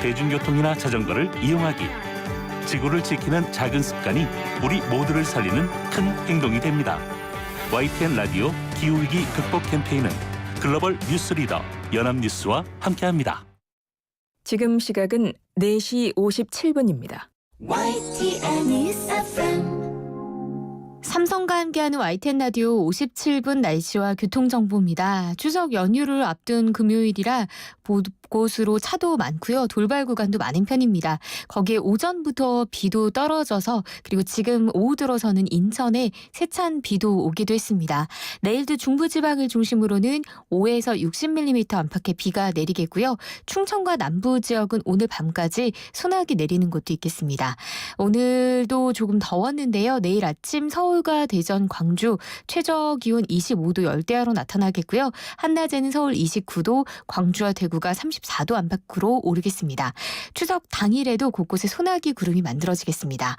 대중교통이나 자전거를 이용하기. 지구를 지키는 작은 습관이 우리 모두를 살리는 큰 행동이 됩니다. YTN 라디오 기후위기 극복 캠페인은 글로벌 뉴스 리더 연합뉴스와 함께합니다. 지금 시각은 4시 57분입니다. YTN News FM. 삼성과 함께하는 YTN 라디오 57분 날씨와 교통정보입니다. 추석 연휴를 앞둔 금요일이라 곳으로 차도 많고요. 돌발 구간도 많은 편입니다. 거기에 오전부터 비도 떨어져서 그리고 지금 오후 들어서는 인천에 세찬 비도 오기도 했습니다. 내일도 중부지방을 중심으로는 5에서 60mm 안팎의 비가 내리겠고요. 충청과 남부 지역은 오늘 밤까지 소나기 내리는 곳도 있겠습니다. 오늘도 조금 더웠는데요. 내일 아침 서울과 대전, 광주 최저 기온 25도 열대야로 나타나겠고요. 한낮에는 서울 29도, 광주와 대구가 34도 안팎으로 오르겠습니다. 추석 당일에도 곳곳에 소나기 구름이 만들어지겠습니다.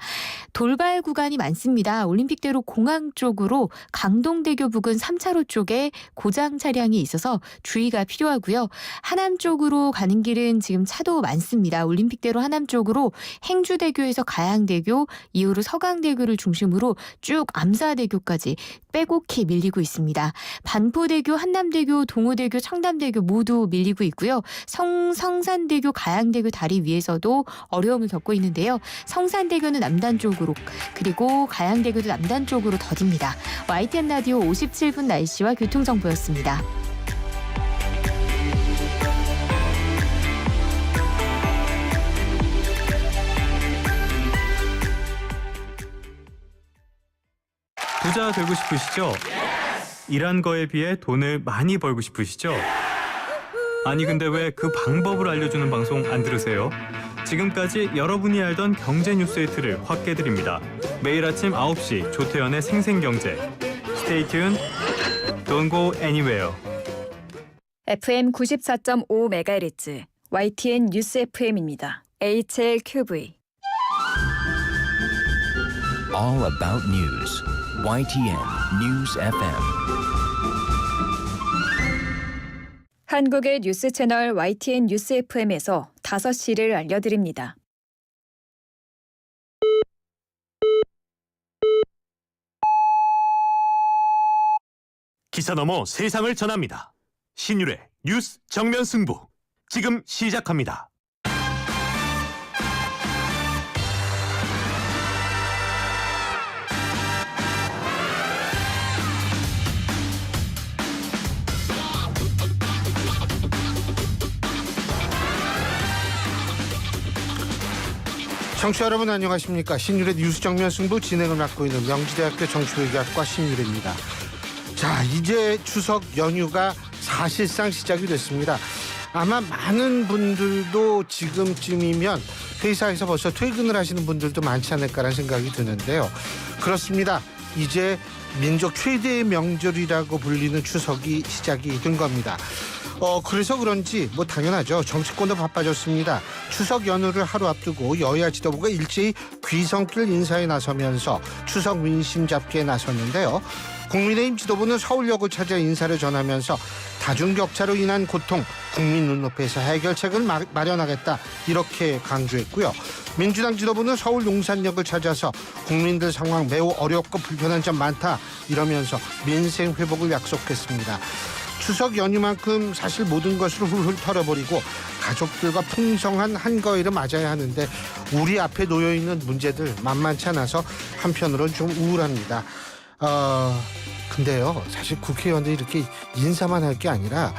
돌발 구간이 많습니다. 올림픽대로 공항 쪽으로 강동대교 부근 3차로 쪽에 고장 차량이 있어서 주의가 필요하고요. 하남 쪽으로 가는 길은 지금 차도 많습니다. 올림픽대로 하남 쪽으로 행주대교에서 가양대교, 이후로 서강대교를 중심으로 쭉 암사대교까지 빼곡히 밀리고 있습니다. 반포대교, 한남대교, 동호대교, 청담대교 모두 밀리고 있고요. 성산대교, 가양대교 다리 위에서도 어려움을 겪고 있는데요. 성산대교는 남단 쪽으로 그리고 가양대교도 남단 쪽으로 더딥니다. YTN 라디오 57분 날씨와 교통정보였습니다. 부자 되고 싶으시죠? 일한 거에 비해 돈을 많이 벌고 싶으시죠? 아니 근데 왜 그 방법을 알려주는 방송 안 들으세요? 지금까지 여러분이 알던 경제 뉴스의 틀을 확 깨드립니다. 매일 아침 9시 조태현의 생생경제. Stay tuned. Don't go anywhere. FM 94.5MHz YTN 뉴스 FM입니다. HLQV. All about news. YTN News FM. 한국의 뉴스 채널 YTN 뉴스 FM에서 5시를 알려드립니다. 기사 넘어 세상을 전합니다. 신율의 뉴스 정면 승부. 지금 시작합니다. 청취자 여러분 안녕하십니까. 신율의 뉴스 정면 승부 진행을 맡고 있는 명지대학교 정치외교학과 신율입니다. 자, 이제 추석 연휴가 사실상 시작이 됐습니다. 아마 많은 분들도 지금쯤이면 회사에서 벌써 퇴근을 하시는 분들도 많지 않을까라는 생각이 드는데요. 그렇습니다. 이제 민족 최대의 명절이라고 불리는 추석이 시작이 된 겁니다. 그래서 그런지 당연하죠. 정치권도 바빠졌습니다. 추석 연휴를 하루 앞두고 여야 지도부가 일제히 귀성길 인사에 나서면서 추석 민심 잡기에 나섰는데요. 국민의힘 지도부는 서울역을 찾아 인사를 전하면서 다중격차로 인한 고통 국민 눈높이에서 해결책을 마련하겠다 이렇게 강조했고요. 민주당 지도부는 서울 용산역을 찾아서 국민들 상황 매우 어렵고 불편한 점 많다 이러면서 민생 회복을 약속했습니다. 추석 연휴만큼 사실 모든 것을 훌훌 털어버리고 가족들과 풍성한 한가위를 맞아야 하는데 우리 앞에 놓여있는 문제들 만만치 않아서 한편으로는 좀 우울합니다. 근데요, 사실 국회의원들이 이렇게 인사만 할 게 아니라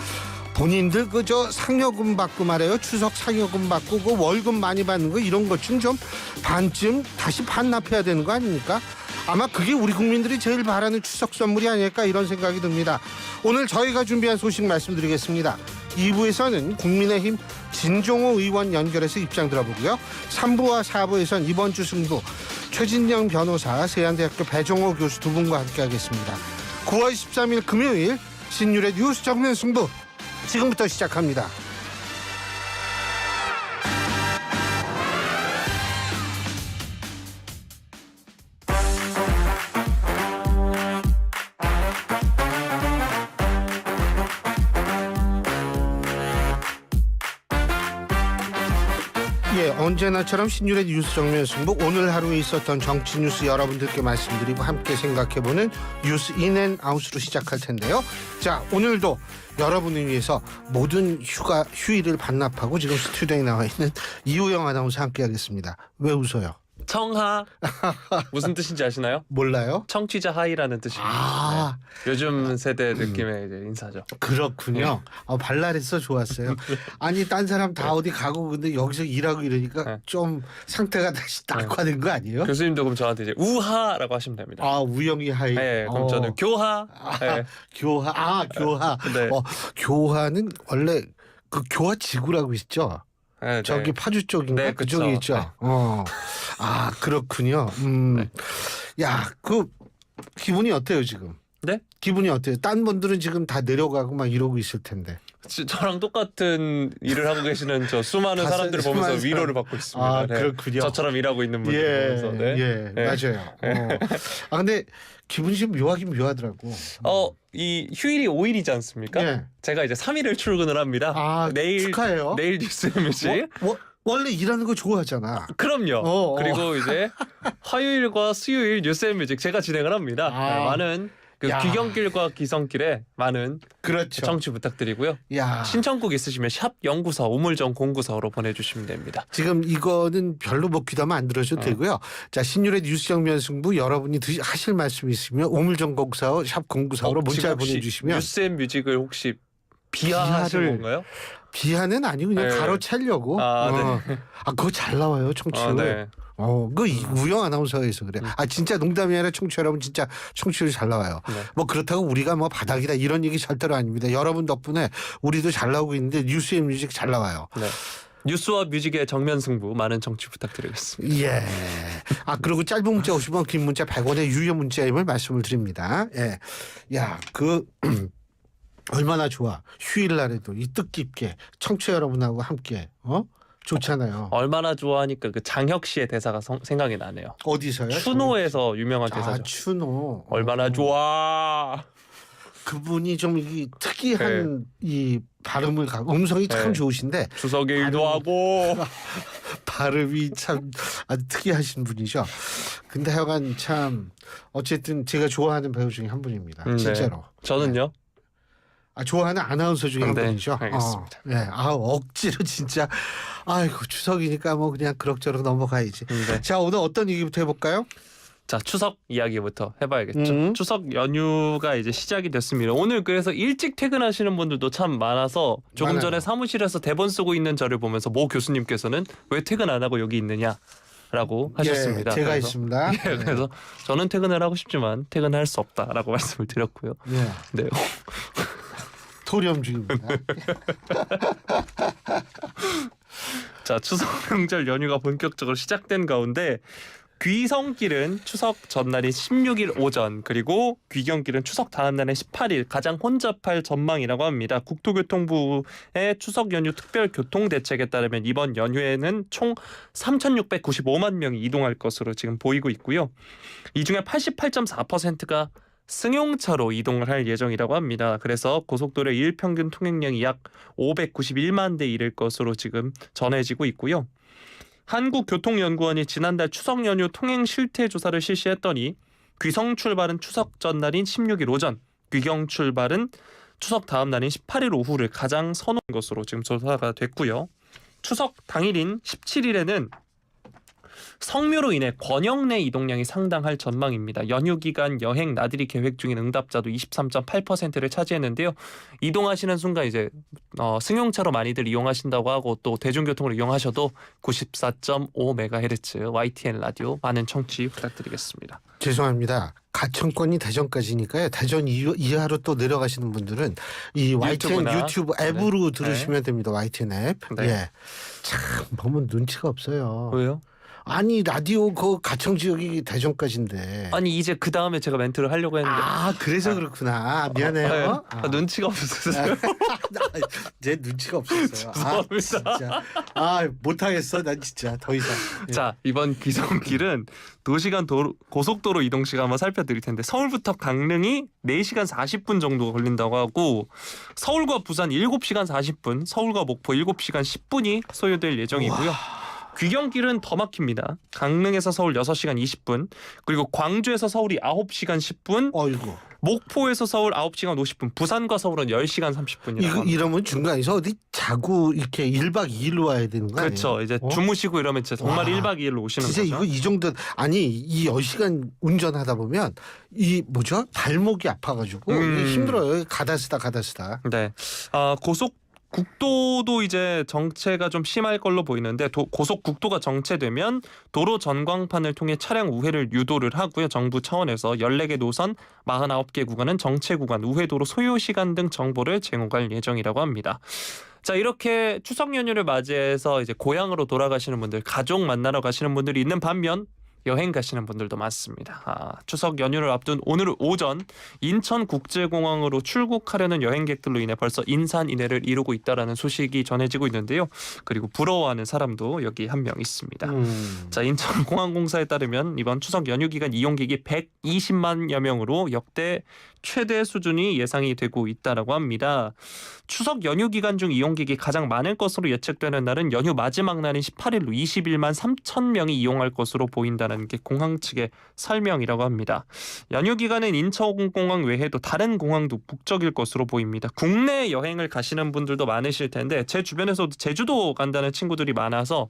본인들 그저 상여금 받고 말해요. 추석 상여금 받고 그 월급 많이 받는 거 이런 것 좀 반쯤 다시 반납해야 되는 거 아닙니까? 아마 그게 우리 국민들이 제일 바라는 추석 선물이 아닐까 이런 생각이 듭니다. 오늘 저희가 준비한 소식 말씀드리겠습니다. 2부에서는 국민의힘 진종호 의원 연결해서 입장 들어보고요. 3부와 4부에서는 이번 주 승부 최진영 변호사, 세안대학교 배종호 교수 두 분과 함께하겠습니다. 9월 13일 금요일 신율의 뉴스 정면 승부 지금부터 시작합니다. 예, 언제나처럼 신율의 뉴스 정면 승부, 오늘 하루에 있었던 정치 뉴스 여러분들께 말씀드리고 함께 생각해보는 뉴스 인앤아웃으로 시작할 텐데요. 자, 오늘도 여러분을 위해서 모든 휴일을 반납하고 지금 스튜디오에 나와 있는 이우영 아나운서 함께하겠습니다. 왜 웃어요? 청하 무슨 뜻인지 아시나요? 몰라요? 청취자 하이라는 뜻입니다. 아, 네. 요즘 세대 느낌의 이제 인사죠. 그렇군요. 발랄해서 좋았어요. 아니, 딴 사람 다 어디 가고 근데 여기서 일하고 이러니까 네. 좀 상태가 다시 낙화된 거 아니에요? 교수님도 그럼 저한테 이제 우하라고 하시면 됩니다. 아, 우영이 하이. 네, 그럼 저는 교하. 네. 교하. 교하. 네. 교하는 원래 그 교하 지구라고 있죠. 네, 저기 네. 파주 쪽인가 네, 그쪽에 그쵸. 있죠. 네. 아, 그렇군요. 네. 야, 그 기분이 어때요 지금? 네? 기분이 어때요? 딴 분들은 지금 다 내려가고 막 이러고 있을 텐데. 저랑 똑같은 일을 하고 계시는 저 수많은 다 사람들을 보면서 수많은 위로를 받고 있습니다. 아, 네. 그렇군요. 저처럼 일하고 있는 분들 보면서. 네. 예, 네. 맞아요. 아, 근데 기분이 좀 묘하긴 묘하더라고. 이 휴일이 5일이지 않습니까? 예. 제가 이제 3일을 출근을 합니다. 아, 내일 축하해요. 내일 뉴스 뮤직. 원래 일하는 거 좋아하잖아. 그럼요. 그리고 이제 화요일과 수요일 뉴스앤뮤직 제가 진행을 합니다. 아. 네, 많은 그 야. 귀경길과 기성길에 많은 그렇죠. 청취 부탁드리고요. 야. 신청곡 있으시면 샵 094 우물정 094로 보내주시면 됩니다. 지금 이거는 별로 뭐 귀담아 안 들으셔도 되고요. 자, 신율의 뉴스 정면 승부 여러분이 하실 말씀 있으면 오물정곡사와 샵 094로 문자 보내주시면 뉴스앤뮤직을 혹시 비하하신 비하를- 건가요? 비하는 아니고 그냥 네. 가로채려고. 아, 네. 그거 잘 나와요 청취율. 네. 그 우영 아나운서가 해서 그래. 진짜 농담이 아니라 청취 여러분 진짜 청취율 잘 나와요. 네. 뭐 그렇다고 우리가 뭐 바닥이다 이런 얘기 절대로 아닙니다. 여러분 덕분에 우리도 잘 나오고 있는데 뉴스의 뮤직 잘 나와요. 네. 뉴스와 뮤직의 정면 승부 많은 청취 부탁드리겠습니다. 예. 그리고 짧은 문자 50원, 긴 문자 100원의 유료 문자임을 말씀을 드립니다. 예. 야, 얼마나 좋아. 휴일날에도 이 뜻깊게 청취자 여러분하고 함께 좋잖아요. 얼마나 좋아하니까 그 장혁 씨의 대사가 생각이 나네요. 어디서요? 추노에서 유명한 대사죠. 추노. 얼마나 좋아. 그분이 좀 특이한 이 발음을 갖고 음성이 참 네. 좋으신데 추석에 일도 하고. 발음이 참 아주 특이하신 분이죠. 근데 하여간 참 어쨌든 제가 좋아하는 배우 중에 한 분입니다. 네. 진짜로. 저는요. 좋아하는 아나운서 중에 한 네, 분이죠. 알겠습니다. 네. 억지로 진짜 아이고 추석이니까 뭐 그냥 그럭저럭 넘어가야지. 네. 자, 오늘 어떤 얘기부터 해볼까요? 자, 추석 이야기부터 해봐야겠죠. 추석 연휴가 이제 시작이 됐습니다. 오늘 그래서 일찍 퇴근하시는 분들도 참 많아서 조금 많아요. 전에 사무실에서 대본 쓰고 있는 저를 보면서 모 교수님께서는 왜 퇴근 안 하고 여기 있느냐라고 하셨습니다. 예, 제가 그래서, 있습니다. 예, 그래서 저는 퇴근을 하고 싶지만 퇴근할 수 없다라고 말씀을 드렸고요. 네. 네. 토렴 중입니다. 자, 추석 명절 연휴가 본격적으로 시작된 가운데 귀성길은 추석 전날인 16일 오전 그리고 귀경길은 추석 다음 날인 18일 가장 혼잡할 전망이라고 합니다. 국토교통부의 추석 연휴 특별 교통 대책에 따르면 이번 연휴에는 총 3,695만 명이 이동할 것으로 지금 보이고 있고요. 이 중에 88.4%가 승용차로 이동을 할 예정이라고 합니다. 그래서 고속도로의 일평균 통행량이 약 591만 대 이를 것으로 지금 전해지고 있고요. 한국교통연구원이 지난달 추석 연휴 통행 실태 조사를 실시했더니 귀성 출발은 추석 전날인 16일 오전, 귀경 출발은 추석 다음 날인 18일 오후를 가장 선호한 것으로 지금 조사가 됐고요. 추석 당일인 17일에는 성묘로 인해 권역 내 이동량이 상당할 전망입니다. 연휴 기간 여행 나들이 계획 중인 응답자도 23.8%를 차지했는데요. 이동하시는 순간 이제 승용차로 많이들 이용하신다고 하고 또 대중교통으로 이용하셔도 94.5MHz YTN 라디오 많은 청취 부탁드리겠습니다. 죄송합니다. 가천권이 대전까지니까요. 대전 이하로 또 내려가시는 분들은 이 YTN 유튜브나. 유튜브 앱으로 네. 들으시면 됩니다. YTN 앱. 네. 예. 참 보면 눈치가 없어요. 왜요? 아니 라디오 그 가청 지역이 대전까지인데. 아니 이제 그 다음에 제가 멘트를 하려고 했는데 그래서 그렇구나. 미안해요. 눈치가 없었어요. 제 눈치가 없었어요. 죄송합니다. 진짜. 못하겠어. 난 진짜 더 이상. 예. 자, 이번 귀성길은 도시간 고속도로 이동 시간 한번 살펴드릴 텐데 서울부터 강릉이 4시간 40분 정도 걸린다고 하고 서울과 부산 7시간 40분, 서울과 목포 7시간 10분이 소요될 예정이고요. 귀경길은 더 막힙니다. 강릉에서 서울 6시간 20분, 그리고 광주에서 서울이 9시간 10분, 어이구. 목포에서 서울 9시간 50분, 부산과 서울은 10시간 30분이라고. 이러면 중간에서 어디 자고 이렇게 1박 2일로 와야 되는 거 아니에요? 그렇죠. 이제 주무시고 이러면 진짜 정말 와, 1박 2일로 오시는 진짜 거죠. 이거 이 정도 아니 이 10시간 운전하다 보면 이 뭐죠? 발목이 아파가지고 이게 힘들어요. 가다 쓰다. 네. 국도도 이제 정체가 좀 심할 걸로 보이는데 고속국도가 정체되면 도로 전광판을 통해 차량 우회를 유도를 하고요. 정부 차원에서 14개 노선 49개 구간은 정체 구간, 우회도로 소요 시간 등 정보를 제공할 예정이라고 합니다. 자, 이렇게 추석 연휴를 맞이해서 이제 고향으로 돌아가시는 분들, 가족 만나러 가시는 분들이 있는 반면 여행 가시는 분들도 많습니다. 추석 연휴를 앞둔 오늘 오전 인천국제공항으로 출국하려는 여행객들로 인해 벌써 인산인해를 이루고 있다라는 소식이 전해지고 있는데요. 그리고 부러워하는 사람도 여기 한 명 있습니다. 자, 인천공항공사에 따르면 이번 추석 연휴 기간 이용객이 120만여 명으로 역대 최대 수준이 예상이 되고 있다라고 합니다. 추석 연휴 기간 중 이용객이 가장 많을 것으로 예측되는 날은 연휴 마지막 날인 18일로 21만 3천 명이 이용할 것으로 보인다는 게 공항 측의 설명이라고 합니다. 연휴 기간엔 인천공항 외에도 다른 공항도 북적일 것으로 보입니다. 국내 여행을 가시는 분들도 많으실 텐데 제 주변에서도 제주도 간다는 친구들이 많아서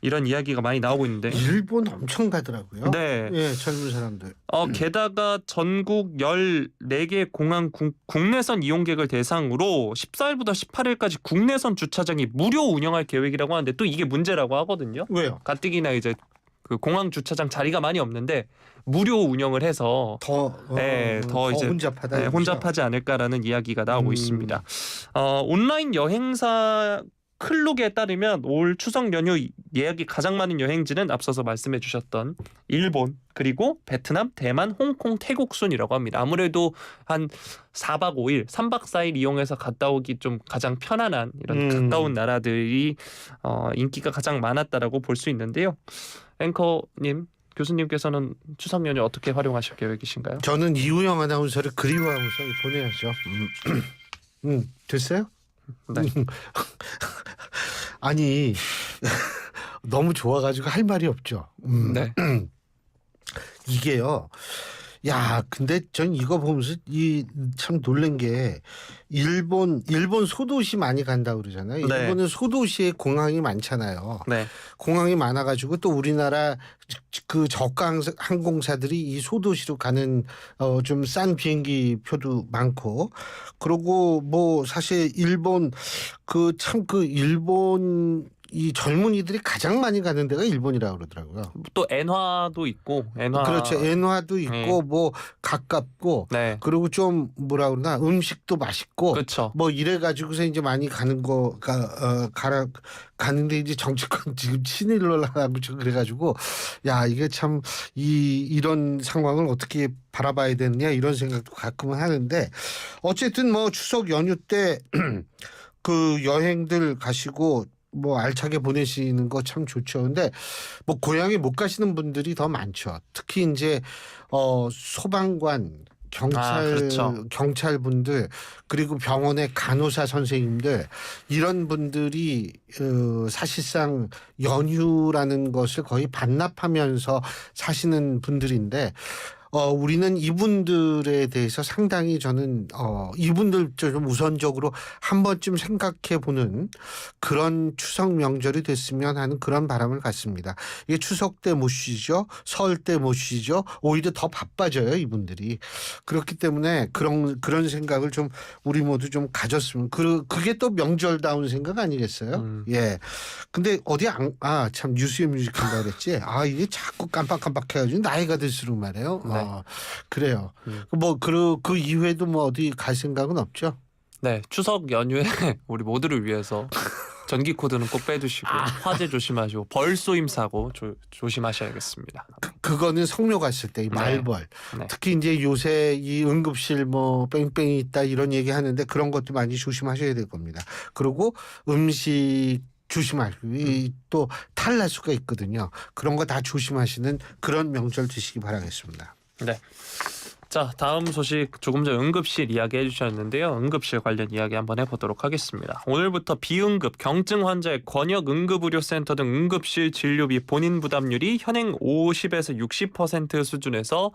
이런 이야기가 많이 나오고 있는데 일본 엄청 가더라고요. 네. 예, 젊은 사람들. 게다가 전국 14개 공항 국내선 이용객을 대상으로 14일부터 18일까지 국내선 주차장이 무료 운영할 계획이라고 하는데 또 이게 문제라고 하거든요. 왜요? 가뜩이나 이제 그 공항 주차장 자리가 많이 없는데 무료 운영을 해서 더 이제 혼잡하다. 혼잡하지 않을까라는 이야기가 나오고 있습니다. 온라인 여행사 클룩에 따르면 올 추석 연휴 예약이 가장 많은 여행지는 앞서서 말씀해 주셨던 일본, 그리고 베트남, 대만, 홍콩, 태국 순이라고 합니다. 아무래도 한 4박 5일, 3박 4일 이용해서 갔다 오기 좀 가장 편안한 이런 가까운 나라들이 인기가 가장 많았다라고 볼 수 있는데요. 앵커님, 교수님께서는 추석 연휴 어떻게 활용하실 계획이신가요? 저는 이우영 아나운서를 그리워하면서 보내야죠. 됐어요? 네. 아니 너무 좋아가지고 할 말이 없죠. 네. 이게요. 야, 근데 전 이거 보면서 참 놀란 게 일본 소도시 많이 간다고 그러잖아요. 네. 일본은 소도시에 공항이 많잖아요. 네. 공항이 많아가지고 또 우리나라 그 저가 항공사들이 이 소도시로 가는 좀 싼 비행기 표도 많고, 그리고 뭐 사실 일본 이 젊은이들이 가장 많이 가는 데가 일본이라고 그러더라고요. 또 엔화도 있고, 그렇죠. 엔화도 있고, 네. 뭐 가깝고, 네. 그리고 좀 뭐라 그러나 음식도 맛있고, 그렇죠. 뭐 이래 가지고서 이제 많이 가는데 이제 정치권 지금 친일로 하고 그래가지고 야, 이게 참 이런 상황을 어떻게 바라봐야 되느냐 이런 생각도 가끔은 하는데, 어쨌든 뭐 추석 연휴 때 그 여행들 가시고 뭐 알차게 보내시는 거 참 좋죠. 근데 뭐 고향에 못 가시는 분들이 더 많죠. 특히 이제 소방관, 그렇죠. 경찰분들, 그리고 병원의 간호사 선생님들, 이런 분들이 사실상 연휴라는 것을 거의 반납하면서 사시는 분들인데, 우리는 이분들에 대해서 상당히 저는 이분들 좀 우선적으로 한 번쯤 생각해 보는 그런 추석 명절이 됐으면 하는 그런 바람을 갖습니다. 이게 추석 때 못 쉬죠, 설 때 못 쉬죠, 오히려 더 바빠져요 이분들이. 그렇기 때문에 그런 생각을 좀 우리 모두 좀 가졌으면, 그게 또 명절다운 생각 아니겠어요? 예. 근데 어디 참 뉴스에 뮤직 한다 그랬지. 이게 자꾸 깜빡깜빡해가지고 나이가 들수록 말이에요. 네. 그래요. 뭐 그 이후에도 뭐 어디 갈 생각은 없죠? 네, 추석 연휴에 우리 모두를 위해서 전기 코드는 꼭 빼두시고 화재 조심하시고 벌 쏘임 사고 조심하셔야겠습니다. 그거는 성묘 갔을 때 이 말벌. 네. 특히 이제 요새 이 응급실 뭐 뺑뺑이 있다 이런 얘기 하는데 그런 것도 많이 조심하셔야 될 겁니다. 그리고 음식 조심하시고 또 탈날 수가 있거든요. 그런 거 다 조심하시는 그런 명절 되시기 바라겠습니다. 네. 자, 다음 소식 조금 전 응급실 이야기 해주셨는데요. 응급실 관련 이야기 한번 해보도록 하겠습니다. 오늘부터 비응급, 경증 환자의 권역 응급의료센터 등 응급실 진료비 본인 부담률이 현행 50에서 60% 수준에서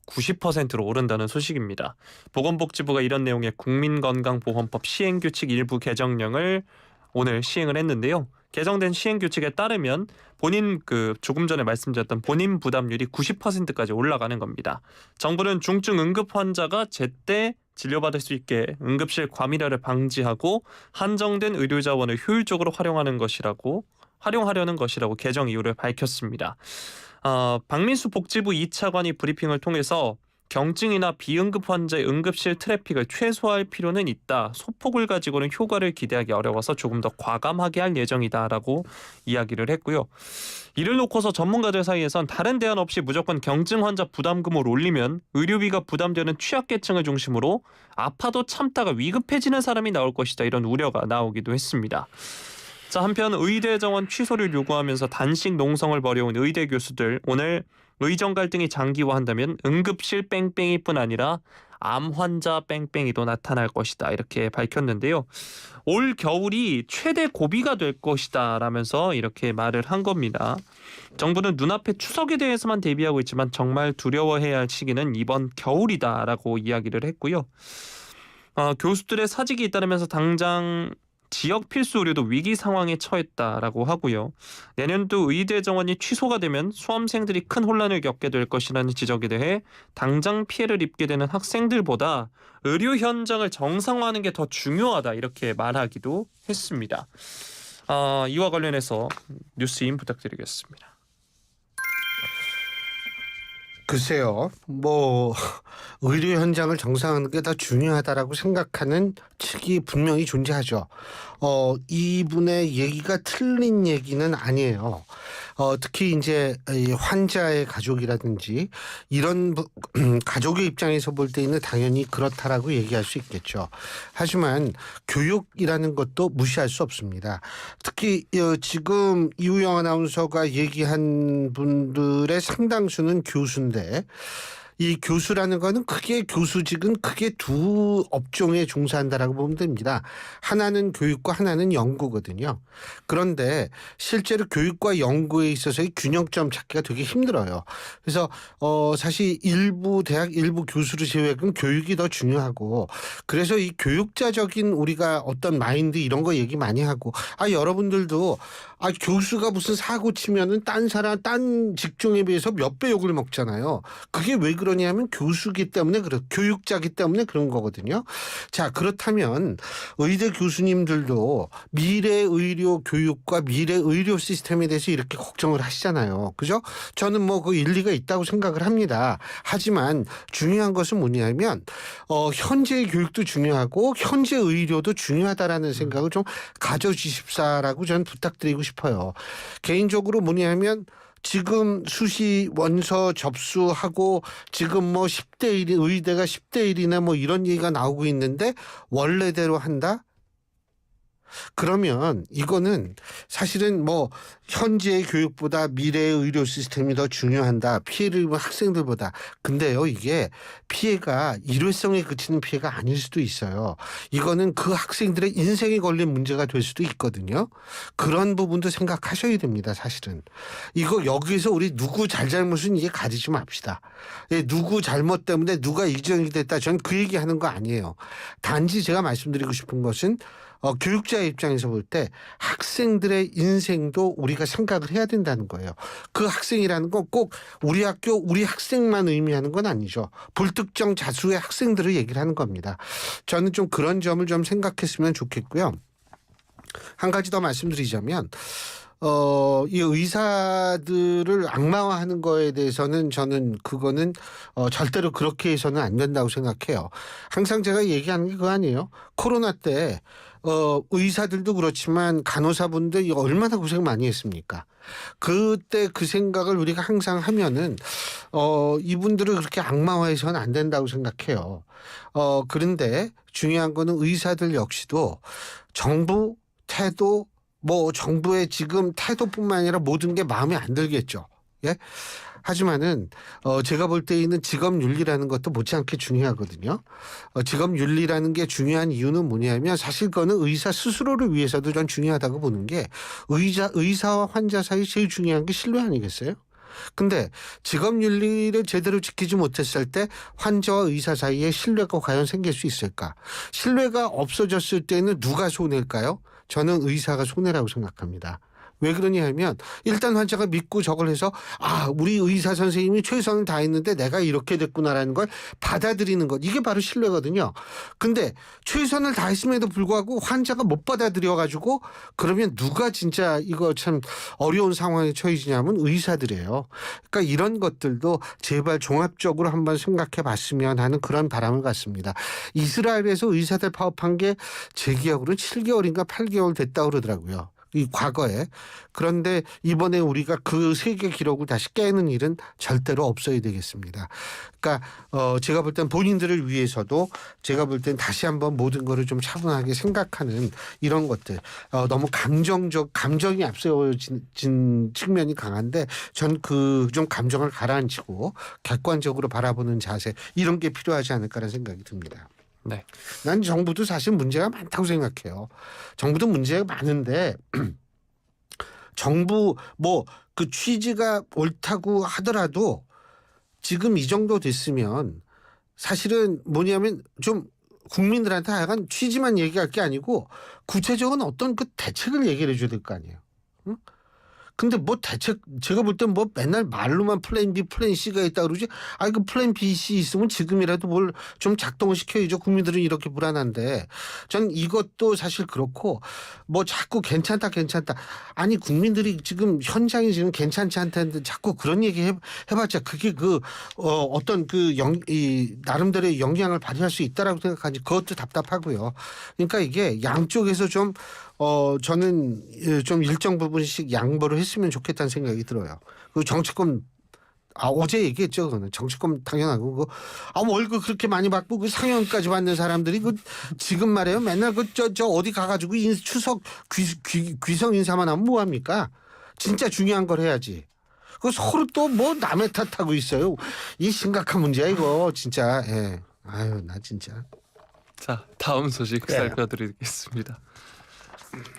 90%로 오른다는 소식입니다. 보건복지부가 이런 내용의 국민건강보험법 시행규칙 일부 개정령을 오늘 시행을 했는데요. 개정된 시행규칙에 따르면 본인 조금 전에 말씀드렸던 본인 부담률이 90%까지 올라가는 겁니다. 정부는 중증 응급 환자가 제때 진료받을 수 있게 응급실 과밀화를 방지하고 한정된 의료 자원을 효율적으로 활용하려는 것이라고 개정 이유를 밝혔습니다. 박민수 복지부 2차관이 브리핑을 통해서 경증이나 비응급 환자의 응급실 트래픽을 최소화할 필요는 있다. 소폭을 가지고는 효과를 기대하기 어려워서 조금 더 과감하게 할 예정이다라고 이야기를 했고요. 이를 놓고서 전문가들 사이에선 다른 대안 없이 무조건 경증 환자 부담금을 올리면 의료비가 부담되는 취약계층을 중심으로 아파도 참다가 위급해지는 사람이 나올 것이다. 이런 우려가 나오기도 했습니다. 자, 한편 의대 정원 취소를 요구하면서 단식 농성을 벌여온 의대 교수들 오늘 의정 갈등이 장기화한다면 응급실 뺑뺑이뿐 아니라 암 환자 뺑뺑이도 나타날 것이다 이렇게 밝혔는데요. 올 겨울이 최대 고비가 될 것이다 라면서 이렇게 말을 한 겁니다. 정부는 눈앞에 추석에 대해서만 대비하고 있지만 정말 두려워해야 할 시기는 이번 겨울이다라고 이야기를 했고요. 교수들의 사직이 잇따르면서 당장 지역 필수 의료도 위기 상황에 처했다라고 하고요. 내년도 의대 정원이 취소가 되면 수험생들이 큰 혼란을 겪게 될 것이라는 지적에 대해 당장 피해를 입게 되는 학생들보다 의료 현장을 정상화하는 게 더 중요하다 이렇게 말하기도 했습니다. 이와 관련해서 뉴스임 부탁드리겠습니다. 글쎄요, 의료 현장을 정상화하는 게 더 중요하다라고 생각하는 측이 분명히 존재하죠. 이분의 얘기가 틀린 얘기는 아니에요. 특히 이제 이 환자의 가족이라든지 이런 가족의 입장에서 볼 때는 당연히 그렇다라고 얘기할 수 있겠죠. 하지만 교육이라는 것도 무시할 수 없습니다. 특히 지금 이우영 아나운서가 얘기한 분들의 상당수는 교수인데 이 교수라는 거는 교수직은 크게 두 업종에 종사한다라고 보면 됩니다. 하나는 교육과 하나는 연구거든요. 그런데 실제로 교육과 연구에 있어서의 균형점 찾기가 되게 힘들어요. 그래서 사실 일부 대학 일부 교수를 제외하고는 교육이 더 중요하고 그래서 이 교육자적인 우리가 어떤 마인드 이런 거 얘기 많이 하고 여러분들도 교수가 무슨 사고 치면은 딴 직종에 비해서 몇 배 욕을 먹잖아요. 그게 왜 그러냐면 교수기 때문에 교육자기 때문에 그런 거거든요. 자, 그렇다면 의대 교수님들도 미래 의료 교육과 미래 의료 시스템에 대해서 이렇게 걱정을 하시잖아요. 그죠? 저는 그 일리가 있다고 생각을 합니다. 하지만 중요한 것은 뭐냐면 현재의 교육도 중요하고 현재 의료도 중요하다라는 생각을 좀 가져주십사라고 저는 부탁드리고 싶어요. 개인적으로 뭐냐면 지금 수시 원서 접수하고 지금 10대 1이 의대가 10대 1이나 이런 얘기가 나오고 있는데 원래대로 한다? 그러면 이거는 사실은 현재의 교육보다 미래의 의료 시스템이 더 중요한다. 피해를 입은 학생들보다. 근데요, 이게 피해가 일회성에 그치는 피해가 아닐 수도 있어요. 이거는 그 학생들의 인생에 걸린 문제가 될 수도 있거든요. 그런 부분도 생각하셔야 됩니다, 사실은. 여기서 우리 누구 잘잘못은 이게 가리지 맙시다. 누구 잘못 때문에 누가 이정이 됐다. 저는 그 얘기하는 거 아니에요. 단지 제가 말씀드리고 싶은 것은 교육자의 입장에서 볼 때 학생들의 인생도 우리가 생각을 해야 된다는 거예요. 그 학생이라는 건 꼭 우리 학교 우리 학생만 의미하는 건 아니죠. 불특정 다수의 학생들을 얘기를 하는 겁니다. 저는 좀 그런 점을 좀 생각했으면 좋겠고요. 한 가지 더 말씀드리자면 이 의사들을 악마화하는 거에 대해서는 저는 그거는 절대로 그렇게 해서는 안 된다고 생각해요. 항상 제가 얘기하는 게 그거 아니에요. 코로나 때 의사들도 그렇지만 간호사분들 얼마나 고생 많이 했습니까? 그때 그 생각을 우리가 항상 하면은 이분들을 그렇게 악마화해서는 안 된다고 생각해요. 그런데 중요한 거는 의사들 역시도 정부 태도 정부의 지금 태도뿐만 아니라 모든 게 마음에 안 들겠죠. 예? 하지만은 제가 볼 때에는 직업윤리라는 것도 못지않게 중요하거든요. 직업윤리라는 게 중요한 이유는 뭐냐면 사실 그거는 의사 스스로를 위해서도 전 중요하다고 보는 게 의사와 환자 사이 제일 중요한 게 신뢰 아니겠어요? 근데 직업윤리를 제대로 지키지 못했을 때 환자와 의사 사이에 신뢰가 과연 생길 수 있을까? 신뢰가 없어졌을 때는 누가 손해일까요? 저는 의사가 손해라고 생각합니다. 왜 그러냐 하면 일단 환자가 믿고 저걸 해서 우리 의사 선생님이 최선을 다했는데 내가 이렇게 됐구나라는 걸 받아들이는 것, 이게 바로 신뢰거든요. 근데 최선을 다했음에도 불구하고 환자가 못 받아들여가지고 그러면 누가 진짜 이거 참 어려운 상황에 처해지냐면 의사들이에요. 그러니까 이런 것들도 제발 종합적으로 한번 생각해 봤으면 하는 그런 바람을 갖습니다. 이스라엘에서 의사들 파업한 게 제 기억으로는 7개월인가 8개월 됐다고 그러더라고요. 이 과거에. 그런데 이번에 우리가 그 세계 기록을 다시 깨는 일은 절대로 없어야 되겠습니다. 그러니까 제가 볼 땐 본인들을 위해서도 제가 볼 땐 다시 한번 모든 거를 좀 차분하게 생각하는 이런 것들, 너무 감정이 앞세워진 측면이 강한데 전 그 좀 감정을 가라앉히고 객관적으로 바라보는 자세, 이런 게 필요하지 않을까라는 생각이 듭니다. 네. 난 정부도 사실 문제가 많다고 생각해요. 정부도 문제가 많은데 정부 그 취지가 옳다고 하더라도 지금 이 정도 됐으면 사실은 뭐냐면 좀 국민들한테 약간 취지만 얘기할 게 아니고 구체적인 어떤 그 대책을 얘기를 해줘야 될 거 아니에요. 응? 근데 대책, 제가 볼 땐 맨날 말로만 플랜 B, 플랜 C가 있다 그러지. 그 플랜 B, C 있으면 지금이라도 뭘 좀 작동을 시켜야죠. 국민들은 이렇게 불안한데. 전 이것도 사실 그렇고 자꾸 괜찮다. 아니 국민들이 지금 현장이 지금 괜찮지 않다는데 자꾸 그런 얘기 해봤자 그게 어떤 나름대로의 영향을 발휘할 수 있다라고 생각하니 그것도 답답하고요. 그러니까 이게 양쪽에서 좀 저는 좀 일정 부분씩 양보를 했으면 좋겠다는 생각이 들어요. 그 정치권 어제 얘기했죠. 그거는 정치권 당연하고 월급 그렇게 많이 받고 그 상여금까지 받는 사람들이 지금 말이에요. 맨날 저 어디 가가지고 추석 귀성 인사만 하면 뭐 합니까? 진짜 중요한 걸 해야지. 서로 또 남의 탓하고 있어요. 이 심각한 문제야 이거 진짜. 예. 나 진짜. 자, 다음 소식 살펴드리겠습니다.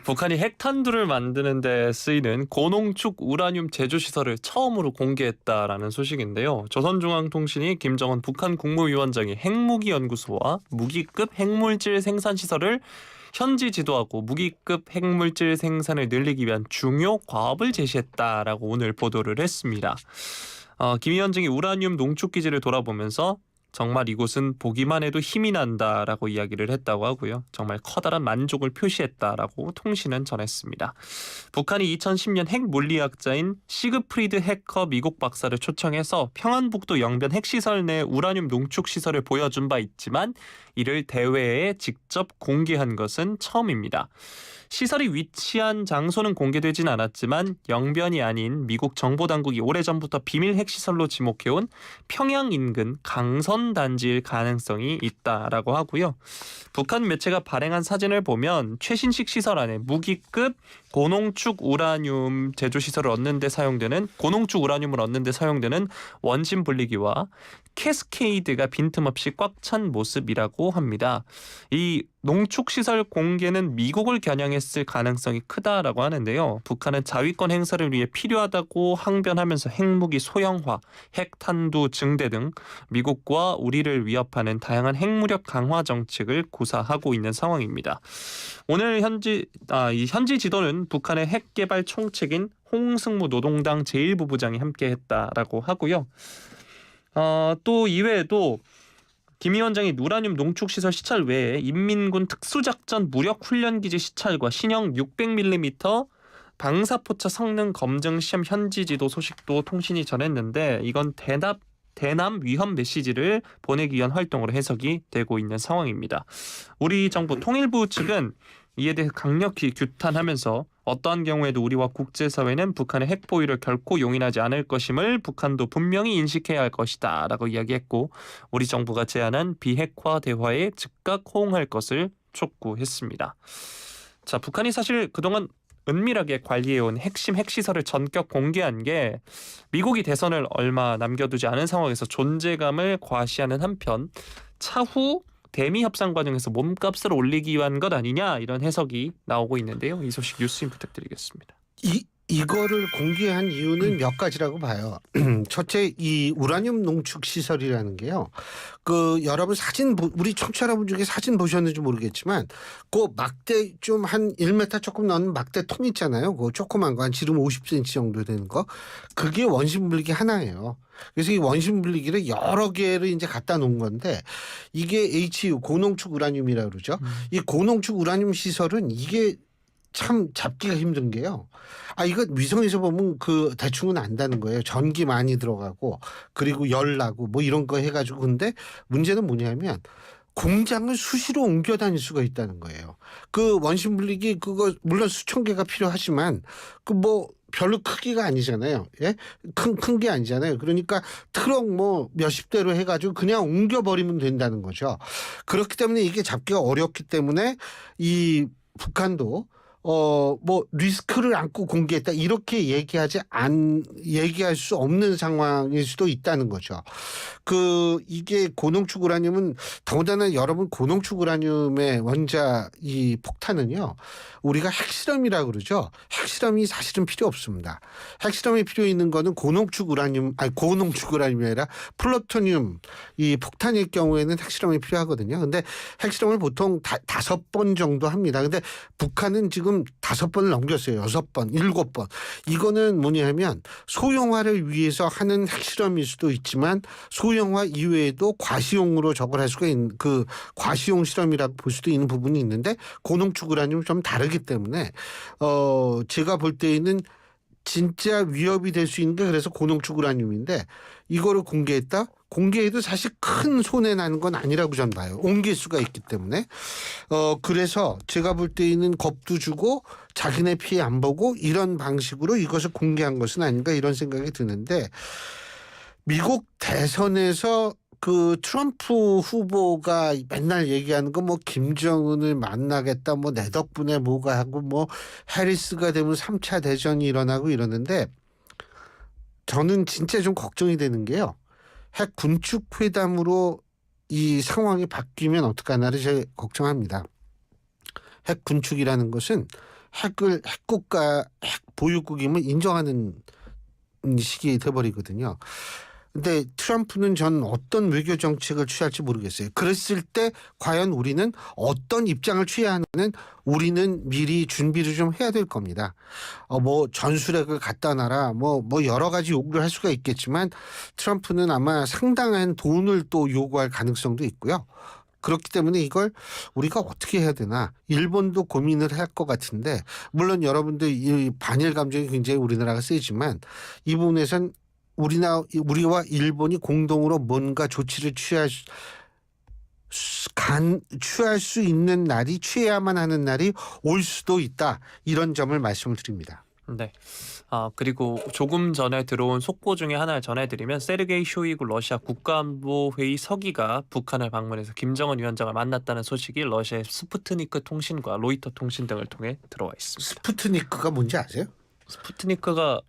북한이 핵탄두를 만드는 데 쓰이는 고농축 우라늄 제조 시설을 처음으로 공개했다라는 소식인데요. 조선중앙통신이 김정은 북한 국무위원장이 핵무기 연구소와 무기급 핵물질 생산 시설을 현지 지도하고 무기급 핵물질 생산을 늘리기 위한 중요 과업을 제시했다라고 오늘 보도를 했습니다. 김 위원장이 우라늄 농축 기지를 돌아보면서 정말 이곳은 보기만 해도 힘이 난다라고 이야기를 했다고 하고요. 정말 커다란 만족을 표시했다라고 통신은 전했습니다. 북한이 2010년 핵물리학자인 시그프리드 해커 미국 박사를 초청해서 평안북도 영변 핵시설 내 우라늄 농축 시설을 보여준 바 있지만 이를 대회에 직접 공개한 것은 처음입니다. 시설이 위치한 장소는 공개되진 않았지만 영변이 아닌 미국 정보당국이 오래전부터 비밀 핵시설로 지목해온 평양 인근 강선 단지일 가능성이 있다라고 하고요. 북한 매체가 발행한 사진을 보면 최신식 시설 안에 무기급 고농축 우라늄 제조 시설을 얻는 데 사용되는 고농축 우라늄을 얻는 데 사용되는 원심 분리기와 캐스케이드가 빈틈없이 꽉 찬 모습이라고 합니다. 이 농축시설 공개는 미국을 겨냥했을 가능성이 크다라고 하는데요. 북한은 자위권 행사를 위해 필요하다고 항변하면서 핵무기 소형화, 핵탄두 증대 등 미국과 우리를 위협하는 다양한 핵무력 강화 정책을 구사하고 있는 상황입니다. 오늘 현지 지도는 북한의 핵개발 총책인 홍승무 노동당 제1부부장이 함께했다라고 하고요. 또 이외에도 김 위원장이 우라늄 농축시설 시찰 외에 인민군 특수작전 무력훈련기지 시찰과 신형 600mm 방사포차 성능 검증 시험 현지 지도 소식도 통신이 전했는데 이건 대남 위험 메시지를 보내기 위한 활동으로 해석이 되고 있는 상황입니다. 우리 정부 통일부 측은 이에 대해 강력히 규탄하면서 어떠한 경우에도 우리와 국제사회는 북한의 핵 보유를 결코 용인하지 않을 것임을 북한도 분명히 인식해야 할 것이다 라고 이야기했고 우리 정부가 제안한 비핵화 대화에 즉각 호응할 것을 촉구했습니다. 자, 북한이 사실 그동안 은밀하게 관리해온 핵심 핵시설을 전격 공개한 게 미국이 대선을 얼마 남겨두지 않은 상황에서 존재감을 과시하는 한편 차후 대미 협상 과정에서 몸값을 올리기 위한 것 아니냐 이런 해석이 나오고 있는데요. 이 소식 뉴스인 부탁드리겠습니다. 이거를 공개한 이유는 몇 가지라고 봐요. 첫째, 이 우라늄 농축 시설이라는 게요. 여러분 우리 청취자 여러분 중에 사진 보셨는지 모르겠지만 그 막대 좀 한 1m 조금 넘는 막대 통 있잖아요. 그 조그만 거 한 지름 50cm 정도 되는 거. 그게 원심 분리기 하나예요. 그래서 이 원심 분리기를 여러 개를 이제 갖다 놓은 건데 이게 HU 고농축 우라늄이라고 그러죠. 이 고농축 우라늄 시설은 이게 참 잡기가 힘든 게요. 이거 위성에서 보면 대충은 안다는 거예요. 전기 많이 들어가고 그리고 열 나고 뭐 이런 거 해가지고. 근데 문제는 뭐냐면 공장을 수시로 옮겨 다닐 수가 있다는 거예요. 원심 분리기 그거 물론 수천 개가 필요하지만 별로 크기가 아니잖아요. 예? 큰 게 아니잖아요. 그러니까 트럭 몇십 대로 해가지고 그냥 옮겨버리면 된다는 거죠. 그렇기 때문에 이게 잡기가 어렵기 때문에 이 북한도 리스크를 안고 공개했다 이렇게 얘기할 수 없는 상황일 수도 있다는 거죠. 이게 고농축 우라늄은 더군다나 여러분 고농축 우라늄의 원자 이 폭탄은요. 우리가 핵실험이라고 그러죠. 핵실험이 사실은 필요 없습니다. 핵실험이 필요 있는 거는 고농축 우라늄이 아니라 플루토늄 이 폭탄일 경우에는 핵실험이 필요하거든요. 근데 핵실험을 보통 5번 정도 합니다. 근데 북한은 지금 5번을 넘겼어요. 6번, 7번. 이거는 뭐냐면 소형화를 위해서 하는 핵실험일 수도 있지만 소형화 이외에도 과시용으로 저걸 할 수가 있는 과시용 실험이라고 볼 수도 있는 부분이 있는데 고농축 우라늄은 좀 다르기 때문에 제가 볼 때에는 진짜 위협이 될 수 있는 게 그래서 고농축 우라늄인데 이거를 공개했다? 공개해도 사실 큰 손해 나는 건 아니라고 저는 봐요. 옮길 수가 있기 때문에. 그래서 제가 볼 때에는 겁도 주고 자기네 피해 안 보고 이런 방식으로 이것을 공개한 것은 아닌가 이런 생각이 드는데 미국 대선에서 트럼프 후보가 맨날 얘기하는 거 김정은을 만나겠다 내 덕분에 뭐가 하고 해리스가 되면 3차 대전이 일어나고 이러는데 저는 진짜 좀 걱정이 되는 게요. 핵 군축 회담으로 이 상황이 바뀌면 어떡하나를 제가 걱정합니다. 핵 군축이라는 것은 핵 보유국임을 인정하는 식이 돼버리거든요. 근데 트럼프는 전 어떤 외교 정책을 취할지 모르겠어요. 그랬을 때 과연 우리는 어떤 입장을 취해야 하는 우리는 미리 준비를 좀 해야 될 겁니다. 전술핵을 갖다 놔라 여러 가지 요구를 할 수가 있겠지만 트럼프는 아마 상당한 돈을 또 요구할 가능성도 있고요. 그렇기 때문에 이걸 우리가 어떻게 해야 되나 일본도 고민을 할 것 같은데 물론 여러분들 이 반일 감정이 굉장히 우리나라가 세지만 이 부분에선 우리와 일본이 공동으로 뭔가 조치를 취할 수 있는 날이 취해야만 하는 날이 올 수도 있다. 이런 점을 말씀을 드립니다. 네. 그리고 조금 전에 들어온 속보 중에 하나를 전해드리면 세르게이 쇼이구 러시아 국가안보회의 서기가 북한을 방문해서 김정은 위원장을 만났다는 소식이 러시아의 스푸트니크 통신과 로이터 통신 등을 통해 들어와 있습니다. 스푸트니크가 뭔지 아세요? 스푸트니크가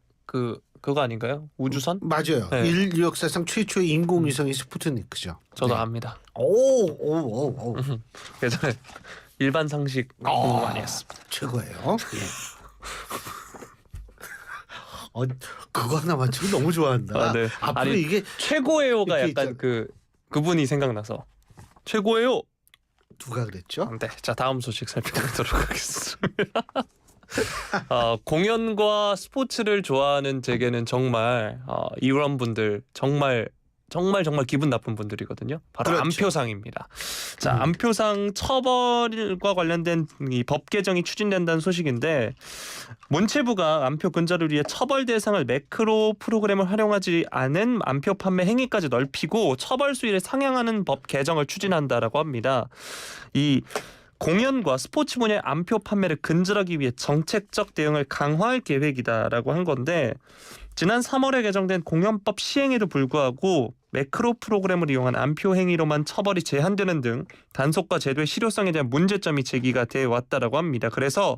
그거 아닌가요? 우주선? 맞아요. 네. 인류 역사상 최초의 인공위성이 스푸트니크죠. 저도 네. 압니다. 오. 예전에 일반 상식 공부 많이 했습니다. 최고예요. 예. 그거 하나 맞추고 너무 좋아한다. 네. 앞으로 이게 최고예요가 이렇게 약간 그분이 생각나서 최고예요. 누가 그랬죠? 네. 자, 다음 소식 살펴보도록 하겠습니다. 공연과 스포츠를 좋아하는 제게는 정말 이런 분들 정말 기분 나쁜 분들이거든요. 바로 그렇죠. 안표상입니다. 자, 안표상 처벌과 관련된 이 법 개정이 추진된다는 소식인데 문체부가 안표 근절을 위해 처벌 대상을 매크로 프로그램을 활용하지 않은 안표 판매 행위까지 넓히고 처벌 수위를 상향하는 법 개정을 추진한다라고 합니다. 이 공연과 스포츠 분야의 안표 판매를 근절하기 위해 정책적 대응을 강화할 계획이다라고 한 건데 지난 3월에 개정된 공연법 시행에도 불구하고 매크로 프로그램을 이용한 안표 행위로만 처벌이 제한되는 등 단속과 제도의 실효성에 대한 문제점이 제기가 돼 왔다라고 합니다. 그래서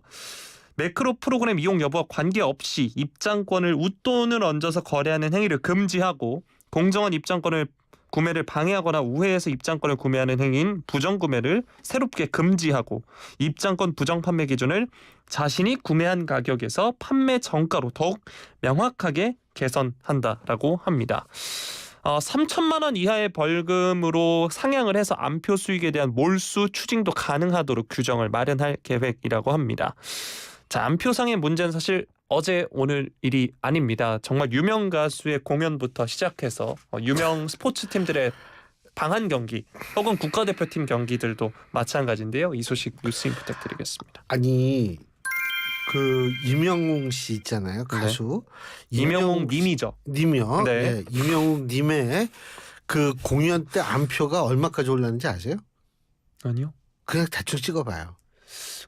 매크로 프로그램 이용 여부와 관계없이 입장권을 웃돈을 얹어서 거래하는 행위를 금지하고 공정한 입장권을 구매를 방해하거나 우회해서 입장권을 구매하는 행위인 부정구매를 새롭게 금지하고 입장권 부정 판매 기준을 자신이 구매한 가격에서 판매 정가로 더욱 명확하게 개선한다라고 합니다. 3천만 원 이하의 벌금으로 상향을 해서 안표 수익에 대한 몰수 추징도 가능하도록 규정을 마련할 계획이라고 합니다. 자, 안표상의 문제는 사실 어제 오늘 일이 아닙니다. 정말 유명 가수의 공연부터 시작해서 유명 스포츠팀들의 방한 경기 혹은 국가대표팀 경기들도 마찬가지인데요. 이 소식 뉴스인 부탁드리겠습니다. 아니 그 임영웅 씨 있잖아요, 가수. 네. 임영웅 님이죠. 님이요. 네. 네. 임영웅 님의 그 공연 때 안표가 얼마까지 올랐는지 아세요? 아니요. 그냥 대충 찍어봐요.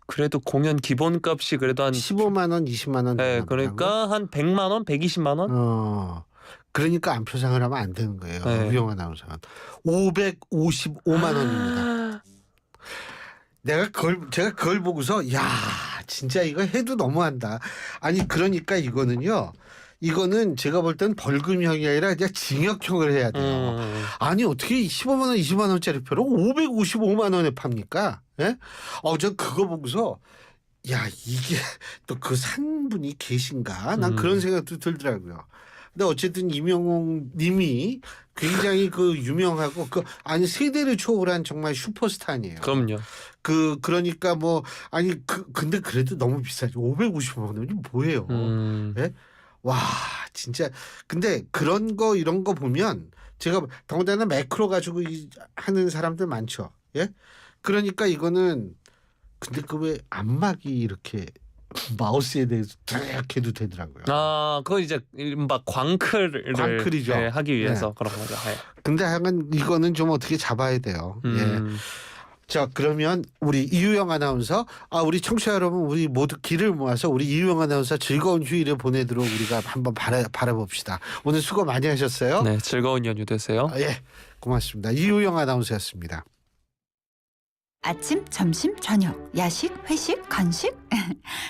그래도 공연 기본값이 그래도 한 15만 원, 20만 원. 네, 그러니까 한 100만 원, 120만 원? 그러니까 안표상을 하면 안 되는 거예요. 네. 우영 아나운서는 555만 원입니다. 제가 그걸 보고서 야, 진짜 이거 해도 너무한다. 아니 그러니까 이거는 제가 볼 땐 벌금형이 아니라 그냥 징역형을 해야 돼요. 아니 어떻게 15만 원, 20만 원짜리 표를 555만 원에 팝니까? 예? 저 그거 보고서 야, 이게 또 그 산 분이 계신가? 난 그런 생각도 들더라고요. 근데 어쨌든 임영웅 님이 굉장히 그 유명하고 아니 세대를 초월한 정말 슈퍼스타네요. 그럼요. 그러니까 뭐 아니 근데 그래도 너무 비싸죠. 555만 원이 뭐예요? 예? 와, 진짜. 근데 그런 거 이런 거 보면 제가 더군다나 매크로 가지고 하는 사람들 많죠. 예? 그러니까 이거는 근데 그 왜 안막이 이렇게 마우스에 대해서 쫙 해도 되더라고요. 그거 이제 막 광클이죠. 네, 하기 위해서 그런 거죠. 네. 근데 하여간 이거는 좀 어떻게 잡아야 돼요. 예. 자, 그러면 우리 이유영 아나운서, 우리 청취자 여러분, 우리 모두 길을 모아서 우리 이유영 아나운서 즐거운 휴일을 보내도록 우리가 한번 바라봅시다. 오늘 수고 많이 하셨어요. 네, 즐거운 연휴 되세요. 예, 고맙습니다. 이유영 아나운서였습니다. 아침, 점심, 저녁, 야식, 회식, 간식?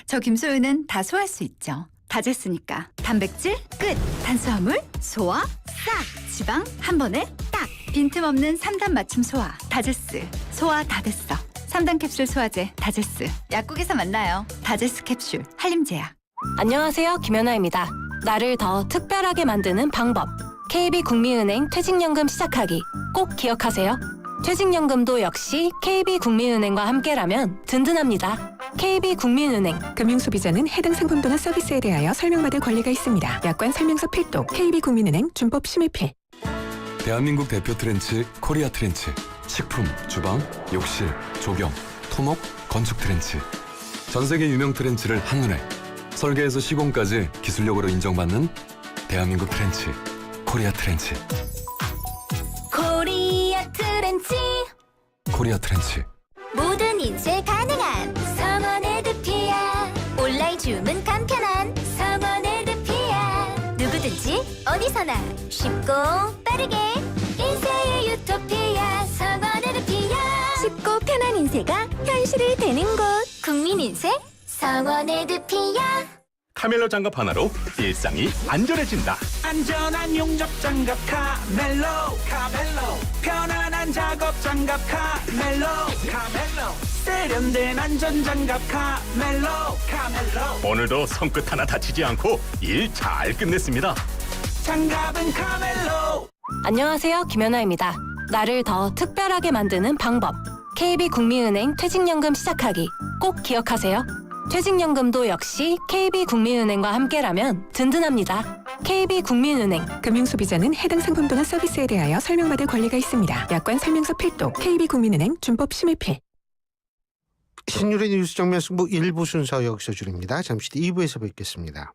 저 김소윤은 다 소화할 수 있죠. 다제스니까 단백질 끝, 탄수화물 소화 싹, 지방 한 번에 딱, 빈틈없는 3단 맞춤 소화 다제스. 소화 다 됐어. 3단 캡슐 소화제 다제스. 약국에서 만나요. 다제스 캡슐 한림제약. 안녕하세요, 김연아입니다. 나를 더 특별하게 만드는 방법. KB국민은행 퇴직연금 시작하기. 꼭 기억하세요. 퇴직연금도 역시 KB국민은행과 함께라면 든든합니다. KB국민은행. 금융소비자는 해당 상품도나 서비스에 대하여 설명받을 권리가 있습니다. 약관 설명서 필독. KB국민은행 준법 심의필. 대한민국 대표 트렌치 코리아 트렌치. 식품, 주방, 욕실, 조경, 토목, 건축 트렌치. 전 세계 유명 트렌치를 한눈에 설계에서 시공까지 기술력으로 인정받는 대한민국 트렌치 코리아 트렌치. 코리아 트렌치 코리아 트렌치. 모든 인쇄 가능한 성원의 드피아 온라인 주문 간편한 성원의 드피아 누구든지 어디서나 쉽고 빠르게 인쇄의 유토피아 성원의 드피아 쉽고 편한 인쇄가 현실이 되는 곳 국민인쇄 성원의 드피아 카멜로 장갑 하나로 일상이 안전해진다. 안전한 용접 장갑 카멜로 편안한 작업 장갑 카멜로 세련된 안전 장갑 카멜로 오늘도 손끝 하나 다치지 않고 일 잘 끝냈습니다. 장갑은 카멜로. 안녕하세요, 김연아입니다. 나를 더 특별하게 만드는 방법. KB국민은행 퇴직연금 시작하기. 꼭 기억하세요. 퇴직연금도 역시 KB국민은행과 함께라면 든든합니다. KB국민은행. 금융소비자는 해당 상품도나 서비스에 대하여 설명받을 권리가 있습니다. 약관 설명서 필독. KB국민은행 준법 심의필. 신유의 뉴스 정면 승부 1부 순서 여기서 줄입니다. 잠시 뒤 2부에서 뵙겠습니다.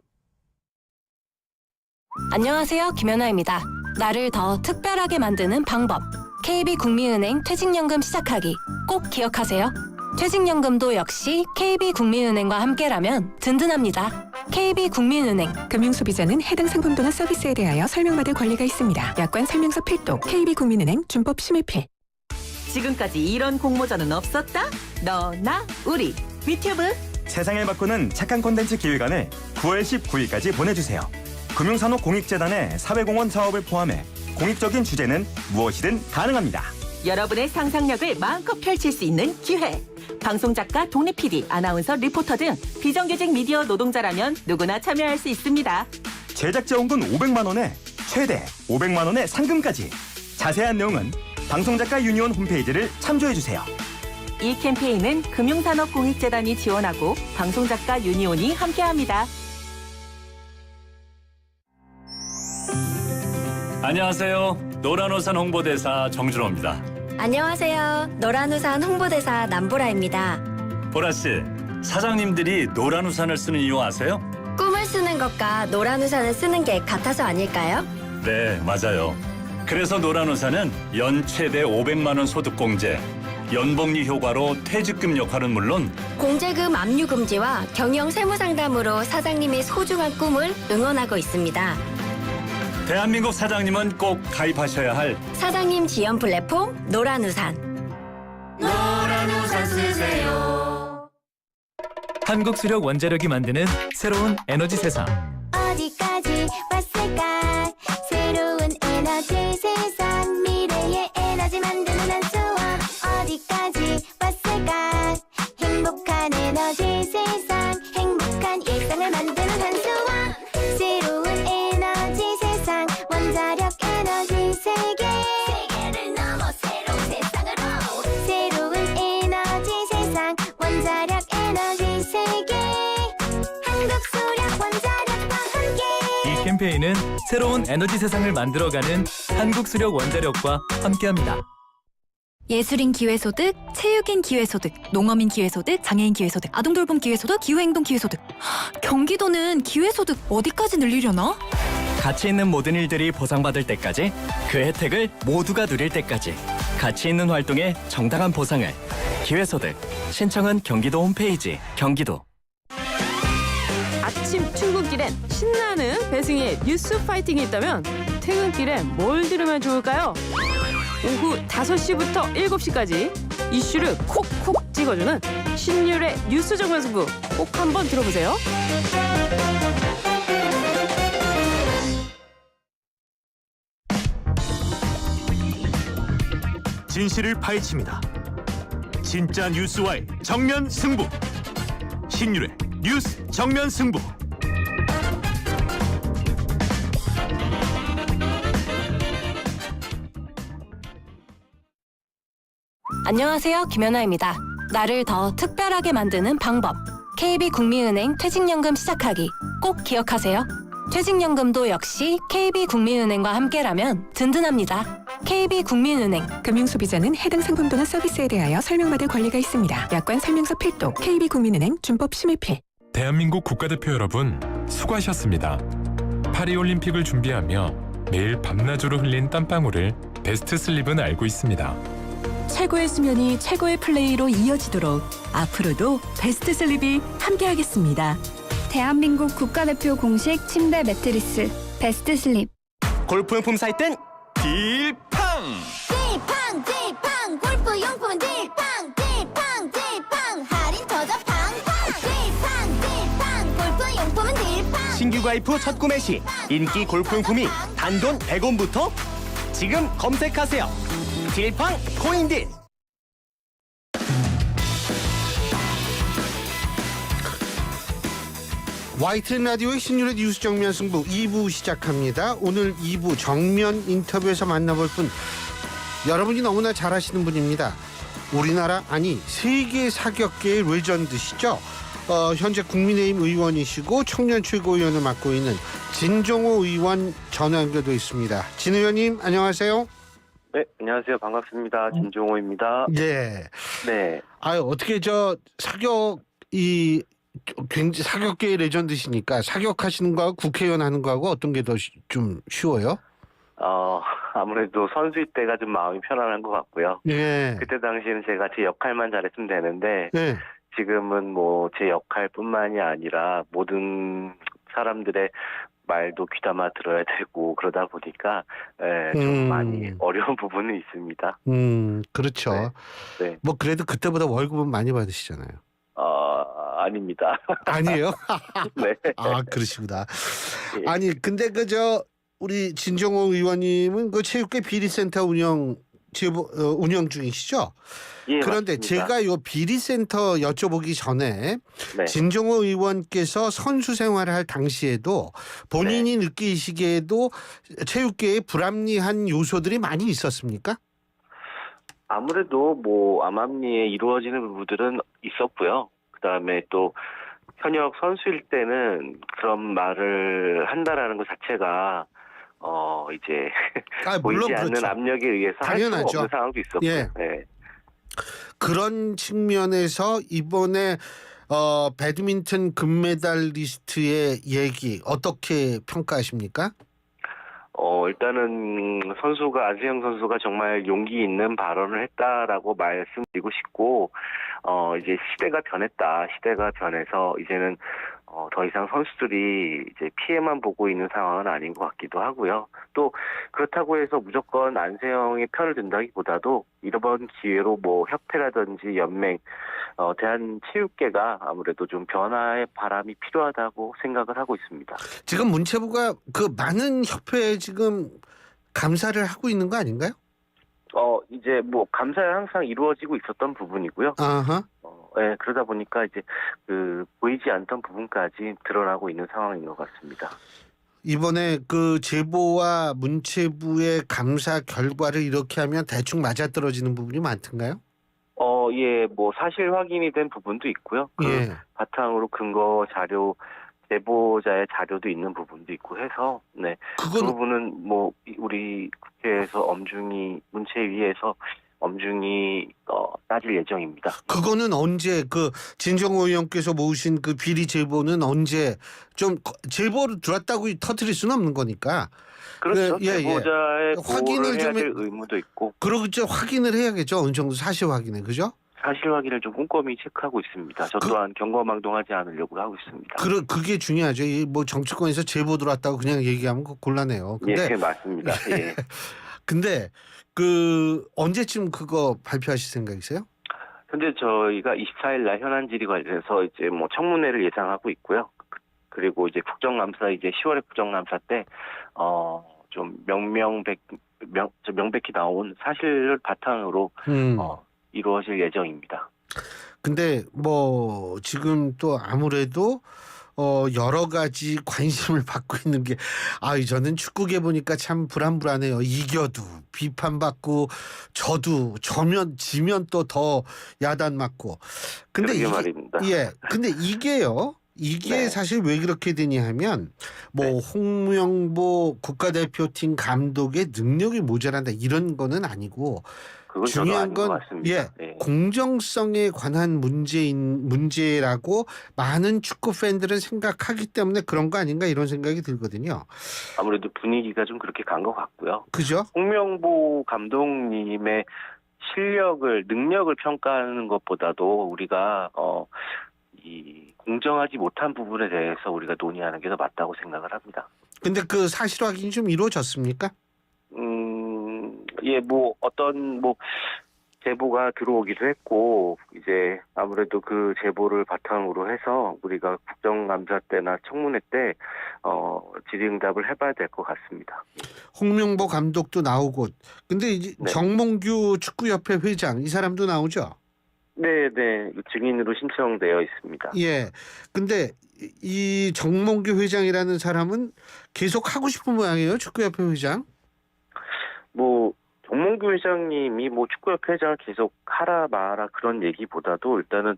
안녕하세요, 김연아입니다. 나를 더 특별하게 만드는 방법. KB국민은행 퇴직연금 시작하기. 꼭 기억하세요. 퇴직연금도 역시 KB국민은행과 함께라면 든든합니다. KB국민은행. 금융소비자는 해당 상품도나 서비스에 대하여 설명받을 권리가 있습니다. 약관 설명서 필독. KB국민은행 준법 심의필. 지금까지 이런 공모전은 없었다? 너, 나, 우리. 위튜브 세상을 바꾸는 착한 콘텐츠 기획안을 9월 19일까지 보내주세요. 금융산업공익재단의 사회공헌 사업을 포함해 공익적인 주제는 무엇이든 가능합니다. 여러분의 상상력을 마음껏 펼칠 수 있는 기회. 방송작가, 동네 PD, 아나운서, 리포터 등 비정규직 미디어 노동자라면 누구나 참여할 수 있습니다. 제작 지원금 500만 원에 최대 500만 원의 상금까지. 자세한 내용은 방송작가 유니온 홈페이지를 참조해주세요. 이 캠페인은 금융산업공익재단이 지원하고 방송작가 유니온이 함께합니다. 안녕하세요. 노란우산 홍보대사 정준호입니다. 안녕하세요. 노란우산 홍보대사 남보라입니다. 보라씨, 사장님들이 노란우산을 쓰는 이유 아세요? 꿈을 쓰는 것과 노란우산을 쓰는 게 같아서 아닐까요? 네, 맞아요. 그래서 노란우산은 연 최대 500만 원 소득공제, 연복리 효과로 퇴직금 역할은 물론 공제금 압류 금지와 경영 세무 상담으로 사장님의 소중한 꿈을 응원하고 있습니다. 대한민국 사장님은 꼭 가입하셔야 할 사장님 지원 플랫폼 노란우산. 노란우산 쓰세요. 한국수력 원자력이 만드는 새로운 에너지 세상. 어디까지 왔을까? 새로운 에너지 세상, 미래의 에너지 만드는 한수원. 어디까지 왔을까? 행복한 에너지 세상, 행복한 일상을 만드는 한수원. 새로운 에너지 세상, 원자력 에너지 세계. 세계를 넘어 새로운 세상으로. 새로운 에너지 세상, 원자력 에너지 세계. 한국수력 원자력과 함께. 이 캠페인은 새로운 에너지 세상을 만들어가는 한국수력 원자력과 함께합니다. 예술인 기회소득, 체육인 기회소득, 농어민 기회소득, 장애인 기회소득, 아동돌봄 기회소득, 기후행동 기회소득. 경기도는 기회소득 어디까지 늘리려나? 가치 있는 모든 일들이 보상받을 때까지, 그 혜택을 모두가 누릴 때까지 가치 있는 활동에 정당한 보상을. 기회소득 신청은 경기도 홈페이지. 경기도. 아침 출근길엔 신나는 배승희의 뉴스 파이팅이 있다면 퇴근길엔 뭘 들으면 좋을까요? 오후 5시부터 7시까지 이슈를 콕콕 찍어주는 신율의 뉴스 정면승부 꼭 한번 들어보세요. 진실을 파헤칩니다. 진짜 뉴스와의 정면 승부. 신율의 뉴스 정면 승부. 안녕하세요. 김연아입니다. 나를 더 특별하게 만드는 방법. KB국민은행 퇴직연금 시작하기. 꼭 기억하세요. 퇴직연금도 역시 KB국민은행과 함께라면 든든합니다. KB국민은행. 금융소비자는 해당 상품도나 서비스에 대하여 설명받을 권리가 있습니다. 약관 설명서 필독. KB국민은행 준법 심의필. 대한민국 국가대표 여러분, 수고하셨습니다. 파리올림픽을 준비하며 매일 밤낮으로 흘린 땀방울을 베스트 슬립은 알고 있습니다. 최고의 수면이 최고의 플레이로 이어지도록 앞으로도 베스트 슬립이 함께하겠습니다. 대한민국 국가대표 공식 침대 매트리스 베스트 슬립. 골프용품 살 땐 딜팡! 딜팡 골프용품은 딜팡 할인 터져 팡팡. 딜팡 골프용품은 딜팡. 신규 가입 후 첫 구매 시 인기 골프용품이 단돈 100원부터 지금 검색하세요. 딜팡 코인딜. YTN 라디오의 신율의 뉴스 정면 승부 2부 시작합니다. 오늘 2부 정면 인터뷰에서 만나볼 분, 여러분이 너무나 잘 아시는 분입니다. 우리나라 아니 세계 사격계의 레전드시죠. 현재 국민의힘 의원이시고 청년 최고위원을 맡고 있는 진종호 의원 전화 연결돼 있습니다. 진 의원님 안녕하세요. 네, 안녕하세요. 반갑습니다. 진종호입니다. 예. 네. 어떻게 굉장히 사격계의 레전드시니까 사격하시는 거하고 국회의원 하는 거하고 어떤 게 더 좀 쉬워요? 아무래도 선수일 때가 좀 마음이 편안한 것 같고요. 예. 그때 당시에는 제가 제 역할만 잘했으면 되는데 예. 지금은 뭐 제 역할뿐만이 아니라 모든 사람들의 말도 귀담아 들어야 되고 그러다 보니까 좀 많이 어려운 부분은 있습니다. 그렇죠. 네. 뭐 그래도 그때보다 월급은 많이 받으시잖아요. 아닙니다. 아니에요? 네. 아, 그러시구나. 예. 아니, 근데 우리 진정호 의원님은 그 체육계 비리센터 운영 중이시죠? 예, 그런데 맞습니다. 제가 요 비리센터 여쭤보기 전에 네. 진정호 의원께서 선수 생활을 할 당시에도 본인이 네. 느끼시기에도 체육계에 불합리한 요소들이 많이 있었습니까? 아무래도 뭐 암암리에 이루어지는 부분들은 있었고요. 그다음에 또 현역 선수일 때는 그런 말을 한다라는 것 자체가 이제 물론 보이지 않는 그렇죠. 압력에 의해서 할 수가 당연하죠. 없는 상황도 있었고요. 예. 네. 그런 측면에서 이번에 배드민턴 금메달리스트의 얘기 어떻게 평가하십니까? 일단은 안세영 선수가 정말 용기 있는 발언을 했다라고 말씀드리고 싶고, 이제 시대가 변했다. 시대가 변해서 이제는 더 이상 선수들이 이제 피해만 보고 있는 상황은 아닌 것 같기도 하고요. 또 그렇다고 해서 무조건 안세영의 편을 든다기보다도 이번 기회로 뭐 협회라든지 연맹, 대한체육계가 아무래도 좀 변화의 바람이 필요하다고 생각을 하고 있습니다. 지금 문체부가 그 많은 협회에 지금 감사를 하고 있는 거 아닌가요? 이제 뭐 감사는 항상 이루어지고 있었던 부분이고요. 아하. 네, 그러다 보니까 이제 보이지 않던 부분까지 드러나고 있는 상황인 것 같습니다. 이번에 그 제보와 문체부의 감사 결과를 이렇게 하면 대충 맞아떨어지는 부분이 많던가요? 예, 뭐 사실 확인이 된 부분도 있고요. 예. 바탕으로 근거 자료, 제보자의 자료도 있는 부분도 있고 해서, 네. 그 부분은 뭐 우리 국회에서 엄중히 문체위에서 엄중히 따질 예정입니다. 그거는 언제 진정호 의원께서 모으신 그 비리 제보는 언제 좀 제보를 들었다고 터뜨릴 수는 없는 거니까. 그렇죠. 예, 제보자의 확인을 보호를 해야 좀 될 의무도 있고. 그렇죠. 확인을 해야겠죠. 어느 정도 사실 확인을. 그죠? 사실 확인을 좀 꼼꼼히 체크하고 있습니다. 저 또한 경거망동하지 않으려고 하고 있습니다. 그게 중요하죠. 뭐 정치권에서 제보 들어왔다고 그냥 얘기하면 곤란해요. 근데 예, 맞습니다. 예. 근데 언제쯤 그거 발표하실 생각이세요? 현재 저희가 24일 날 현안 질의 관련해서 이제 뭐 청문회를 예상하고 있고요. 그리고 이제 국정감사 이제 10월에 국정감사 때 좀 명백히 나온 사실을 바탕으로 이루어질 예정입니다. 근데 뭐 지금 또 아무래도 여러 가지 관심을 받고 있는 게 저는 축구계 보니까 참 불안해요. 이겨도 비판받고 지면 또 더 야단 맞고. 근데 그러게 말입니다. 예. 근데 이게요. 네. 사실 왜 그렇게 되냐 하면 뭐 홍명보 국가대표팀 감독의 능력이 모자란다 이런 거는 아니고 그건 중요한 건 공정성에 관한 문제라고 많은 축구 팬들은 생각하기 때문에 그런 거 아닌가 이런 생각이 들거든요. 아무래도 분위기가 좀 그렇게 간 것 같고요. 그죠? 홍명보 감독님의 능력을 평가하는 것보다도 우리가 이 공정하지 못한 부분에 대해서 우리가 논의하는 게 더 맞다고 생각을 합니다. 근데 그 사실 확인이 좀 이루어졌습니까? 예, 뭐 어떤 제보가 들어오기도 했고 이제 아무래도 그 제보를 바탕으로 해서 우리가 국정감사 때나 청문회 때 질의응답을 해봐야 될 것 같습니다. 홍명보 감독도 나오고 근데 이제 정몽규 축구협회 회장 이 사람도 나오죠? 네, 증인으로 신청되어 있습니다. 예. 근데 이 정몽규 회장이라는 사람은 계속 하고 싶은 모양이에요, 축구협회 회장? 정몽규 회장님이 축구협회 회장을 계속 하라 마라 그런 얘기보다도 일단은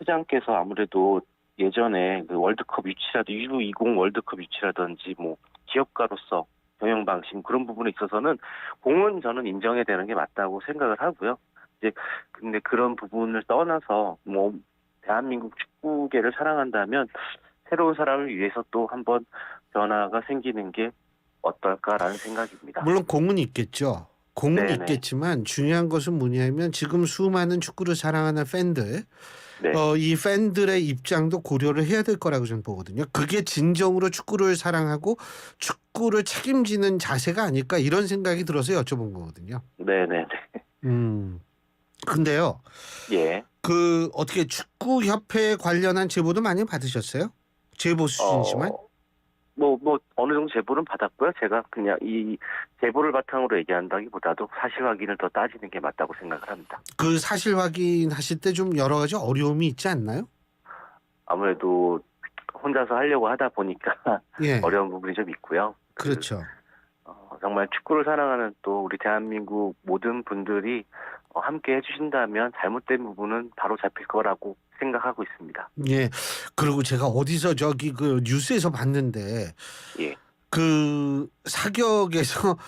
회장께서 아무래도 예전에 그 월드컵 유치라도 U20 월드컵 유치라든지 기업가로서 경영 방식 그런 부분에 있어서는 공은 저는 인정해야 되는 게 맞다고 생각을 하고요. 근데 그런 부분을 떠나서 대한민국 축구계를 사랑한다면 새로운 사람을 위해서 또 한번 변화가 생기는 게 어떨까라는 생각입니다. 물론 공은 있겠죠. 공은 네네. 있겠지만 중요한 것은 뭐냐면 지금 수많은 축구를 사랑하는 팬들 이 팬들의 입장도 고려를 해야 될 거라고 저는 보거든요. 그게 진정으로 축구를 사랑하고 축구를 책임지는 자세가 아닐까 이런 생각이 들어서 여쭤본 거거든요. 네네네. 근데요. 예. 그 어떻게 축구 협회 관련한 제보도 많이 받으셨어요? 제보 수준이지만. 뭐 어느 정도 제보는 받았고요. 제가 그냥 이 제보를 바탕으로 얘기한다기보다도 사실 확인을 더 따지는 게 맞다고 생각을 합니다. 그 사실 확인하실 때 좀 여러 가지 어려움이 있지 않나요? 아무래도 혼자서 하려고 하다 보니까 예. 어려운 부분이 좀 있고요. 그렇죠. 정말 축구를 사랑하는 또 우리 대한민국 모든 분들이 함께 해주신다면 잘못된 부분은 바로 잡힐 거라고 생각하고 있습니다. 예. 그리고 제가 어디서 저기 그 뉴스에서 봤는데 예. 그 사격에서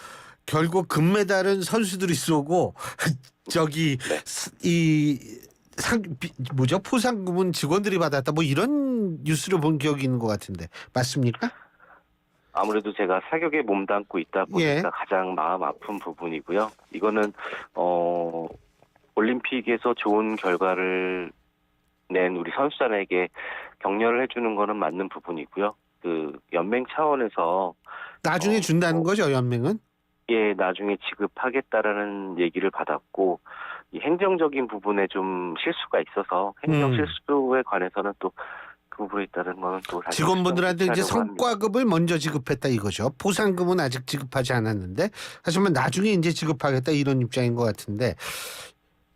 결국 금메달은 선수들이 쏘고 저기 이 뭐죠? 포상금은 직원들이 받았다. 뭐 이런 뉴스를 본 기억이 있는 것 같은데 맞습니까? 아무래도 제가 사격에 몸담고 있다 보니까 예. 가장 마음 아픈 부분이고요. 이거는 올림픽에서 좋은 결과를 낸 우리 선수단에게 격려를 해주는 거는 맞는 부분이고요. 그 연맹 차원에서 나중에 준다는 거죠, 연맹은? 예, 나중에 지급하겠다라는 얘기를 받았고 이 행정적인 부분에 좀 실수가 있어서 행정 실수에 관해서는 또 그 부분에 있다는 거는 또 다시 직원분들한테 이제 하려고 합니다. 성과급을 먼저 지급했다 이거죠. 포상금은 아직 지급하지 않았는데 하지만 나중에 이제 지급하겠다 이런 입장인 것 같은데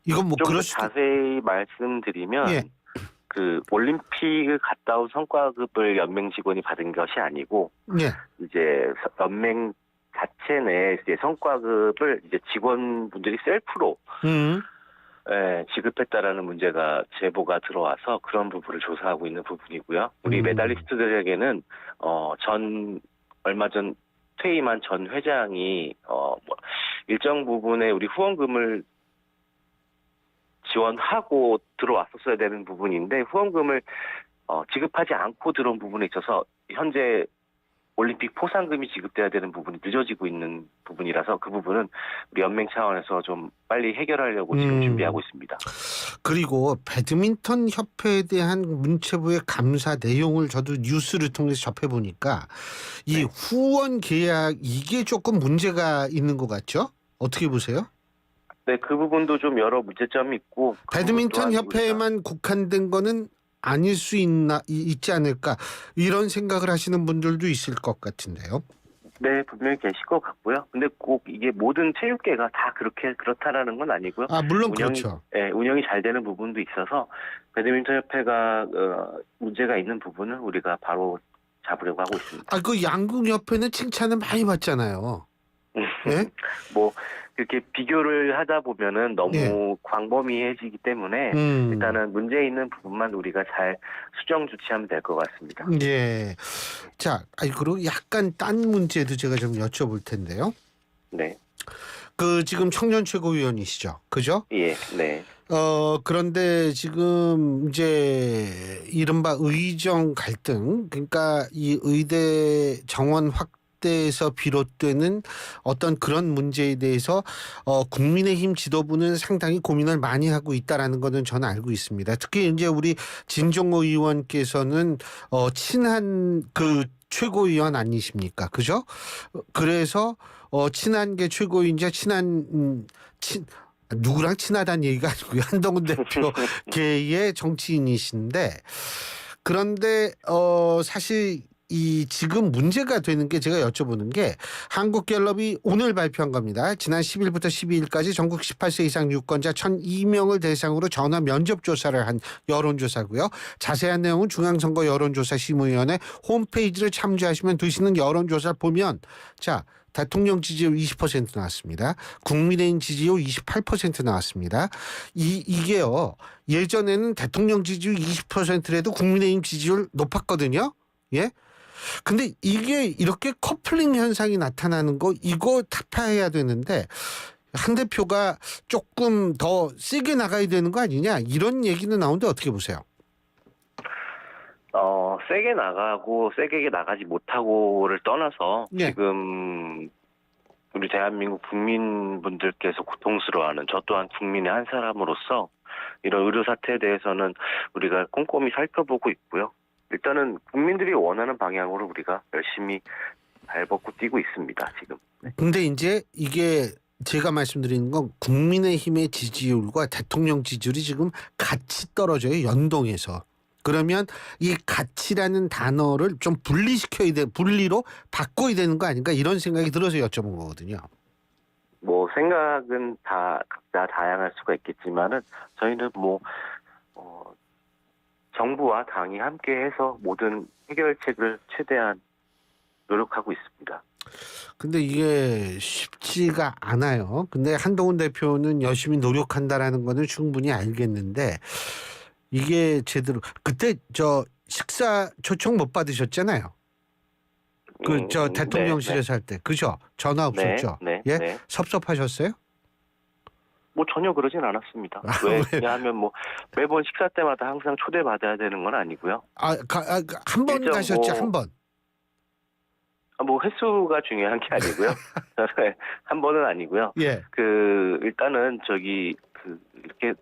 이건 뭐 좀 그럴 더 수도. 자세히 말씀드리면 예. 그 올림픽을 갔다 온 성과급을 연맹 직원이 받은 것이 아니고 예. 이제 연맹 자체 내 이제 성과급을 이제 직원분들이 셀프로 지급했다라는 문제가 제보가 들어와서 그런 부분을 조사하고 있는 부분이고요. 우리 메달리스트들에게는 얼마 전 퇴임한 전 회장이 뭐 일정 부분의 우리 후원금을 지원하고 들어왔었어야 되는 부분인데 후원금을 지급하지 않고 들어온 부분에 있어서 현재 올림픽 포상금이 지급돼야 되는 부분이 늦어지고 있는 부분이라서 그 부분은 우리 연맹 차원에서 좀 빨리 해결하려고 지금 준비하고 있습니다. 그리고 배드민턴 협회에 대한 문체부의 감사 내용을 저도 뉴스를 통해서 접해보니까 이 후원 계약 이게 조금 문제가 있는 것 같죠? 어떻게 보세요? 네, 그 부분도 좀 여러 문제점이 있고 배드민턴 협회에만 국한된 거는 아닐 수 있지 않을까 이런 생각을 하시는 분들도 있을 것 같은데요. 네, 분명히 계실 것 같고요. 근데 꼭 이게 모든 체육계가 다 그렇다라는 건 아니고요. 물론 그렇죠. 네, 운영이 잘 되는 부분도 있어서 배드민턴 협회가 문제가 있는 부분은 우리가 바로 잡으려고 하고 있습니다. 그 양궁 협회는 칭찬을 많이 받잖아요. 네? 뭐 그렇게 비교를 하다 보면은 너무 광범위해지기 때문에 일단은 문제 있는 부분만 우리가 잘 수정 조치하면 될 것 같습니다. 예. 자, 그리고 약간 딴 문제도 제가 좀 여쭤볼 텐데요. 네. 그 지금 청년 최고위원이시죠, 그죠? 예, 네. 그런데 지금 이제 이른바 의정 갈등, 그러니까 이 의대 정원 확대에서 비롯되는 어떤 그런 문제에 대해서 국민의힘 지도부는 상당히 고민을 많이 하고 있다라는 거는 저는 알고 있습니다. 특히 이제 우리 진종호 의원께서는 친한 그 최고위원 아니십니까? 그죠? 그래서 친한계 최고위원이자 누구랑 친하다는 얘기가 아니고요. 한동훈 대표계의 정치인이신데 그런데 사실 이 지금 문제가 되는 게 제가 여쭤보는 게 한국갤럽이 오늘 발표한 겁니다. 지난 10일부터 12일까지 전국 18세 이상 유권자 1,002명을 대상으로 전화 면접 조사를 한 여론조사고요. 자세한 내용은 중앙선거 여론조사심의위원회 홈페이지를 참조하시면 되시는 여론조사를 보면 자 대통령 지지율 20% 나왔습니다. 국민의힘 지지율 28% 나왔습니다. 이게요. 예전에는 대통령 지지율 20%라도 국민의힘 지지율 높았거든요. 예? 근데 이게 이렇게 커플링 현상이 나타나는 거 이거 타파해야 되는데 한 대표가 조금 더 세게 나가야 되는 거 아니냐 이런 얘기는 나오는데 어떻게 보세요? 세게 나가고 세게 나가지 못하고를 떠나서 지금 우리 대한민국 국민분들께서 고통스러워하는 저 또한 국민의 한 사람으로서 이런 의료 사태에 대해서는 우리가 꼼꼼히 살펴보고 있고요. 일단은 국민들이 원하는 방향으로 우리가 열심히 발벗고 뛰고 있습니다. 지금. 근데 이제 이게 제가 말씀드리는 건 국민의힘의 지지율과 대통령 지지율이 지금 같이 떨어져요. 연동해서. 그러면 이 가치라는 단어를 좀 분리로 바꿔야 되는 거 아닌가 이런 생각이 들어서 여쭤본 거거든요. 뭐 생각은 다 각자 다양할 수가 있겠지만은 저희는 정부와 당이 함께해서 모든 해결책을 최대한 노력하고 있습니다. 근데 이게 쉽지가 않아요. 근데 한동훈 대표는 열심히 노력한다라는 거는 충분히 알겠는데 이게 제대로 그때 저 식사 초청 못 받으셨잖아요. 저 대통령실에서 할 때 그죠? 전화 없었죠? 예? 네. 섭섭하셨어요? 뭐 전혀 그러진 않았습니다. 왜냐하면 뭐 매번 식사 때마다 항상 초대받아야 되는 건 아니고요. 한 번 가셨죠? 한 번. 뭐 횟수가 중요한 게 아니고요. 한 번은 아니고요. 예. 일단은 이렇게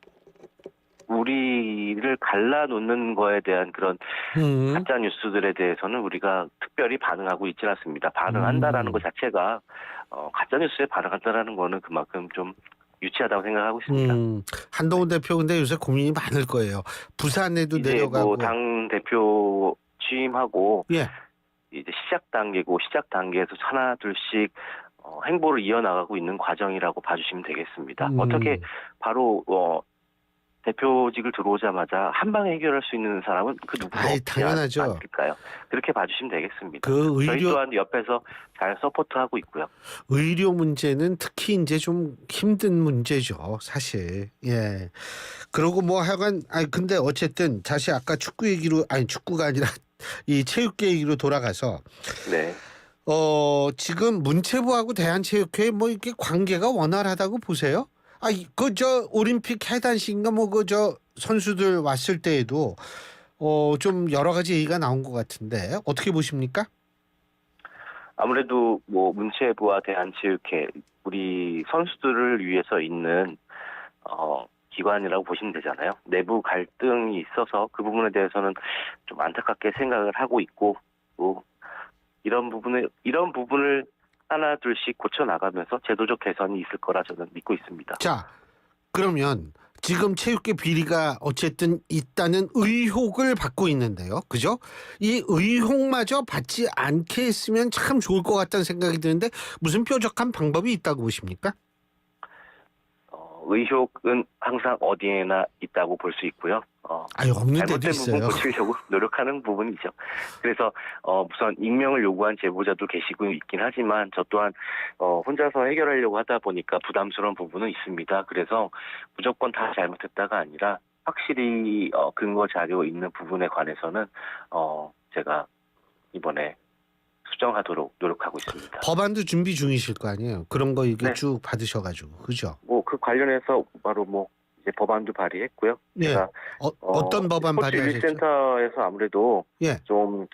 우리를 갈라놓는 거에 대한 그런 가짜 뉴스들에 대해서는 우리가 특별히 반응하고 있지 않습니다. 반응한다라는 것 자체가 가짜 뉴스에 반응한다라는 거는 그만큼 좀 유치하다고 생각하고 있습니다. 한동훈 대표 근데 요새 고민이 많을 거예요. 부산에도 이제 내려가고. 뭐 당 대표 취임하고 예. 이제 시작 단계에서 하나 둘씩 행보를 이어나가고 있는 과정이라고 봐주시면 되겠습니다. 어떻게 바로 대표직을 들어오자마자 한 방에 해결할 수 있는 사람은 그 누구도 없지 당연하죠. 않을까요? 그렇게 봐주시면 되겠습니다. 의료... 저희 또한 옆에서 잘 서포트하고 있고요. 의료 문제는 특히 이제 좀 힘든 문제죠, 사실. 예. 그러고 뭐 하여간 근데 어쨌든 다시 아까 축구가 아니라 이 체육계 얘기로 돌아가서 네. 지금 문체부하고 대한체육회 뭐 이렇게 관계가 원활하다고 보세요? 올림픽 해단식인가 선수들 왔을 때에도 좀 여러 가지 얘기가 나온 것 같은데 어떻게 보십니까? 아무래도 뭐 문체부와 대한체육회 우리 선수들을 위해서 있는 기관이라고 보시면 되잖아요. 내부 갈등이 있어서 그 부분에 대해서는 좀 안타깝게 생각을 하고 있고 또 이런 부분을 하나 둘씩 고쳐 나가면서 제도적 개선이 있을 거라 저는 믿고 있습니다. 자, 그러면 지금 체육계 비리가 어쨌든 있다는 의혹을 받고 있는데요. 그죠? 이 의혹마저 받지 않게 했으면 참 좋을 것 같다는 생각이 드는데 무슨 뾰족한 방법이 있다고 보십니까? 의혹은 항상 어디에나 있다고 볼 수 있고요. 없는 데도 있어요. 부분 고치려고 노력하는 부분이죠. 그래서 우선 익명을 요구한 제보자도 계시고 있긴 하지만 저 또한 혼자서 해결하려고 하다 보니까 부담스러운 부분은 있습니다. 그래서 무조건 다 잘못했다가 아니라 확실히 근거 자료 있는 부분에 관해서는 제가 이번에 수정하도록 노력하고 있습니다. 법안도 준비 중이실 거 아니에요. 그런 거 이게 쭉 받으셔가지고 그죠? 뭐 그 관련해서 바로 이제 법안도 발의했고요. 예. 제가 어떤 법안 발의하셨죠? 윤리센터에서 아무래도 예. 좀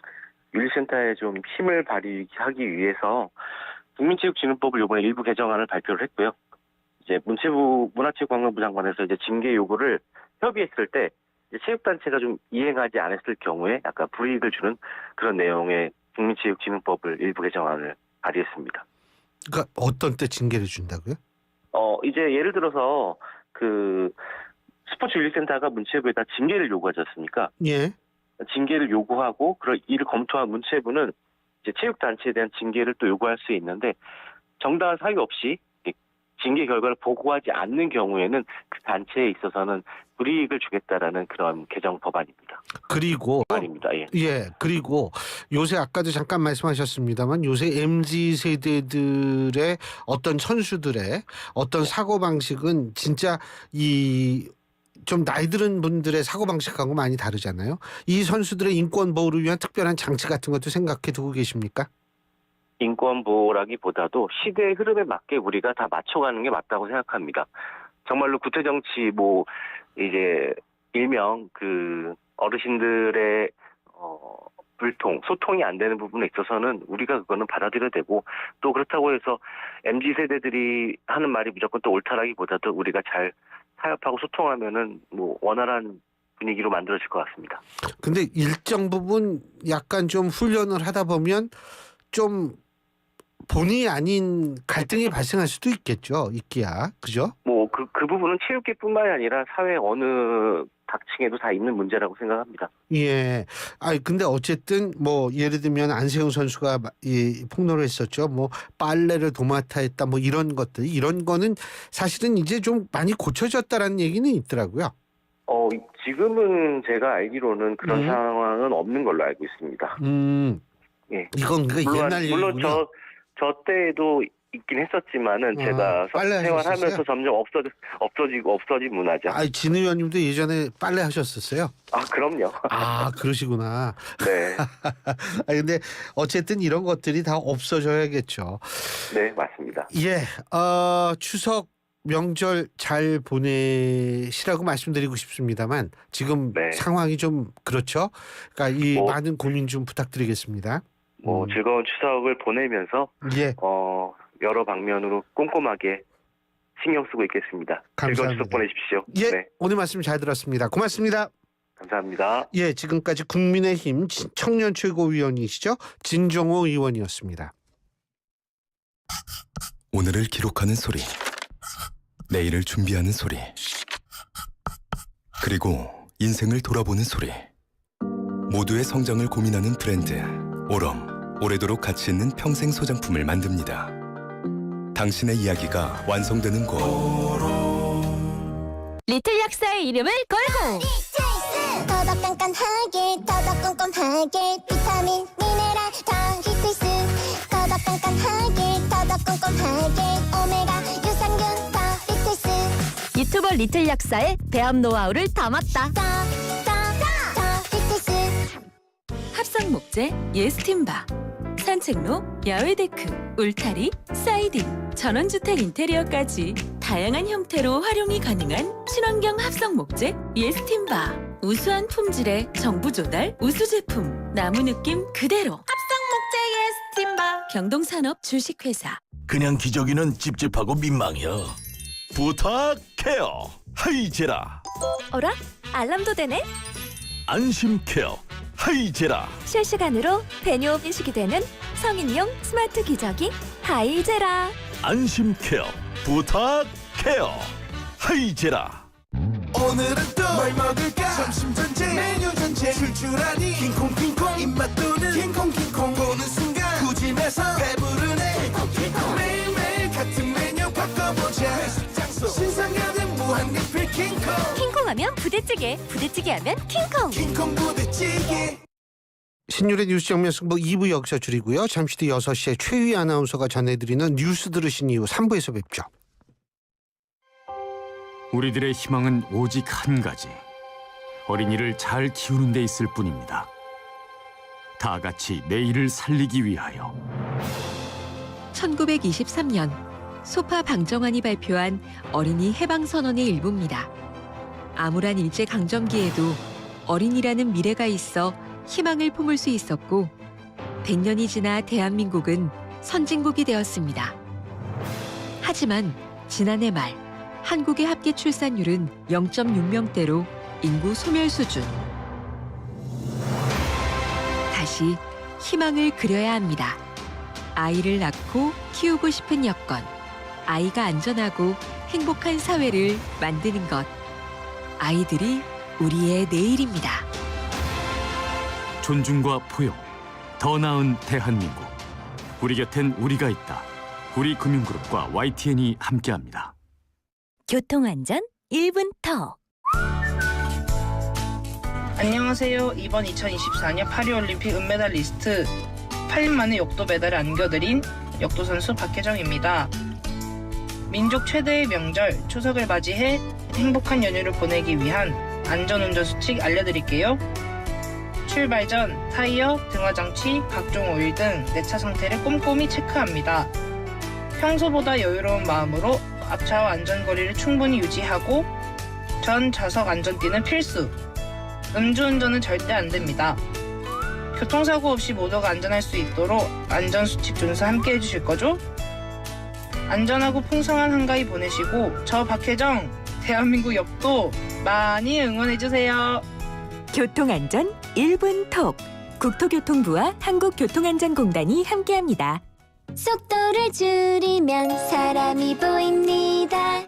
윤리센터에 좀 힘을 발휘하기 위해서 국민체육진흥법을 이번에 일부 개정안을 발표를 했고요. 이제 문화체육관광부 장관에서 이제 징계 요구를 협의했을 때 이제 체육단체가 좀 이행하지 않았을 경우에 약간 불이익을 주는 그런 내용의 국민체육진흥법을 일부 개정안을 발의했습니다. 그러니까 어떤 때 징계를 준다고요? 이제 예를 들어서 스포츠윤리센터가 문체부에다 징계를 요구하지 않습니까? 예. 징계를 요구하고 이를 검토한 문체부는 이제 체육단체에 대한 징계를 또 요구할 수 있는데 정당한 사유 없이 징계 결과를 보고하지 않는 경우에는 그 단체에 있어서는 불이익을 주겠다라는 그런 개정 법안입니다. 그리고 법안입니다. 그리고 요새 아까도 잠깐 말씀하셨습니다만 요새 MZ 세대들의 어떤 선수들의 어떤 사고 방식은 진짜 좀 나이 들은 분들의 사고 방식하고 많이 다르잖아요. 이 선수들의 인권 보호를 위한 특별한 장치 같은 것도 생각해 두고 계십니까? 인권 보호라기보다도 시대의 흐름에 맞게 우리가 다 맞춰가는 게 맞다고 생각합니다. 정말로 구태정치 이제 일명 어르신들의 불통, 소통이 안 되는 부분에 있어서는 우리가 그거는 받아들여야 되고 또 그렇다고 해서 MZ 세대들이 하는 말이 무조건 또 옳다라기보다도 우리가 잘 타협하고 소통하면은 원활한 분위기로 만들어질 것 같습니다. 근데 일정 부분 약간 좀 훈련을 하다 보면 좀 본의 아닌 갈등이 발생할 수도 있겠죠. 있기야. 그죠? 뭐 그 부분은 체육계뿐만이 아니라 사회 어느 각층에도 다 있는 문제라고 생각합니다. 예. 근데 어쨌든 뭐 예를 들면 안세웅 선수가 폭로를 했었죠. 뭐 빨래를 도맡아 했다 뭐 이런 것들. 이런 거는 사실은 이제 좀 많이 고쳐졌다라는 얘기는 있더라고요. 지금은 제가 알기로는 그런 상황은 없는 걸로 알고 있습니다. 예. 이건 옛날 얘기군요. 물론 저 때에도 있긴 했었지만은 제가 생활하면서 점점 없어진 문화죠. 진 의원님도 예전에 빨래 하셨었어요? 그럼요. 그러시구나. 네. 근데 어쨌든 이런 것들이 다 없어져야겠죠. 네, 맞습니다. 예. 추석 명절 잘 보내시라고 말씀드리고 싶습니다만 지금 상황이 좀 그렇죠. 그러니까 이 많은 고민 좀 부탁드리겠습니다. 즐거운 추석을 보내면서 여러 방면으로 꼼꼼하게 신경 쓰고 있겠습니다. 감사합니다. 즐거운 추석 보내십시오. 예, 네. 오늘 말씀 잘 들었습니다. 고맙습니다. 감사합니다. 예, 지금까지 국민의힘 청년 최고위원이시죠? 진종호 의원이었습니다. 오늘을 기록하는 소리, 내일을 준비하는 소리, 그리고 인생을 돌아보는 소리. 모두의 성장을 고민하는 브랜드 오럼, 오래도록 가치 있는 평생 소장품을 만듭니다. 당신의 이야기가 완성되는 곳. 리틀 약사의 이름을 걸고 더더 깐깐하게 더더 꼼꼼하게 비타민 미네랄 다 리틀스 더더 깐깐하게 더더 꼼꼼하게 오메가 유산균 다 리틀스 유튜버 리틀 약사의 배합 노하우를 담았다. 리틀스 합성 목재 예스팀바, 산책로, 야외 데크, 울타리, 사이딩, 전원주택 인테리어까지 다양한 형태로 활용이 가능한 친환경 합성 목재 예스팀바. 우수한 품질의 정부 조달 우수 제품, 나무 느낌 그대로. 합성 목재 예스팀바. 경동산업 주식회사. 그냥 기저귀는 찝찝하고 민망해요. 부탁해요. 하이제라. 어라? 알람도 되네? 안심케어. 하이제라. 실시간으로 배뇨 인식이 되는 성인용 스마트 기저귀 하이제라. 안심케어. 부탁해요. 하이제라. 오늘은 또 뭘 먹을까? 점심 전쟁 메뉴 전쟁 출출하니 킹콩킹콩 입맛 도는 킹콩킹콩 보는 순간 구진해서 배부르네 킹콩킹콩 매일매일 같은 메뉴 바꿔보자 회식 장소 신상가든 무한리필 킹콩 킹콩하면 부대찌개, 부대찌개하면 킹콩. 킹콩 부대찌개. 신율의 뉴스 정면 승부 2부 여기서 줄이고요. 잠시 뒤 6시에 최휘 아나운서가 전해드리는 뉴스 들으신 이후 3부에서 뵙죠. 우리들의 희망은 오직 한 가지. 어린이를 잘 키우는 데 있을 뿐입니다. 다 같이 내일을 살리기 위하여. 1923년 소파 방정환이 발표한 어린이 해방선언의 일부입니다. 암울한 일제강점기에도 어린이라는 미래가 있어 희망을 품을 수 있었고 100년이 지나 대한민국은 선진국이 되었습니다. 하지만 지난해 말 한국의 합계 출산율은 0.6명대로 인구 소멸 수준. 다시 희망을 그려야 합니다. 아이를 낳고 키우고 싶은 여건, 아이가 안전하고 행복한 사회를 만드는 것. 아이들이 우리의 내일입니다. 존중과 포용, 더 나은 대한민국. 우리 곁엔 우리가 있다. 우리금융그룹과 YTN이 함께합니다. 교통안전 1분 턱. 안녕하세요. 이번 2024년 파리올림픽 은메달리스트 8년 만에 역도 메달을 안겨드린 역도 선수 박혜정입니다. 민족 최대의 명절 추석을 맞이해 행복한 연휴를 보내기 위한 안전운전 수칙 알려드릴게요. 출발 전 타이어, 등화장치, 각종 오일 등 내차 상태를 꼼꼼히 체크합니다. 평소보다 여유로운 마음으로 앞차와 안전거리를 충분히 유지하고 전 좌석 안전띠는 필수. 음주운전은 절대 안 됩니다. 교통사고 없이 모두가 안전할 수 있도록 안전수칙 준수 함께 해주실 거죠? 안전하고 풍성한 한가위 보내시고 저 박혜정 대한민국 역도 많이 응원해주세요. 교통안전 1분 톡. 국토교통부와 한국교통안전공단이 함께합니다. 속도를 줄이면 사람이 보입니다.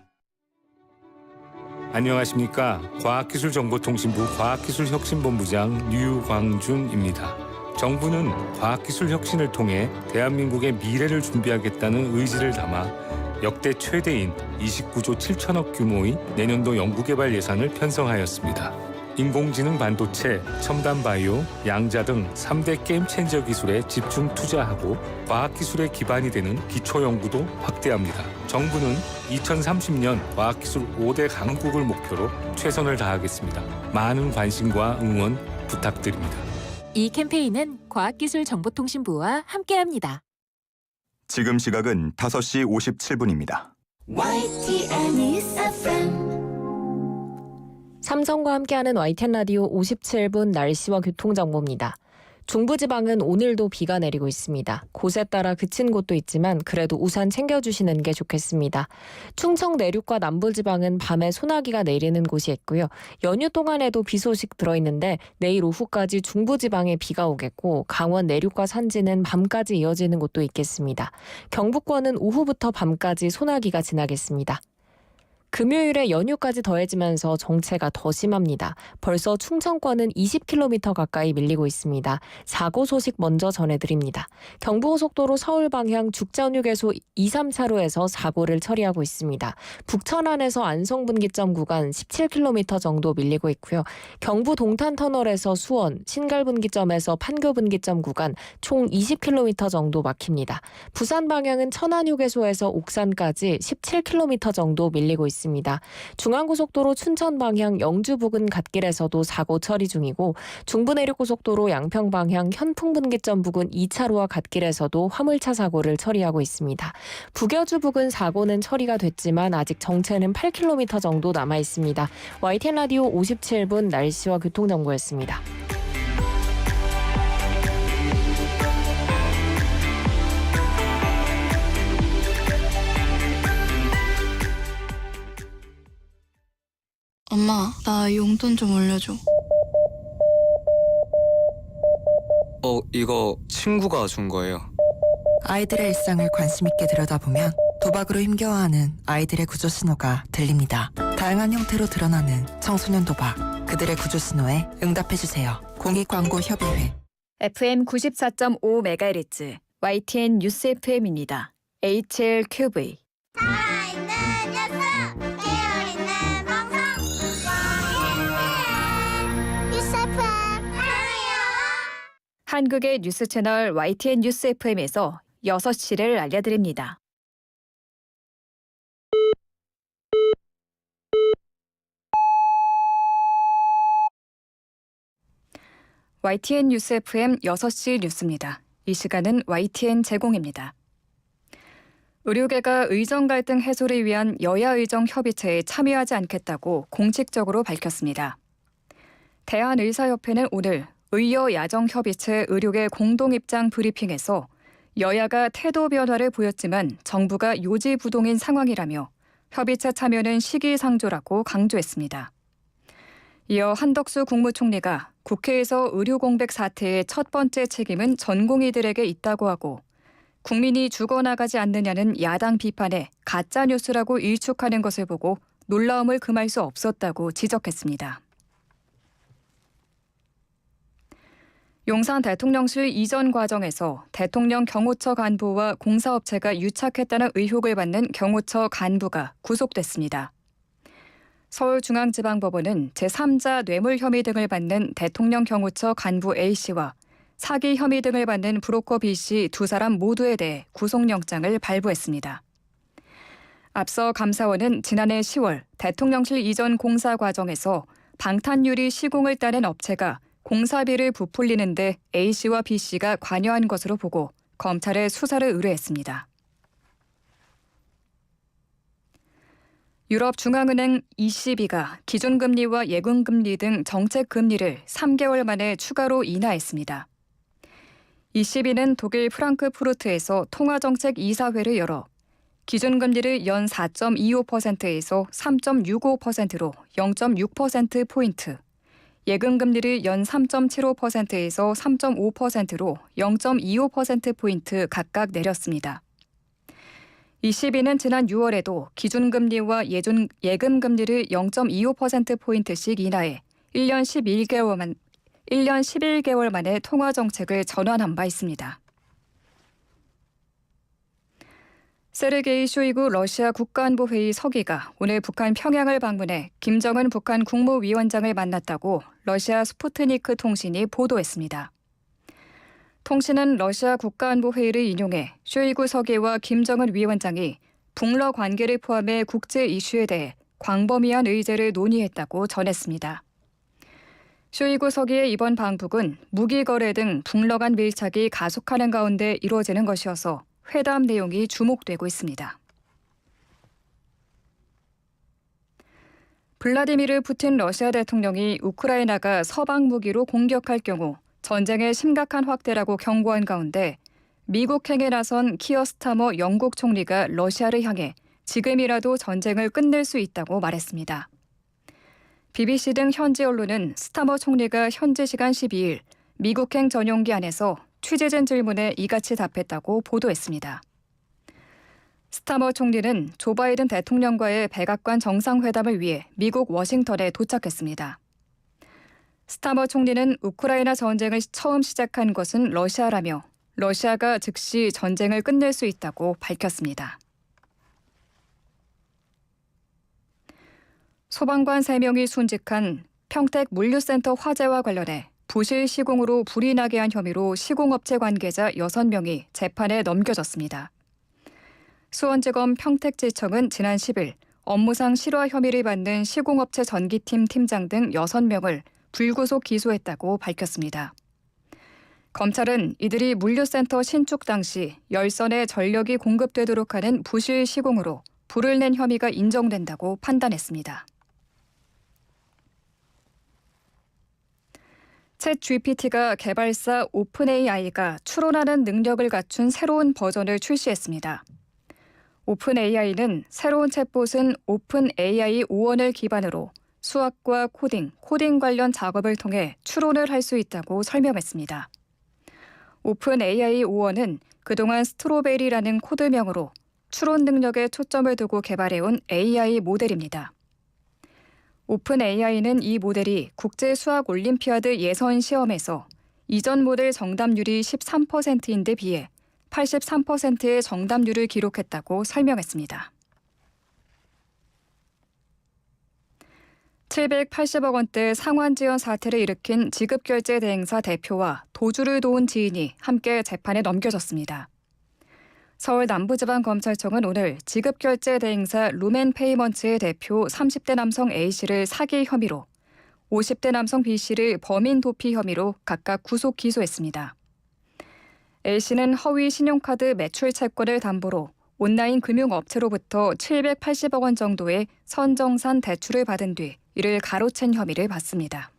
안녕하십니까. 과학기술정보통신부 과학기술혁신본부장 류광준입니다. 정부는 과학기술 혁신을 통해 대한민국의 미래를 준비하겠다는 의지를 담아 역대 최대인 29조 7천억 규모의 내년도 연구개발 예산을 편성하였습니다. 인공지능 반도체, 첨단 바이오, 양자 등 3대 게임 체인저 기술에 집중 투자하고 과학기술의 기반이 되는 기초연구도 확대합니다. 정부는 2030년 과학기술 5대 강국을 목표로 최선을 다하겠습니다. 많은 관심과 응원 부탁드립니다. 이 캠페인은 과학기술정보통신부와 함께합니다. 지금 시각은 5시 57분입니다. YTN News FM. 삼성과 함께하는 YTN 라디오 57분 날씨와 교통정보입니다. 중부지방은 오늘도 비가 내리고 있습니다. 곳에 따라 그친 곳도 있지만 그래도 우산 챙겨주시는 게 좋겠습니다. 충청 내륙과 남부지방은 밤에 소나기가 내리는 곳이 있고요. 연휴 동안에도 비 소식 들어있는데 내일 오후까지 중부지방에 비가 오겠고 강원 내륙과 산지는 밤까지 이어지는 곳도 있겠습니다. 경북권은 오후부터 밤까지 소나기가 지나겠습니다. 금요일에 연휴까지 더해지면서 정체가 더 심합니다. 벌써 충청권은 20km 가까이 밀리고 있습니다. 사고 소식 먼저 전해드립니다. 경부고속도로 서울 방향 죽전휴게소 2, 3차로에서 사고를 처리하고 있습니다. 북천안에서 안성분기점 구간 17km 정도 밀리고 있고요. 경부 동탄터널에서 수원, 신갈분기점에서 판교분기점 구간 총 20km 정도 막힙니다. 부산 방향은 천안휴게소에서 옥산까지 17km 정도 밀리고 있습니다. 중앙고속도로 춘천 방향 영주 부근 갓길에서도 사고 처리 중이고 중부내륙고속도로 양평 방향 현풍분기점 부근 2차로와 갓길에서도 화물차 사고를 처리하고 있습니다. 북여주 부근 사고는 처리가 됐지만 아직 정체는 8km 정도 남아 있습니다. YTN 라디오 57분 날씨와 교통정보였습니다. 엄마, 나 용돈 좀 올려줘. 이거 친구가 준 거예요. 아이들의 일상을 관심 있게 들여다보면 도박으로 힘겨워하는 아이들의 구조 신호가 들립니다. 다양한 형태로 드러나는 청소년 도박. 그들의 구조 신호에 응답해주세요. 공익광고협의회. FM 94.5MHz YTN 뉴스 FM입니다. HLQV. 한국의 뉴스 채널 YTN 뉴스 FM에서 6시를 알려드립니다. YTN 뉴스 FM 6시 뉴스입니다. 이 시간은 YTN 제공입니다. 의료계가 의정 갈등 해소를 위한 여야 의정 협의체에 참여하지 않겠다고 공식적으로 밝혔습니다. 대한의사협회는 오늘 의여야정협의체 의료계 공동입장 브리핑에서 여야가 태도 변화를 보였지만 정부가 요지부동인 상황이라며 협의체 참여는 시기상조라고 강조했습니다. 이어 한덕수 국무총리가 국회에서 의료공백 사태의 첫 번째 책임은 전공의들에게 있다고 하고 국민이 죽어나가지 않느냐는 야당 비판에 가짜뉴스라고 일축하는 것을 보고 놀라움을 금할 수 없었다고 지적했습니다. 용산 대통령실 이전 과정에서 대통령 경호처 간부와 공사업체가 유착했다는 의혹을 받는 경호처 간부가 구속됐습니다. 서울중앙지방법원은 제3자 뇌물 혐의 등을 받는 대통령 경호처 간부 A씨와 사기 혐의 등을 받는 브로커 B씨 두 사람 모두에 대해 구속영장을 발부했습니다. 앞서 감사원은 지난해 10월 대통령실 이전 공사 과정에서 방탄유리 시공을 따낸 업체가 공사비를 부풀리는데 A씨와 B씨가 관여한 것으로 보고 검찰에 수사를 의뢰했습니다. 유럽중앙은행 ECB가 기존금리와 예금금리 등 정책금리를 3개월 만에 추가로 인하했습니다. ECB는 독일 프랑크푸르트에서 통화정책 이사회를 열어 기준금리를 연 4.25%에서 3.65%로 0.6%포인트, 예금금리를 연 3.75%에서 3.5%로 0.25%포인트 각각 내렸습니다. ECB는 지난 6월에도 기준금리와 예금금리를 0.25%포인트씩 인하해 1년 11개월 만에 통화정책을 전환한 바 있습니다. 세르게이 쇼이구 러시아 국가안보회의 서기가 오늘 북한 평양을 방문해 김정은 북한 국무위원장을 만났다고 러시아 스푸트니크 통신이 보도했습니다. 통신은 러시아 국가안보회의를 인용해 쇼이구 서기와 김정은 위원장이 북러 관계를 포함해 국제 이슈에 대해 광범위한 의제를 논의했다고 전했습니다. 쇼이구 서기의 이번 방북은 무기 거래 등 북러 간 밀착이 가속하는 가운데 이루어지는 것이어서 회담 내용이 주목되고 있습니다. 블라디미르 푸틴 러시아 대통령이 우크라이나가 서방 무기로 공격할 경우 전쟁의 심각한 확대라고 경고한 가운데 미국 행에 나선 키어 스타머 영국 총리가 러시아를 향해 지금이라도 전쟁을 끝낼 수 있다고 말했습니다. BBC 등 현지 언론은 스타머 총리가 현지 시간 12일 미국행 전용기 안에서 취재진 질문에 이같이 답했다고 보도했습니다. 스타머 총리는 조 바이든 대통령과의 백악관 정상회담을 위해 미국 워싱턴에 도착했습니다. 스타머 총리는 우크라이나 전쟁을 처음 시작한 것은 러시아라며 러시아가 즉시 전쟁을 끝낼 수 있다고 밝혔습니다. 소방관 3명이 순직한 평택 물류센터 화재와 관련해 부실 시공으로 불이 나게 한 혐의로 시공업체 관계자 6명이 재판에 넘겨졌습니다. 수원지검 평택지청은 지난 10일 업무상 실화 혐의를 받는 시공업체 전기팀 팀장 등 6명을 불구속 기소했다고 밝혔습니다. 검찰은 이들이 물류센터 신축 당시 열선에 전력이 공급되도록 하는 부실 시공으로 불을 낸 혐의가 인정된다고 판단했습니다. 챗 GPT가 개발사 오픈AI가 추론하는 능력을 갖춘 새로운 버전을 출시했습니다. 오픈AI는 새로운 챗봇은 오픈AI 5원을 기반으로 수학과 코딩 관련 작업을 통해 추론을 할 수 있다고 설명했습니다. 오픈AI 5원은 그동안 스트로베리라는 코드명으로 추론 능력에 초점을 두고 개발해온 AI 모델입니다. 오픈AI는 이 모델이 국제수학올림피아드 예선 시험에서 이전 모델 정답률이 13%인데 비해 83%의 정답률을 기록했다고 설명했습니다. 780억 원대 상환지원 사태를 일으킨 지급결제대행사 대표와 도주를 도운 지인이 함께 재판에 넘겨졌습니다. 서울 남부지방검찰청은 오늘 지급결제대행사 루멘페이먼츠의 대표 30대 남성 A씨를 사기 혐의로 50대 남성 B씨를 범인 도피 혐의로 각각 구속 기소했습니다. A씨는 허위 신용카드 매출 채권을 담보로 온라인 금융업체로부터 780억 원 정도의 선정산 대출을 받은 뒤 이를 가로챈 혐의를 받습니다.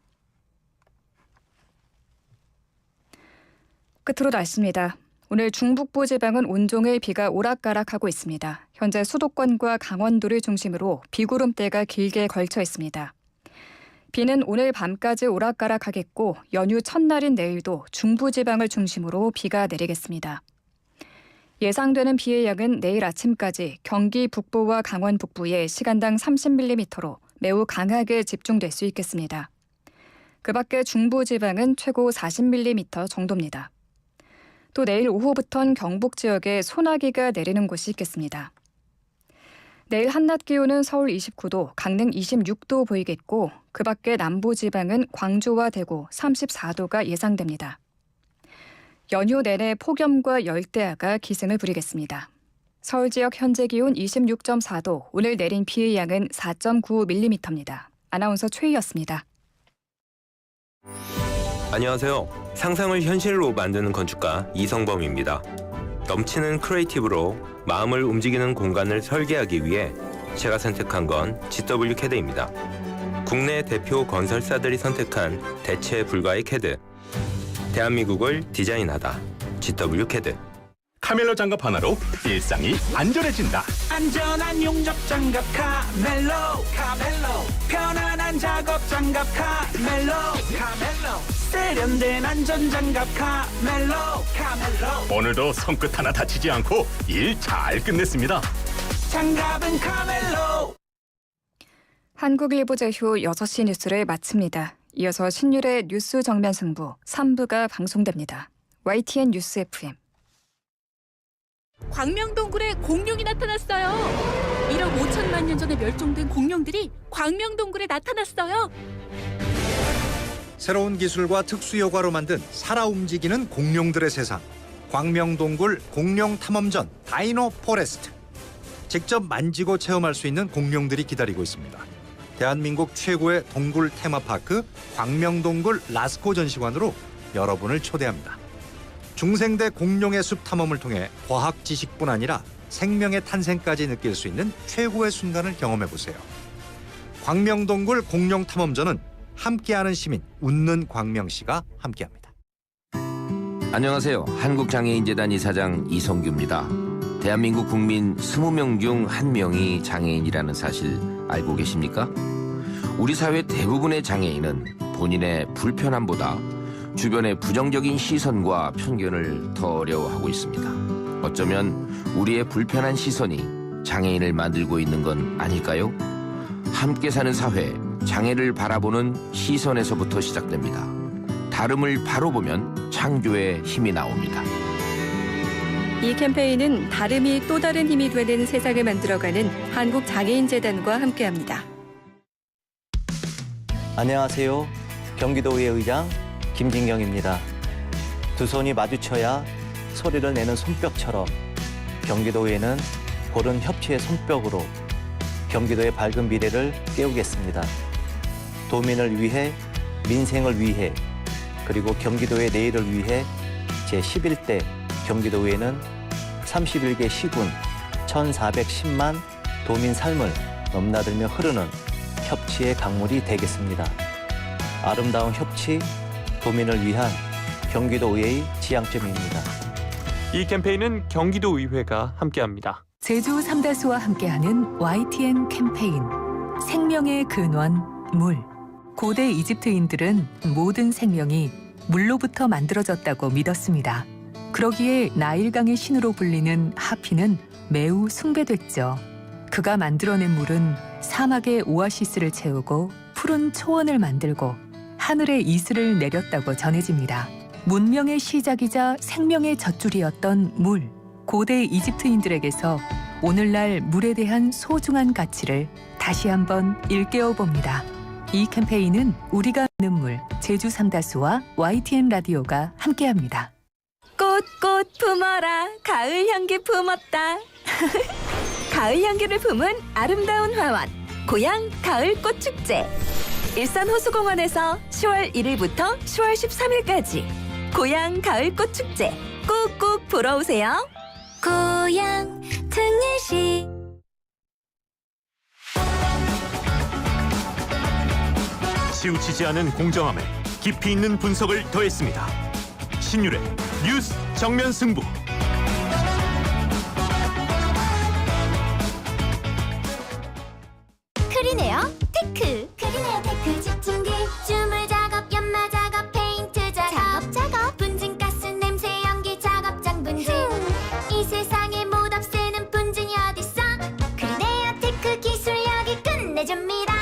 끝으로 날씨입니다. 오늘 중북부 지방은 온종일 비가 오락가락하고 있습니다. 현재 수도권과 강원도를 중심으로 비구름대가 길게 걸쳐 있습니다. 비는 오늘 밤까지 오락가락하겠고 연휴 첫날인 내일도 중부지방을 중심으로 비가 내리겠습니다. 예상되는 비의 양은 내일 아침까지 경기 북부와 강원 북부에 시간당 30mm로 매우 강하게 집중될 수 있겠습니다. 그 밖에 중부지방은 최고 40mm 정도입니다. 또 내일 오후부터는 경북 지역에 소나기가 내리는 곳이 있겠습니다. 내일 한낮 기온은 서울 29도, 강릉 26도 보이겠고 그 밖에 남부지방은 광주와 대구 34도가 예상됩니다. 연휴 내내 폭염과 열대야가 기승을 부리겠습니다. 서울 지역 현재 기온 26.4도, 오늘 내린 비의 양은 4.9mm입니다. 아나운서 최희였습니다. 안녕하세요. 상상을 현실로 만드는 건축가 이성범입니다. 넘치는 크리에이티브로 마음을 움직이는 공간을 설계하기 위해 제가 선택한 건 GW 캐드입니다. 국내 대표 건설사들이 선택한 대체 불가의 캐드. 대한민국을 디자인하다. GW 캐드. 카멜로 장갑 하나로 일상이 안전해진다. 안전한 용접 장갑 카멜로 편안한 작업 장갑 카멜로 세련된 안전 장갑 카멜로 오늘도 손끝 하나 다치지 않고 일 잘 끝냈습니다. 장갑은 카멜로. 한국일보 제휴 6시 뉴스를 마칩니다. 이어서 신율의 뉴스 정면 승부 3부가 방송됩니다. YTN 뉴스 FM. 광명동굴에 공룡이 나타났어요. 1억 5천만 년 전에 멸종된 공룡들이 광명동굴에 나타났어요. 새로운 기술과 특수 효과로 만든 살아 움직이는 공룡들의 세상. 광명동굴 공룡 탐험전 다이노 포레스트. 직접 만지고 체험할 수 있는 공룡들이 기다리고 있습니다. 대한민국 최고의 동굴 테마파크 광명동굴 라스코 전시관으로 여러분을 초대합니다. 중생대 공룡의 숲 탐험을 통해 과학 지식뿐 아니라 생명의 탄생까지 느낄 수 있는 최고의 순간을 경험해보세요. 광명동굴 공룡 탐험전은 함께하는 시민 웃는 광명시가 함께합니다. 안녕하세요. 한국장애인재단 이사장 이성규입니다. 대한민국 국민 20명 중 1명이 장애인이라는 사실 알고 계십니까? 우리 사회 대부분의 장애인은 본인의 불편함보다 주변의 부정적인 시선과 편견을 더 어려워하고 있습니다. 어쩌면 우리의 불편한 시선이 장애인을 만들고 있는 건 아닐까요? 함께 사는 사회, 장애를 바라보는 시선에서부터 시작됩니다. 다름을 바로 보면 창조의 힘이 나옵니다. 이 캠페인은 다름이 또 다른 힘이 되는 세상을 만들어가는 한국장애인재단과 함께합니다. 안녕하세요. 경기도의회 의장 김진경입니다. 두 손이 마주쳐야 소리를 내는 손뼉처럼 경기도의회는 고른 협치의 손뼉으로 경기도의 밝은 미래를 깨우겠습니다. 도민을 위해, 민생을 위해, 그리고 경기도의 내일을 위해 제11대 경기도의회는 31개 시군 1,410만 도민 삶을 넘나들며 흐르는 협치의 강물이 되겠습니다. 아름다운 협치, 도민을 위한 경기도의회의 지향점입니다. 이 캠페인은 경기도의회가 함께합니다. 제주 삼다수와 함께하는 YTN 캠페인 생명의 근원 물. 고대 이집트인들은 모든 생명이 물로부터 만들어졌다고 믿었습니다. 그러기에 나일강의 신으로 불리는 하피는 매우 숭배됐죠. 그가 만들어낸 물은 사막의 오아시스를 채우고 푸른 초원을 만들고 하늘의 이슬을 내렸다고 전해집니다. 문명의 시작이자 생명의 젖줄이었던 물. 고대 이집트인들에게서 오늘날 물에 대한 소중한 가치를 다시 한번 일깨워 봅니다. 이 캠페인은 우리가 아는 물, 제주 삼다수와 YTN 라디오가 함께합니다. 꽃꽃 품어라 가을 향기 품었다. 가을 향기를 품은 아름다운 화원 고향 가을 꽃축제. 일산 호수공원에서 10월 1일부터 10월 13일까지 고향 가을 꽃축제 꾹꾹 보러 오세요. 고향 특례시. 치우치지 않은 공정함에 깊이 있는 분석을 더했습니다. 신율의 뉴스 정면 승부. 크리네어 테크. 크리네어 테크 집중기 주물 작업 연마 작업 페인트 작업 분진가스 냄새 연기 작업장 분진. 이 세상에 못 없애는 분진이 어딨어. 크리네어 테크 기술력이 끝내줍니다.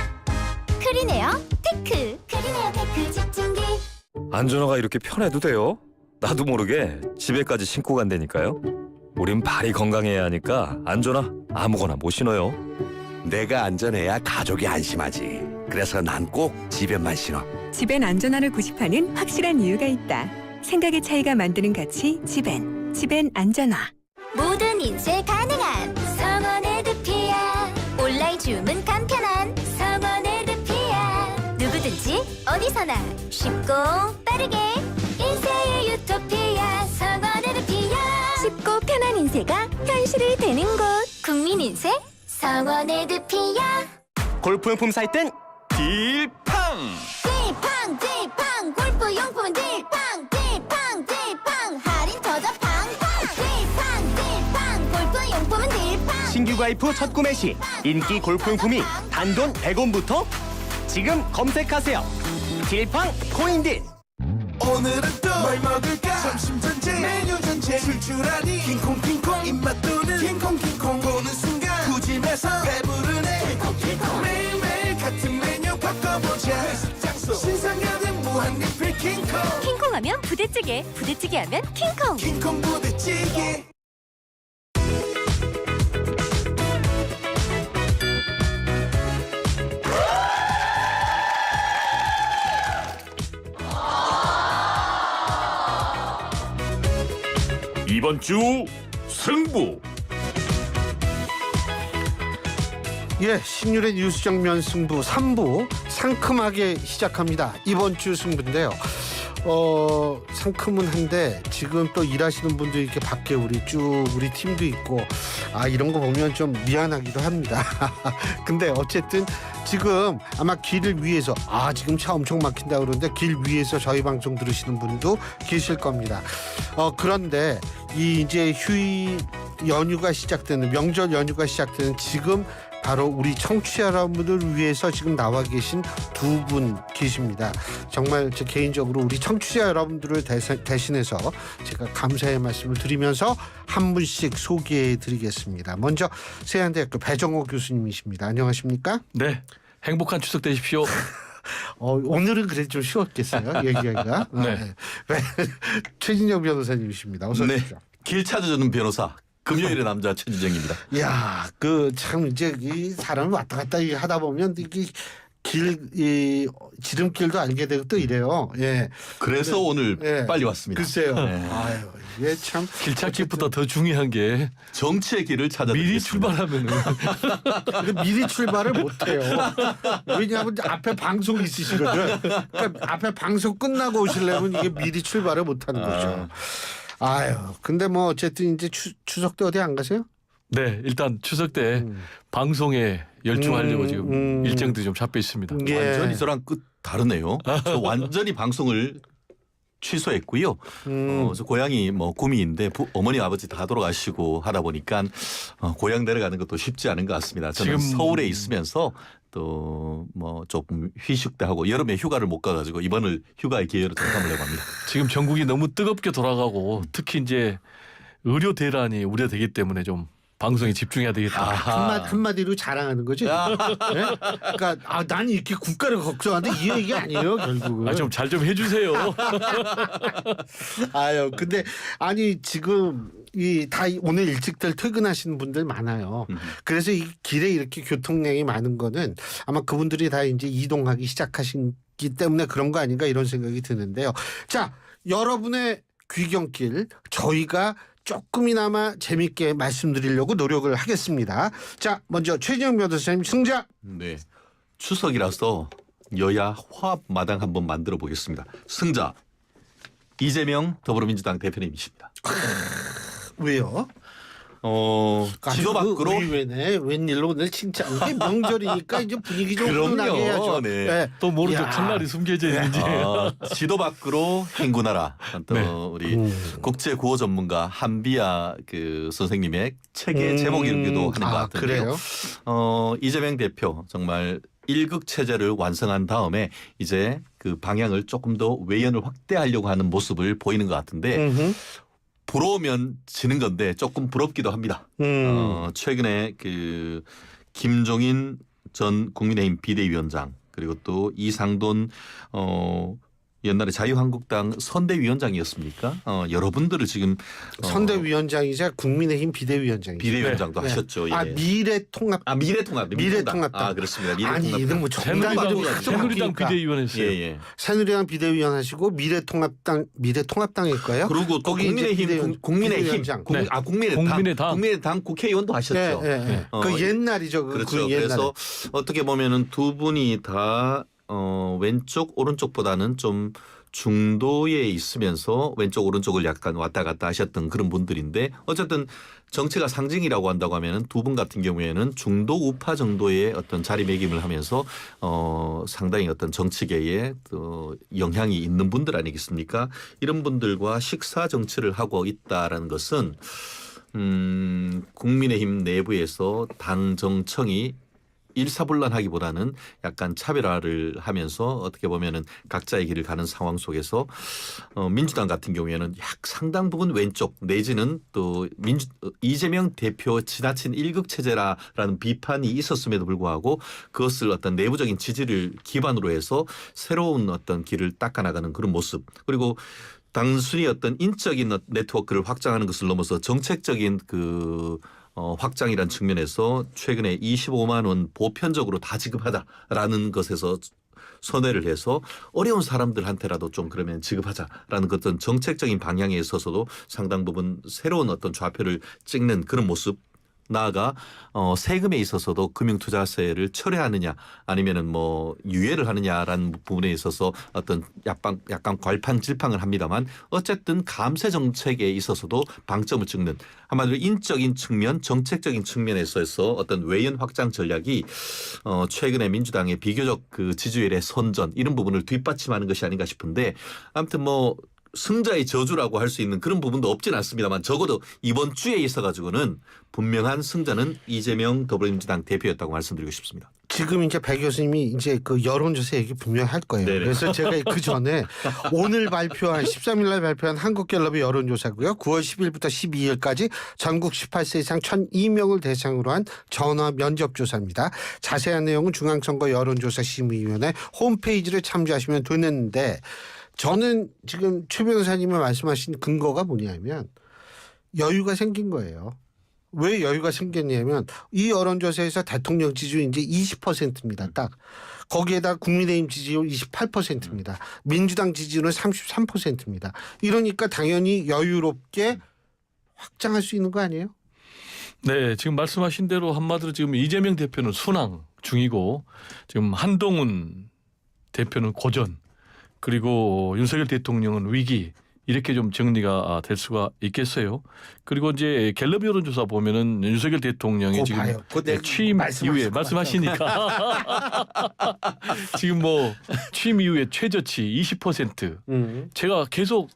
크리네어 테크. 크리네어 테크 집중기. 안전화가 이렇게 편해도 돼요? 나도 모르게 집에까지 신고 간다니까요. 우린 발이 건강해야 하니까 안전화 아무거나 못 신어요. 내가 안전해야 가족이 안심하지. 그래서 난 꼭 집에만 신어. 집엔 안전함을 구십하는 확실한 이유가 있다. 생각의 차이가 만드는 가치 집엔. 집엔 안전화. 모든 인쇄 가능한 성원 에드피아. 온라인 주문 간편한 성원 에드피아. 누구든지 어디서나 쉽고 빠르게 인쇄의 유토피아. 성원 에드피아. 쉽고 편한 인쇄가 현실이 되는 곳. 국민인쇄 성원 에드피아. 골프용품 살 땐 딜팡. 골프용품은 딜팡. 할인 터져 팡팡. 신규 가입 후 첫 구매 시 인기 골프용품이 단돈 100원부터 지금 검색하세요. 딜팡 코인딜. 오늘은 또 뭘 먹을까? 점심 전쟁 메뉴 전쟁 출출하니 킹콩킹콩 입맛 도는 킹콩킹콩 보는 순간 구집에서 배부르네 킹콩킹콩 매일매일 같은 메뉴 바꿔보자 회식 장소 신상가는 무한리필 킹콩 킹콩하면 부대찌개, 부대찌개하면 킹콩. 킹콩 부대찌개. 이번 주 승부. 예, 신율의 뉴스 정면 승부 3부 상큼하게 시작합니다. 이번 주 승부인데요. 상큼은 한데 지금 또 일하시는 분들이 이렇게 밖에 우리 팀도 있고 이런 거 보면 좀 미안하기도 합니다. 근데 어쨌든 지금 아마 길을 위해서 지금 차 엄청 막힌다 그러는데 길 위에서 저희 방송 들으시는 분도 계실 겁니다. 그런데 이제 휴일 연휴가 시작되는 명절 연휴가 시작되는 지금 바로 우리 청취자 여러분들을 위해서 지금 나와 계신 두 분 계십니다. 정말 제 개인적으로 우리 청취자 여러분들을 대신해서 제가 감사의 말씀을 드리면서 한 분씩 소개해 드리겠습니다. 먼저 세안대학교 배정호 교수님이십니다. 안녕하십니까? 네. 행복한 추석 되십시오. 오늘은 그래도 좀 쉬웠겠어요. 얘기하기가. 네. 최진영 변호사님이십니다. 어서 오십시오. 길 찾아주는 변호사. 금요일의 남자 최진정입니다. 야, 참 이제 이 사람을 왔다 갔다 하다 보면 이게 지름길도 알게 되고 또 이래요. 예. 그래서 오늘 빨리 왔습니다. 글쎄요. 네. 이게 참 길 찾기보다 더 중요한 게 정치의 길을 찾아 미리 출발하면은 미리 출발을 못 해요. 왜냐하면 앞에 방송 있으시거든. 그러니까 앞에 방송 끝나고 오시려면 이게 미리 출발을 못 하는 거죠. 근데 뭐 어쨌든 이제 추석 때 어디 안 가세요? 네, 일단 추석 때 방송에 열중하려고 지금 일정도 좀 잡혀 있습니다. 완전히 저랑 끝 다르네요. 저 완전히 방송을 취소했고요. 저 고향이 뭐 구미인데 어머니 아버지 다 돌아가시고 하다 보니까 고향 내려가는 것도 쉽지 않은 것 같습니다. 저는 지금 서울에 있으면서 또 뭐 조금 휴식도 하고 여름에 휴가를 못 가가지고 이번을 휴가의 기회로 잠깐을 해봅니다. 지금 전국이 너무 뜨겁게 돌아가고 특히 이제 의료 대란이 우려되기 때문에 좀 방송에 집중해야 되겠다. 한마디로 자랑하는 거죠. 네? 그러니까 난 이렇게 국가를 걱정하는데 이 얘기 아니에요 결국은. 좀 잘 좀 해주세요. 근데 지금 다 오늘 일찍들 퇴근하시는 분들 많아요. 그래서 이 길에 이렇게 교통량이 많은 거는 아마 그분들이 다 이제 이동하기 시작하신기 때문에 그런 거 아닌가 이런 생각이 드는데요. 자, 여러분의 귀경길 저희가 조금이나마 재밌게 말씀드리려고 노력을 하겠습니다. 자, 먼저 최진영 변호사님 승자. 네, 추석이라서 여야 화합 마당 한번 만들어 보겠습니다. 승자 이재명 더불어민주당 대표님이십니다. 왜요? 지도 밖으로 웬일로 오늘 칭찬. 이게 명절이니까 이제 분위기 좀 훈훈하게 해야죠. 네. 또 모르죠. 칼날이 숨겨져 있는지. 지도 밖으로 행군하라. 또 우리 국제 구호 전문가 한비아 선생님의 책의 제목이기도 하는 것 같은데요. 그래요? 이재명 대표 정말 일극 체제를 완성한 다음에 이제 그 방향을 조금 더 외연을 확대하려고 하는 모습을 보이는 것 같은데. 부러우면 지는 건데 조금 부럽기도 합니다. 최근에 김종인 전 국민의힘 비대위원장 그리고 또 이상돈 옛날에 자유한국당 선대위원장이었습니까? 여러분들을 지금 선대위원장이자 국민의힘 비대위원장이죠. 비대위원장도 하셨죠. 예. 미래통합당. 미래통합. 그렇습니다. 미래통합당. 이건 뭐 새누리당 비대위원 했어요. 예. 새누리당 비대위원 하시고 미래통합당일까요? 그리고 또 국민의힘 국민의당 국회의원도 하셨죠. 그 옛날이죠. 그렇죠. 그래서 어떻게 보면은 두 분이 다 왼쪽 오른쪽보다는 좀 중도에 있으면서 왼쪽 오른쪽을 약간 왔다 갔다 하셨던 그런 분들인데 어쨌든 정치가 상징이라고 한다고 하면은 두 분 같은 경우에는 중도 우파 정도의 어떤 자리매김을 하면서 상당히 어떤 정치계에 또 영향이 있는 분들 아니겠습니까? 이런 분들과 식사 정치를 하고 있다라는 것은 국민의힘 내부에서 당 정청이 일사불란하기보다는 약간 차별화를 하면서 어떻게 보면은 각자의 길을 가는 상황 속에서 민주당 같은 경우에는 상당 부분 왼쪽 내지는 또 이재명 대표 지나친 일극 체제라는 비판이 있었음에도 불구하고 그것을 어떤 내부적인 지지를 기반으로 해서 새로운 어떤 길을 닦아나가는 그런 모습, 그리고 단순히 어떤 인적인 네트워크를 확장하는 것을 넘어서 정책적인 확장이라는 측면에서 최근에 25만 원 보편적으로 다 지급하자라는 것에서 선회를 해서 어려운 사람들한테라도 좀 그러면 지급하자라는 어떤 정책적인 방향에 있어서도 상당 부분 새로운 어떤 좌표를 찍는 그런 모습, 나아가 세금에 있어서도 금융투자세를 철회하느냐 아니면은 뭐 유예를 하느냐라는 부분에 있어서 어떤 약간 괄판질팡을 합니다만 어쨌든 감세 정책에 있어서도 방점을 찍는, 한마디로 인적인 측면, 정책적인 측면에서 어떤 외연 확장 전략이 최근에 민주당의 비교적 그 지지율의 선전 이런 부분을 뒷받침하는 것이 아닌가 싶은데, 아무튼 뭐 승자의 저주라고 할 수 있는 그런 부분도 없진 않습니다만 적어도 이번 주에 있어가지고는 분명한 승자는 이재명 더불어민주당 대표였다고 말씀드리고 싶습니다. 지금 이제 배 교수님이 이제 그 여론조사 얘기 분명히 할 거예요. 네네. 그래서 제가 그 전에 오늘 발표한 13일 날 발표한 한국갤럽의 여론조사고요. 9월 10일부터 12일까지 전국 18세 이상 1,002명을 대상으로 한 전화 면접조사입니다. 자세한 내용은 중앙선거 여론조사 심의위원회 홈페이지를 참조하시면 되는데, 저는 지금 최 변호사님이 말씀하신 근거가 뭐냐면 여유가 생긴 거예요. 왜 여유가 생겼냐면 이 여론조사에서 대통령 지지율이 이제 20%입니다. 딱. 거기에다 국민의힘 지지율 28%입니다. 민주당 지지율은 33%입니다. 이러니까 당연히 여유롭게 확장할 수 있는 거 아니에요? 네, 지금 말씀하신 대로 한마디로 지금 이재명 대표는 순항 중이고 지금 한동훈 대표는 고전, 그리고 윤석열 대통령은 위기, 이렇게 좀 정리가 될 수가 있겠어요. 그리고 이제 갤럽 여론조사 보면은 윤석열 대통령이 지금 취임 이후에 말씀하시니까 지금 뭐 취임 이후에 최저치 20%. 제가 계속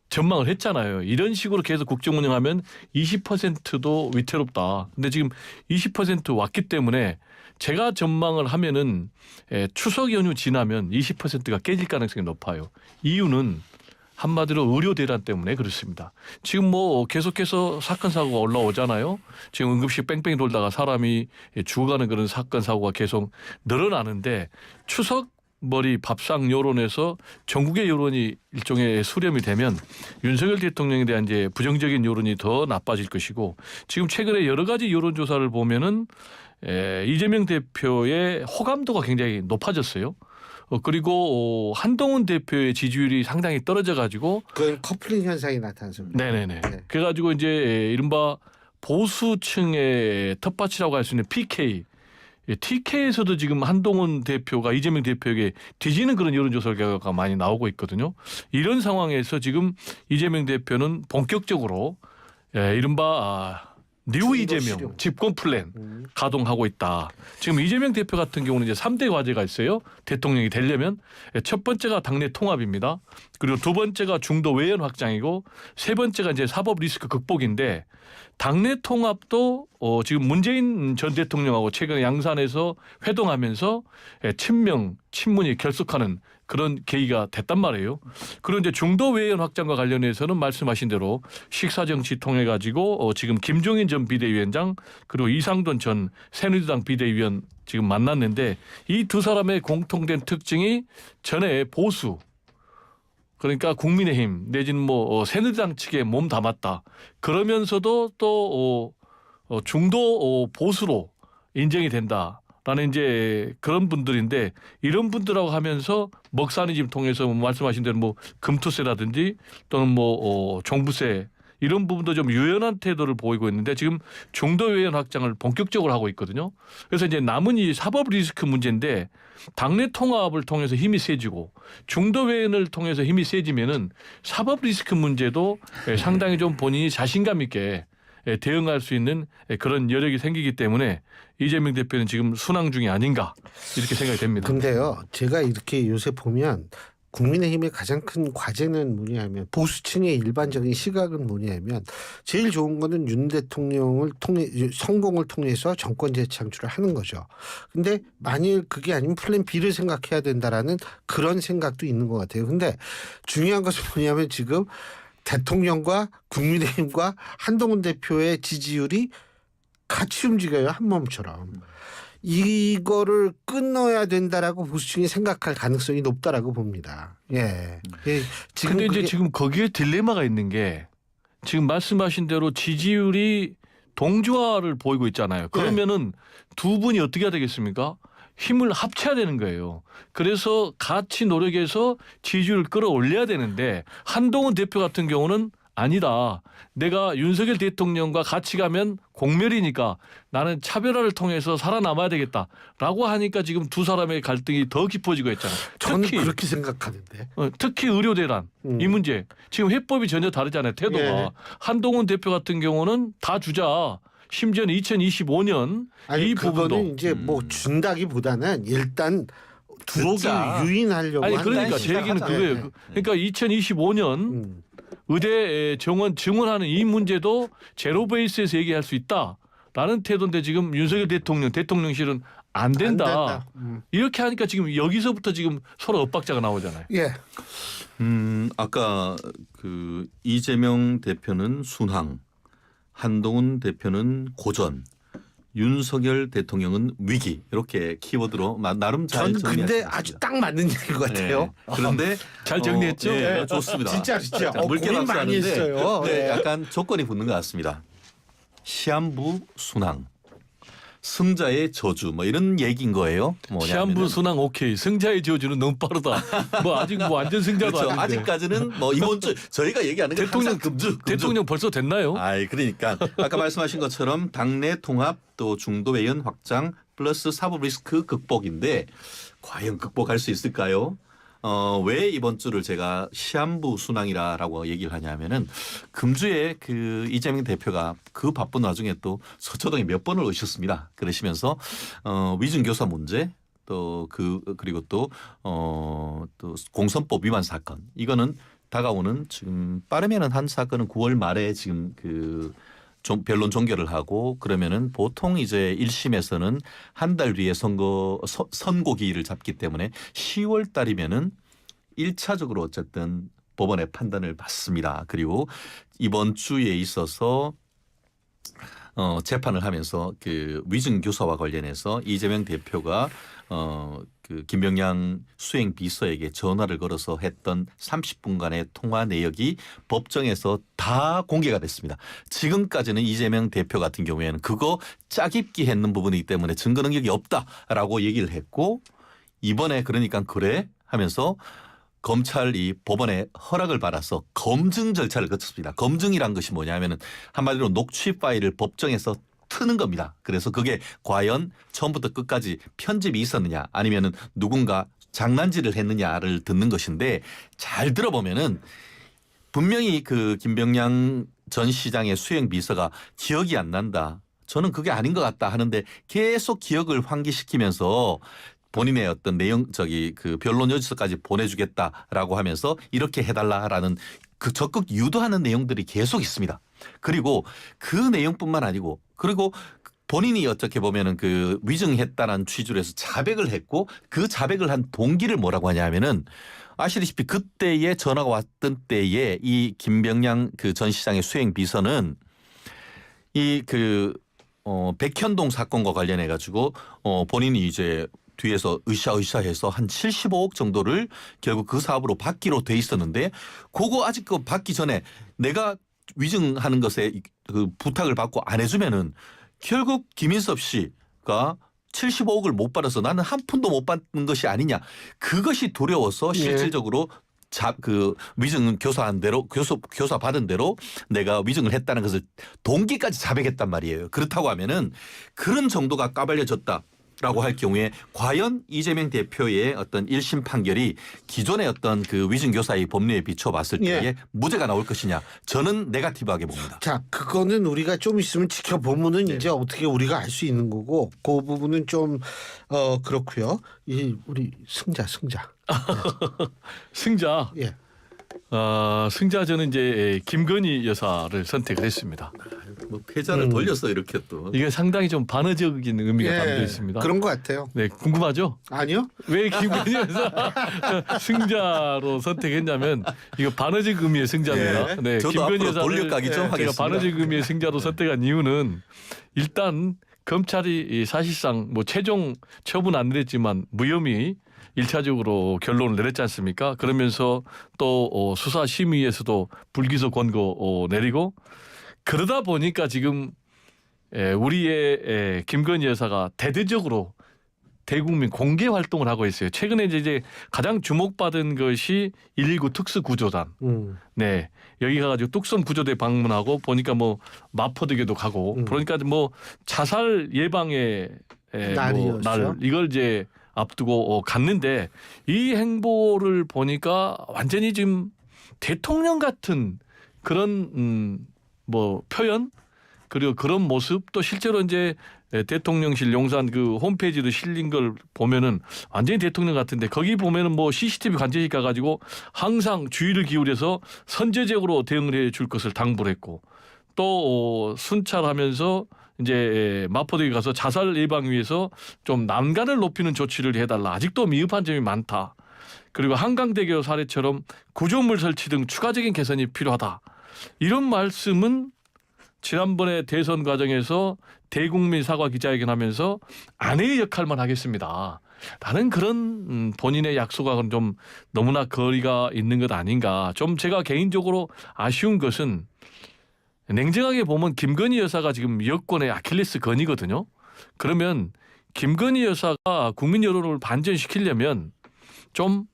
전망을 했잖아요. 이런 식으로 계속 국정 운영하면 20%도 위태롭다. 근데 지금 20% 왔기 때문에 제가 전망을 하면은 추석 연휴 지나면 20%가 깨질 가능성이 높아요. 이유는 한마디로 의료 대란 때문에 그렇습니다. 지금 뭐 계속해서 사건 사고가 올라오잖아요. 지금 응급실 뺑뺑이 돌다가 사람이 죽어가는 그런 사건 사고가 계속 늘어나는데, 추석 머리 밥상 여론에서 전국의 여론이 일종의 수렴이 되면 윤석열 대통령에 대한 이제 부정적인 여론이 더 나빠질 것이고, 지금 최근에 여러 가지 여론조사를 보면은 이재명 대표의 호감도가 굉장히 높아졌어요. 그리고 한동훈 대표의 지지율이 상당히 떨어져가지고 그 커플링 현상이 나타났습니다. 네네네. 그래가지고 이제 이른바 보수층의 텃밭이라고 할 수 있는 PK, TK에서도 지금 한동훈 대표가 이재명 대표에게 뒤지는 그런 여론조사 결과가 많이 나오고 있거든요. 이런 상황에서 지금 이재명 대표는 본격적으로 이른바 뉴 이재명 집권 플랜 가동하고 있다. 지금 이재명 대표 같은 경우는 이제 3대 과제가 있어요. 대통령이 되려면 첫 번째가 당내 통합입니다. 그리고 두 번째가 중도 외연 확장이고, 세 번째가 이제 사법 리스크 극복인데, 당내 통합도 지금 문재인 전 대통령하고 최근에 양산에서 회동하면서 친명 친문이 결속하는 그런 계기가 됐단 말이에요. 그리고 이제 중도 외연 확장과 관련해서는 말씀하신 대로 식사정치 통해 가지고 지금 김종인 전 비대위원장 그리고 이상돈 전 새누리당 비대위원 지금 만났는데, 이 두 사람의 공통된 특징이 전에 보수, 그러니까 국민의힘 내지는 뭐 새누리당 측에 몸 담았다. 그러면서도 또 중도 보수로 인정이 된다라는 이제 그런 분들인데, 이런 분들하고 하면서 먹사니즘 통해서 말씀하신 대로 뭐 금투세라든지 또는 뭐 종부세 이런 부분도 좀 유연한 태도를 보이고 있는데, 지금 중도 외연 확장을 본격적으로 하고 있거든요. 그래서 이제 남은 이 사법 리스크 문제인데, 당내 통합을 통해서 힘이 세지고 중도 외연을 통해서 힘이 세지면은 사법 리스크 문제도 상당히 좀 본인이 자신감 있게 대응할 수 있는 그런 여력이 생기기 때문에 이재명 대표는 지금 순항 중이 아닌가 이렇게 생각이 됩니다. 근데요, 제가 이렇게 요새 보면 국민의힘의 가장 큰 과제는 뭐냐면 보수층의 일반적인 시각은 뭐냐면 제일 좋은 거는 윤 대통령을 통해 성공을 통해서 정권 재창출을 하는 거죠. 근데 만일 그게 아니면 플랜 B를 생각해야 된다라는 그런 생각도 있는 것 같아요. 근데 중요한 것은 뭐냐면 지금 대통령과 국민의힘과 한동훈 대표의 지지율이 같이 움직여요. 한 몸처럼. 이거를 끊어야 된다라고 보수층이 생각할 가능성이 높다라고 봅니다. 예. 지금 근데 이제 지금 거기에 딜레마가 있는 게 지금 말씀하신 대로 지지율이 동조화를 보이고 있잖아요. 그러면은 두 분이 어떻게 해야 되겠습니까? 힘을 합쳐야 되는 거예요. 그래서 같이 노력해서 지지율을 끌어올려야 되는데 한동훈 대표 같은 경우는 아니다. 내가 윤석열 대통령과 같이 가면 공멸이니까 나는 차별화를 통해서 살아남아야 되겠다라고 하니까 지금 두 사람의 갈등이 더 깊어지고 있잖아요. 저는 그렇게 생각하는데. 특히 의료대란 이 문제. 지금 해법이 전혀 다르잖아요. 태도가. 예. 한동훈 대표 같은 경우는 다 주자. 심지어는 2025년 아니, 이 부분도. 그거는 이제 뭐 준다기보다는 일단 들어오기 유인하려고 아니 한다는 그러니까 제 얘기는 그거예요. 그러니까 2025년 의대 증원하는 이 문제도 제로 베이스에서 얘기할 수 있다라는 태도인데 지금 윤석열 대통령실은 안 된다. 이렇게 하니까 지금 여기서부터 지금 서로 엇박자가 나오잖아요. 예. 아까 그 이재명 대표는 순항, 한동훈 대표는 고전, 윤석열 대통령은 위기 이렇게 키워드로 나름 잘 저는 근데 정리하셨습니다. 아주 딱 맞는 얘기인 것 같아요. 네. 그런데 잘 정리했죠? 네, 좋습니다. 진짜. 자, 고민 물개 많이 박수하는데 했어요. 네, 네. 약간 조건이 붙는 것 같습니다. 시한부 순항, 승자의 저주 뭐 이런 얘기인 거예요. 시한부 순항 오케이. 승자의 저주는 너무 빠르다. 뭐 아직 뭐 완전 승자도 그렇죠. 아닌데. 아직까지는 뭐 이번 주 저희가 얘기하는 건 항상 금주. 대통령 벌써 됐나요? 아이 그러니까 아까 말씀하신 것처럼 당내 통합 또 중도 외연 확장 플러스 사법 리스크 극복인데 과연 극복할 수 있을까요? 왜 이번 주를 제가 시한부 순항이라고 얘기를 하냐면은 금주에 그 이재명 대표가 그 바쁜 와중에 또 서초동에 몇 번을 오셨습니다. 그러시면서 위증교사 문제 또 그리고 또 공선법 위반 사건 이거는 다가오는 지금 빠르면은 한 사건은 9월 말에 지금 변론 종결을 하고 그러면은 보통 이제 1심에서는 한 달 뒤에 선고기일을 잡기 때문에 10월 달이면은 1차적으로 어쨌든 법원의 판단을 받습니다. 그리고 이번 주에 있어서 재판을 하면서 그 위증 교사와 관련해서 이재명 대표가 그 김병양 수행 비서에게 전화를 걸어서 했던 30분간의 통화 내역이 법정에서 다 공개가 됐습니다. 지금까지는 이재명 대표 같은 경우에는 그거 짜깁기 했는 부분이기 때문에 증거 능력이 없다라고 얘기를 했고 이번에 그러니까 그래 하면서 검찰이 법원의 허락을 받아서 검증 절차를 거쳤습니다. 검증이란 것이 뭐냐면은 한마디로 녹취 파일을 법정에서 트는 겁니다. 그래서 그게 과연 처음부터 끝까지 편집이 있었느냐 아니면은 누군가 장난질을 했느냐를 듣는 것인데 잘 들어보면은 분명히 그 김병양 전 시장의 수행 비서가 기억이 안 난다. 저는 그게 아닌 것 같다 하는데 계속 기억을 환기시키면서 본인의 어떤 그 변론 요지서까지 보내주겠다라고 하면서 이렇게 해달라라는 그 적극 유도하는 내용들이 계속 있습니다. 그리고 그 내용뿐만 아니고 그리고 본인이 어떻게 보면은 그 위증했다는 취지로 해서 자백을 했고 그 자백을 한 동기를 뭐라고 하냐면은 아시다시피 그때에 전화가 왔던 때에 이 김병양 그 전 시장의 수행 비서는 백현동 사건과 관련해 가지고 본인이 이제 뒤에서 으쌰으쌰해서 한 75억 정도를 결국 그 사업으로 받기로 돼 있었는데 그거 아직 받기 전에 내가 위증하는 것에 그 부탁을 받고 안 해주면은 결국 김인섭 씨가 75억을 못 받아서 나는 한 푼도 못 받는 것이 아니냐 그것이 두려워서 실질적으로 위증 교사한 대로 교사 받은 대로 내가 위증을 했다는 것을 동기까지 자백했단 말이에요. 그렇다고 하면은 그런 정도가 까발려졌다. 라고 할 경우에 과연 이재명 대표의 어떤 1심 판결이 기존의 어떤 그 위증교사의 법리에 비춰봤을 때에 무죄가 나올 것이냐 저는 네거티브하게 봅니다. 자, 그거는 우리가 좀 있으면 지켜보면은 이제 어떻게 우리가 알 수 있는 거고 그 부분은 좀 그렇고요. 우리 승자. 승자. 예. 승자 저는 이제 김건희 여사를 선택을 했습니다. 뭐 패자를 돌려서 이렇게 또 이게 상당히 좀 반어적인 의미가 예, 담겨 있습니다. 그런 것 같아요. 네, 궁금하죠? 아니요. 왜 김건희 여사 승자로 선택했냐면 이거 반어적 의미의 승자입니다. 예. 네, 저도 김건희 앞으로 여사를 돌려가기 좀 제가 하겠습니다. 반어적 의미의 승자로 선택한 이유는 일단 검찰이 이 사실상 뭐 최종 처분 안 내렸지만 무혐의 1차적으로 결론을 내렸지 않습니까? 그러면서 또 수사심의에서도 불기소 권고 내리고 그러다 보니까 지금 우리의 김건희 여사가 대대적으로 대국민 공개 활동을 하고 있어요. 최근에 이제 가장 주목받은 것이 119 특수구조단. 네. 여기 가가지고 뚝섬 구조대 방문하고 보니까 뭐 마포대교도 가고 그러니까 뭐 자살 예방의 날이었죠. 날 이걸 이제 앞두고 갔는데 이 행보를 보니까 완전히 지금 대통령 같은 그런 뭐 표현 그리고 그런 모습 또 실제로 이제 대통령실 용산 그 홈페이지도 실린 걸 보면은 완전히 대통령 같은데 거기 보면은 뭐 CCTV 관제실 가가지고 항상 주의를 기울여서 선제적으로 대응을 해줄 것을 당부를 했고 또 순찰하면서 이제 마포대에 가서 자살 예방 위해서 좀 난간을 높이는 조치를 해달라. 아직도 미흡한 점이 많다. 그리고 한강대교 사례처럼 구조물 설치 등 추가적인 개선이 필요하다. 이런 말씀은 지난번에 대선 과정에서 대국민 사과 기자회견하면서 아내의 역할만 하겠습니다. 라는 그런 본인의 약속하고는 좀 너무나 거리가 있는 것 아닌가. 좀 제가 개인적으로 아쉬운 것은 냉정하게 보면 김건희 여사가 지금 여권의 아킬레스 건이거든요. 그러면 김건희 여사가 국민 여론을 반전시키려면 좀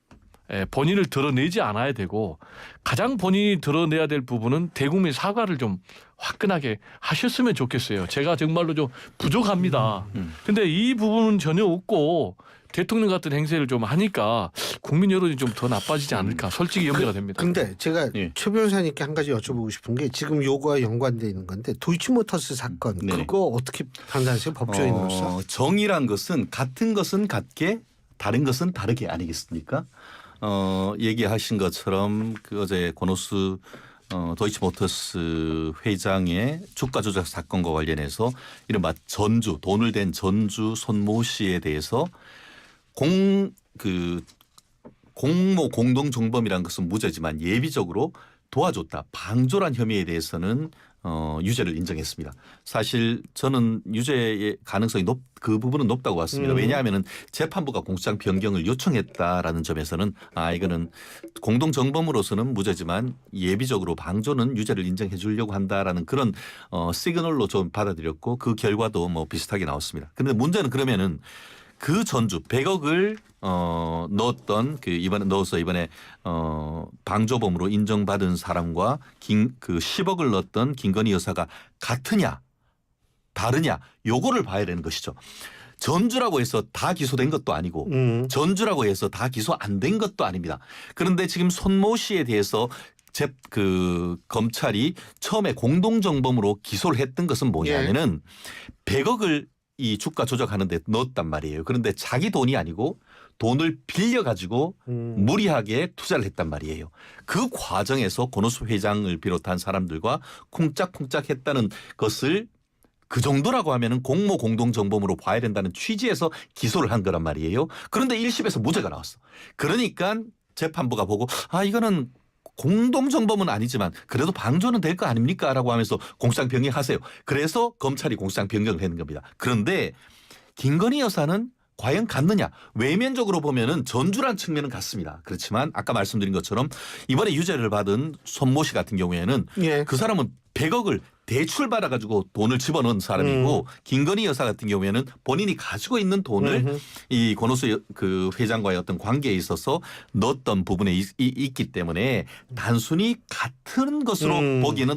본인을 드러내지 않아야 되고 가장 본인이 드러내야 될 부분은 대국민 사과를 좀 화끈하게 하셨으면 좋겠어요. 제가 정말로 좀 부족합니다. 근데 이 부분은 전혀 없고 대통령 같은 행세를 좀 하니까 국민 여론이 좀 더 나빠지지 않을까 솔직히 염려가 됩니다. 근데 제가 최 변호사님께 한 가지 여쭤보고 싶은 게 지금 요거와 연관되어 있는 건데 도이치모터스 사건 그거 어떻게 판단하세요? 법조인으로서? 정의란 것은 같은 것은 같게 다른 것은 다르게 아니겠습니까? 얘기하신 것처럼 그 어제 권오수 도이치모터스 회장의 주가 조작 사건과 관련해서 이른바 전주 돈을 댄 전주 손모 씨에 대해서 공모 공동정범이라는 것은 무죄지만 예비적으로 도와줬다. 방조란 혐의에 대해서는 유죄를 인정했습니다. 사실 저는 유죄의 가능성이 그 부분은 높다고 봤습니다. 왜냐하면은 재판부가 공소장 변경을 요청했다라는 점에서는 이거는 공동정범으로서는 무죄지만 예비적으로 방조는 유죄를 인정해 주려고 한다라는 그런 시그널로 좀 받아들였고 그 결과도 뭐 비슷하게 나왔습니다. 그런데 문제는 그러면은 그 전주 100억을 넣었던 이번에 방조범으로 인정받은 사람과 그 10억을 넣었던 김건희 여사가 같으냐 다르냐 요거를 봐야 되는 것이죠. 전주라고 해서 다 기소된 것도 아니고 전주라고 해서 다 기소 안 된 것도 아닙니다. 그런데 지금 손모 씨에 대해서 검찰이 처음에 공동정범으로 기소를 했던 것은 뭐냐면은 100억을 이 주가 조작하는데 넣었단 말이에요. 그런데 자기 돈이 아니고 돈을 빌려가지고 무리하게 투자를 했단 말이에요. 그 과정에서 권오수 회장을 비롯한 사람들과 쿵짝쿵짝 했다는 것을 그 정도라고 하면은 공모 공동정범으로 봐야 된다는 취지에서 기소를 한 거란 말이에요. 그런데 1심에서 무죄가 나왔어. 그러니까 재판부가 보고 이거는 공동정범은 아니지만 그래도 방조는 될 거 아닙니까? 라고 하면서 공소장 변경하세요. 그래서 검찰이 공소장 변경을 했는 겁니다. 그런데 김건희 여사는 과연 갔느냐? 외면적으로 보면은 전주란 측면은 같습니다. 그렇지만 아까 말씀드린 것처럼 이번에 유죄를 받은 손모 씨 같은 경우에는 그 사람은 100억을 대출 받아가지고 돈을 집어넣은 사람이고 김건희 여사 같은 경우에는 본인이 가지고 있는 돈을 이 권오수 그 회장과의 어떤 관계에 있어서 넣었던 부분에 있기 때문에 단순히 같은 것으로 보기는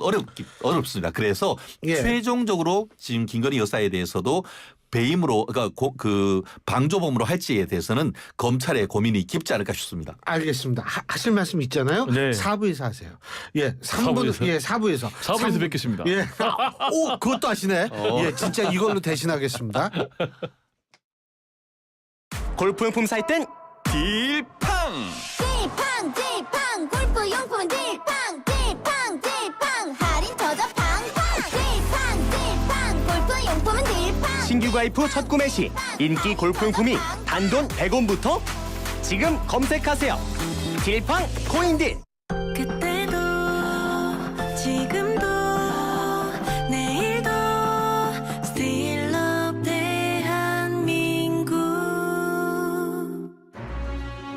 어렵습니다. 그래서 최종적으로 지금 김건희 여사에 대해서도 배임으로 그러니까 그 방조범으로 할지에 대해서는 검찰의 고민이 깊지 않을까 싶습니다. 알겠습니다. 하실 말씀 있잖아요. 네. 4부에서 하세요. 4부에서 뵙겠습니다. 오, 그것도 하시네. 진짜 이걸로 대신하겠습니다. 골프용품 살 땐 딜팡! 지팡 골프 용품은 지팡 할인 저저 팡팡 지팡 골프 용품은 지팡. 신규 가입 후 첫 구매 시 인기 골프용품이 단돈 100원부터 지금 검색하세요. 딜팡 코인딜. 그때도 지금도 내일도 Still love 대한민국.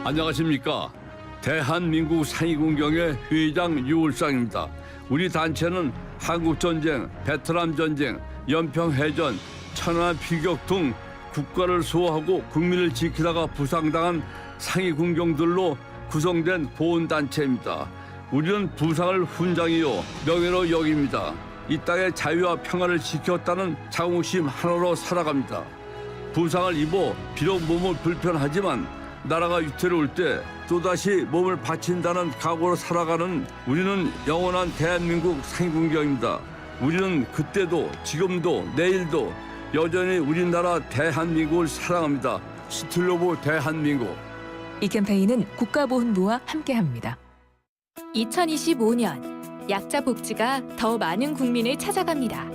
안녕하십니까. 대한민국 상위군경의 회장 유울상입니다. 우리 단체는 한국전쟁, 베트남전쟁, 연평해전, 천안 피격 등 국가를 수호하고 국민을 지키다가 부상당한 상위군경들로 구성된 보훈단체입니다. 우리는 부상을 훈장이요 명예로 여깁니다. 이 땅의 자유와 평화를 지켰다는 자긍심 하나로 살아갑니다. 부상을 입어 비록 몸은 불편하지만 나라가 위태로울 때 또다시 몸을 바친다는 각오로 살아가는 우리는 영원한 대한민국 상위군경입니다. 우리는 그때도 지금도 내일도 여전히 우리나라 대한민국을 사랑합니다. 스틸러브 대한민국. 이 캠페인은 국가보훈부와 함께합니다. 2025년 약자 복지가 더 많은 국민을 찾아갑니다.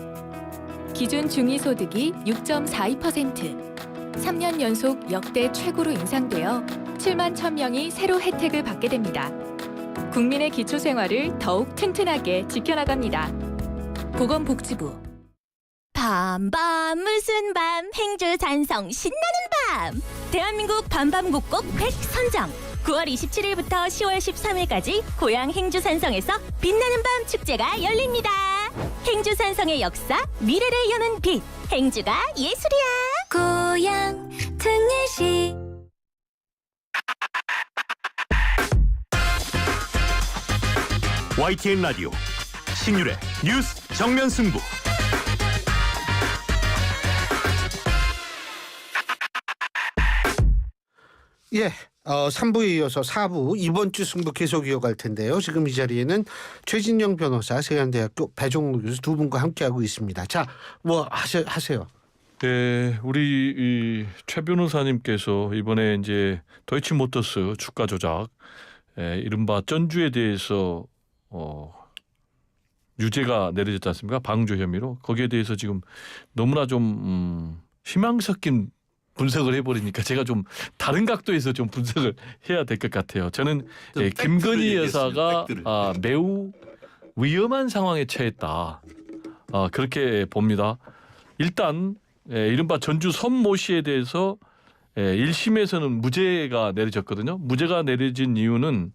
기준 중위소득이 6.42%, 3년 연속 역대 최고로 인상되어 7만 1,000명이 새로 혜택을 받게 됩니다. 국민의 기초생활을 더욱 튼튼하게 지켜나갑니다. 보건복지부. 밤밤 무슨 밤 행주산성 신나는 밤. 대한민국 밤밤곡곡 100 선정. 9월 27일부터 10월 13일까지 고향 행주산성에서 빛나는 밤 축제가 열립니다. 행주산성의 역사, 미래를 여는 빛. 행주가 예술이야. 고향 특례시. YTN 라디오 신율의 뉴스 정면 승부. 예, 3부에 이어서 4부 이번 주 승부 계속 이어갈 텐데요. 지금 이 자리에는 최진영 변호사, 세안대학교 배종록 교수 두 분과 함께하고 있습니다. 자, 뭐 하세요. 네, 우리 최 변호사님께서 이번에 이제 도이치모터스 주가 조작, 이른바 전주에 대해서 유죄가 내려졌지 않습니까? 방조 혐의로. 거기에 대해서 지금 너무나 좀 희망 섞인 분석을 해버리니까 제가 좀 다른 각도에서 좀 분석을 해야 될 것 같아요. 저는 김건희 여사가 매우 위험한 상황에 처했다. 그렇게 봅니다. 일단 이른바 전주 선모 씨에 대해서 1심에서는 무죄가 내려졌거든요. 무죄가 내려진 이유는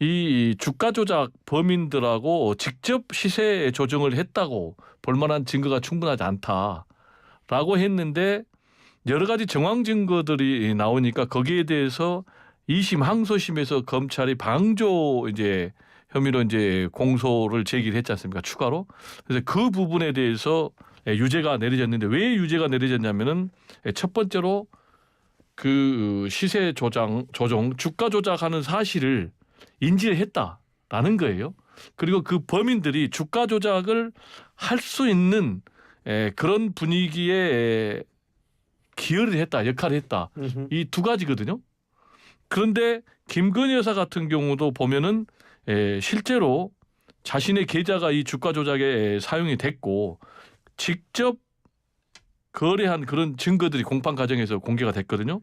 이 주가 조작 범인들하고 직접 시세 조정을 했다고 볼 만한 증거가 충분하지 않다라고 했는데 여러 가지 정황 증거들이 나오니까 거기에 대해서 2심 항소심에서 검찰이 방조 이제 혐의로 이제 공소를 제기를 했지 않습니까? 추가로. 그래서 그 부분에 대해서 유죄가 내려졌는데 왜 유죄가 내려졌냐면은 첫 번째로 그 시세 조정, 주가 조작하는 사실을 인지를 했다라는 거예요. 그리고 그 범인들이 주가 조작을 할 수 있는 그런 분위기에 기여를 했다, 역할을 했다. 이 두 가지거든요. 그런데 김건희 여사 같은 경우도 보면은 실제로 자신의 계좌가 이 주가 조작에 사용이 됐고 직접 거래한 그런 증거들이 공판 과정에서 공개가 됐거든요.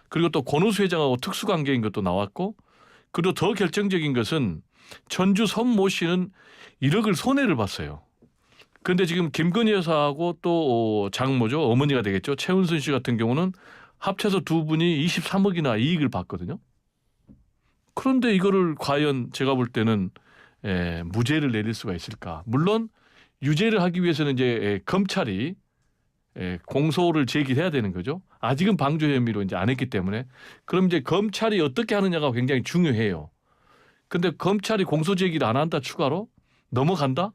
그리고 또 권오수 회장하고 특수관계인 것도 나왔고 그리고 더 결정적인 것은 전주 선모 씨는 1억을 손해를 봤어요. 그런데 지금 김건희 여사하고 또 장모죠. 어머니가 되겠죠. 최은순 씨 같은 경우는 합쳐서 두 분이 23억이나 이익을 봤거든요. 그런데 이거를 과연 제가 볼 때는 무죄를 내릴 수가 있을까? 물론 유죄를 하기 위해서는 이제 검찰이 공소를 제기해야 되는 거죠. 아직은 방조 혐의로 이제 안 했기 때문에 그럼 이제 검찰이 어떻게 하느냐가 굉장히 중요해요. 근데 검찰이 공소 제기를 안 한다 추가로 넘어간다?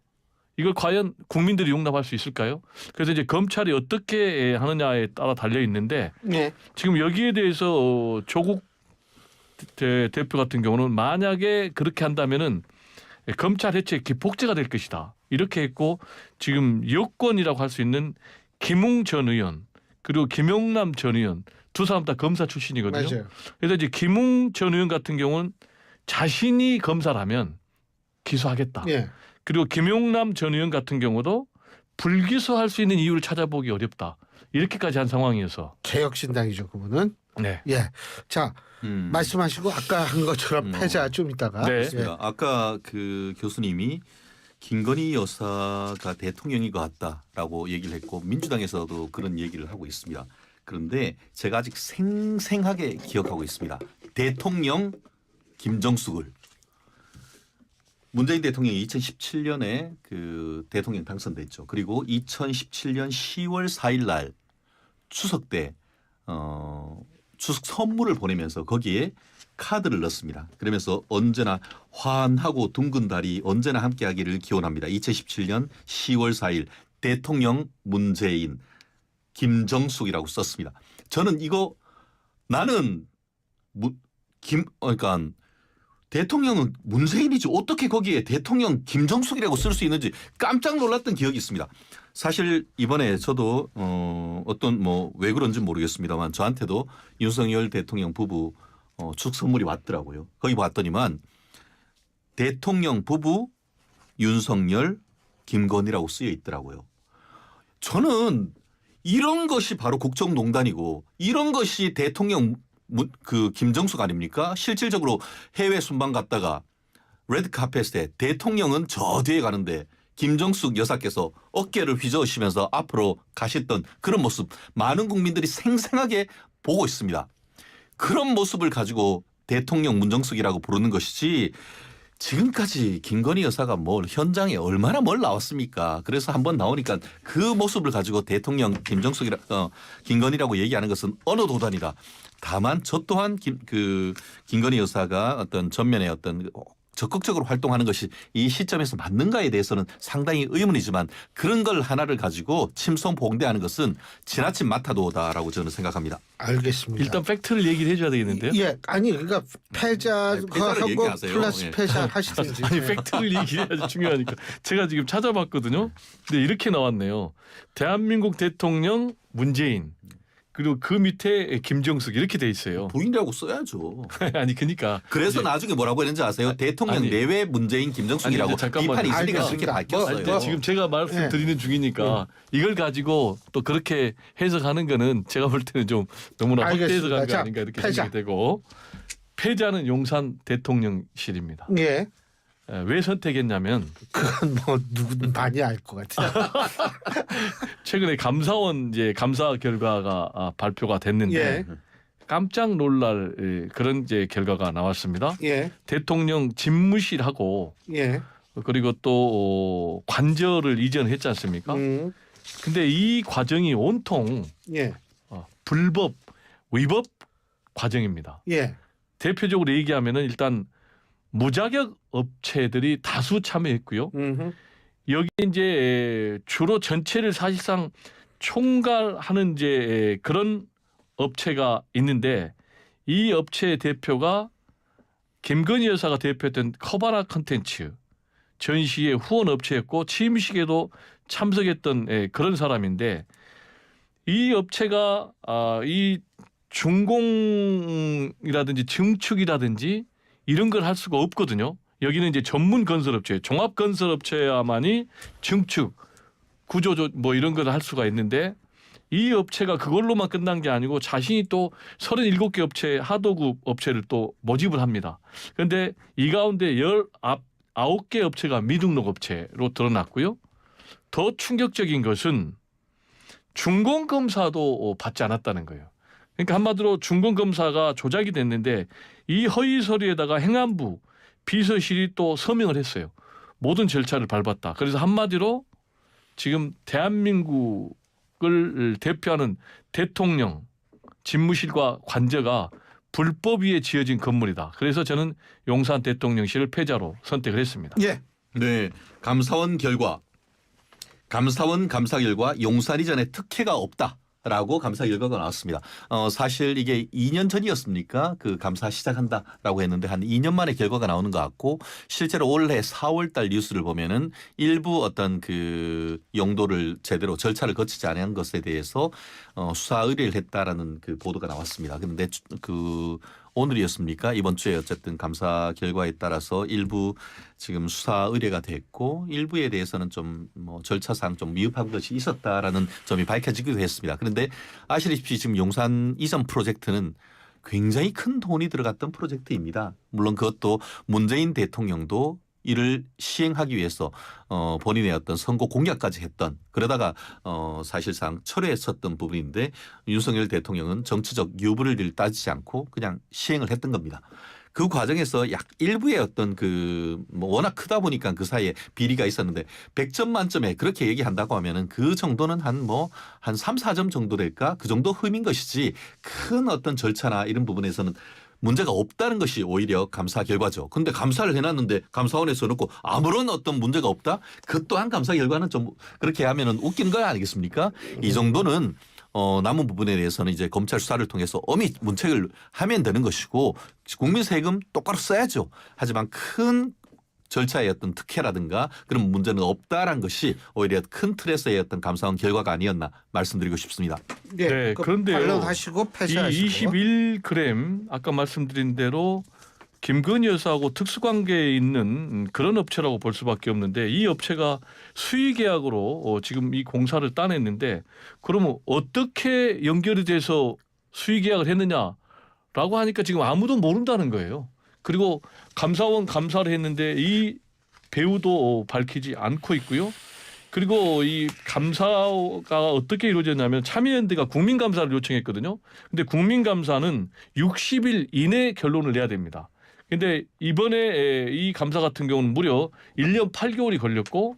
이걸 과연 국민들이 용납할 수 있을까요? 그래서 이제 검찰이 어떻게 하느냐에 따라 달려 있는데 지금 여기에 대해서 조국 대표 같은 경우는 만약에 그렇게 한다면은 검찰 해체 기폭제가 될 것이다. 이렇게 했고 지금 여권이라고 할 수 있는 김웅 전 의원 그리고 김용남 전 의원 두 사람 다 검사 출신이거든요. 맞아요. 그래서 이제 김웅 전 의원 같은 경우는 자신이 검사라면 기소하겠다. 예. 그리고 김용남 전 의원 같은 경우도 불기소할 수 있는 이유를 찾아보기 어렵다. 이렇게까지 한 상황이어서 개혁신당이죠, 그분은. 네. 예. 자, 말씀하시고 아까 한 것처럼 패자 좀 이따가. 네. 그렇습니다. 아까 그 교수님이 김건희 여사가 대통령인 것 같다라고 얘기를 했고 민주당에서도 그런 얘기를 하고 있습니다. 그런데 제가 아직 생생하게 기억하고 있습니다. 대통령 김정숙을 문재인 대통령이 2017년에 그 대통령 당선됐죠. 그리고 2017년 10월 4일 날 추석 때 추석 선물을 보내면서 거기에 카드를 넣습니다. 그러면서 언제나 환하고 둥근 달이 언제나 함께하기를 기원합니다. 2017년 10월 4일 대통령 문재인 김정숙이라고 썼습니다. 저는 이거 나는 그러니까 대통령은 문재인이지 어떻게 거기에 대통령 김정숙이라고 쓸 수 있는지 깜짝 놀랐던 기억이 있습니다. 사실 이번에 저도 어떤 뭐 왜 그런지 모르겠습니다만 저한테도 윤석열 대통령 부부 축 선물이 왔더라고요. 거기 봤더니만 대통령 부부 윤석열 김건희라고 쓰여 있더라고요. 저는 이런 것이 바로 국정농단이고 이런 것이 대통령 그 김정숙 아닙니까? 실질적으로 해외 순방 갔다가 레드카펫에 대통령은 저 뒤에 가는데 김정숙 여사께서 어깨를 휘저으시면서 앞으로 가셨던 그런 모습 많은 국민들이 생생하게 보고 있습니다. 그런 모습을 가지고 대통령 문정숙이라고 부르는 것이지 지금까지 김건희 여사가 뭘 현장에 얼마나 뭘 나왔습니까? 그래서 한번 나오니까 그 모습을 가지고 대통령 김건희라고 얘기하는 것은 어느 도단이다. 다만 저 또한 김건희 여사가 어떤 전면에 어떤 적극적으로 활동하는 것이 이 시점에서 맞는가에 대해서는 상당히 의문이지만 그런 걸 하나를 가지고 침성봉대하는 것은 지나친 마타도다라고 저는 생각합니다. 알겠습니다. 일단 팩트를 얘기를 해줘야 되겠는데요. 예, 아니 그러니까 패자하고 얘기하세요. 플러스 예. 패자 하시든지. 아니 팩트를 얘기해야지 중요하니까. 제가 지금 찾아봤거든요. 근데 이렇게 나왔네요. 대한민국 대통령 문재인 그리고 그 밑에 김정숙 이렇게 돼 있어요. 부인이라고 써야죠. 아니 그러니까 그래서 나중에 뭐라고 했는지 아세요? 대통령 아니, 내외 문재인 김정숙이라고 비판이 있으니까 그렇게 밝혔어요. 아니, 지금 제가 말씀드리는 중이니까 이걸 가지고 또 그렇게 해석하는 거는 제가 볼 때는 좀 너무나 확대해서 간 거 아닌가 이렇게 생각이 되고 패자는 용산 대통령실입니다. 예. 왜 선택했냐면 그건 뭐 누구든 많이 알 것 같아요. 최근에 감사원 이제 감사 결과가 발표가 됐는데 예. 깜짝 놀랄 그런 이제 결과가 나왔습니다. 예. 대통령 집무실하고 예. 그리고 또 관저를 이전했지 않습니까? 근데 이 과정이 온통 예. 불법 위법 과정입니다. 예. 대표적으로 얘기하면은 일단 무자격 업체들이 다수 참여했고요. 여기 이제 주로 전체를 사실상 총괄하는 이제 그런 업체가 있는데 이 업체의 대표가 김건희 여사가 대표했던 커바나 컨텐츠 전시의 후원 업체였고 취임식에도 참석했던 그런 사람인데 이 업체가 이 준공이라든지 증축이라든지 이런 걸 할 수가 없거든요. 여기는 이제 전문 건설업체, 종합 건설업체야만이 증축, 구조 뭐 이런 걸 할 수가 있는데 이 업체가 그걸로만 끝난 게 아니고 자신이 또 37개 업체 하도급 업체를 또 모집을 합니다. 그런데 이 가운데 19개 업체가 미등록 업체로 드러났고요. 더 충격적인 것은 준공검사도 받지 않았다는 거예요. 그러니까 한마디로 준공검사가 조작이 됐는데 이 허위 서류에다가 행안부 비서실이 또 서명을 했어요. 모든 절차를 밟았다. 그래서 한마디로 지금 대한민국을 대표하는 대통령 집무실과 관저가 불법 위에 지어진 건물이다. 그래서 저는 용산 대통령실을 패자로 선택을 했습니다. 예. 네, 감사원 감사 결과 용산 이전에 특혜가 없다. 라고 감사 결과가 나왔습니다. 사실 이게 2년 전이었습니까? 그 감사 시작한다라고 했는데 한 2년 만에 결과가 나오는 것 같고 실제로 올해 4월 달 뉴스를 보면은 일부 어떤 그 용도를 제대로 절차를 거치지 않은 것에 대해서 수사 의뢰를 했다라는 그 보도가 나왔습니다. 그런데 그 오늘이었습니까? 이번 주에 어쨌든 감사 결과에 따라서 일부 지금 수사 의뢰가 됐고 일부에 대해서는 좀 뭐 절차상 좀 미흡한 것이 있었다라는 점이 밝혀지기도 했습니다. 그런데 아시다시피 지금 용산 이전 프로젝트는 굉장히 큰 돈이 들어갔던 프로젝트입니다. 물론 그것도 문재인 대통령도 이를 시행하기 위해서 본인의 어떤 선거 공약까지 했던 그러다가 사실상 철회했었던 부분인데 윤석열 대통령은 정치적 유불리를 따지지 않고 그냥 시행을 했던 겁니다. 그 과정에서 약 일부의 어떤 뭐 워낙 크다 보니까 그 사이에 비리가 있었는데 100점 만점에 그렇게 얘기한다고 하면은 그 정도는 한 3, 4점 정도 될까? 그 정도 흠인 것이지 큰 어떤 절차나 이런 부분에서는 문제가 없다는 것이 오히려 감사 결과죠. 그런데 감사를 해놨는데 감사원에서 놓고 아무런 어떤 문제가 없다? 그 또한 감사 결과는 좀 그렇게 하면은 웃기는 거 아니겠습니까? 이 정도는 남은 부분에 대해서는 이제 검찰 수사를 통해서 엄히 문책을 하면 되는 것이고 국민 세금 똑바로 써야죠. 하지만 큰 절차의 어떤 특혜라든가 그런 문제는 없다라는 것이 오히려 큰 틀에서의 어떤 감사원 결과가 아니었나 말씀드리고 싶습니다. 네, 그런데요. 반론하시고 이 폐쇄하시고. 21g 아까 말씀드린 대로 김건희 여사하고 특수관계에 있는 그런 업체라고 볼 수밖에 없는데 이 업체가 수의계약으로 지금 이 공사를 따냈는데 그러면 어떻게 연결이 돼서 수의계약을 했느냐라고 하니까 지금 아무도 모른다는 거예요. 그리고 감사원 감사를 했는데 이 배우도 밝히지 않고 있고요. 그리고 이 감사가 어떻게 이루어졌냐면 참여연대가 국민감사를 요청했거든요. 근데 국민감사는 60일 이내 결론을 내야 됩니다. 근데 이번에 이 감사 같은 경우는 무려 1년 8개월이 걸렸고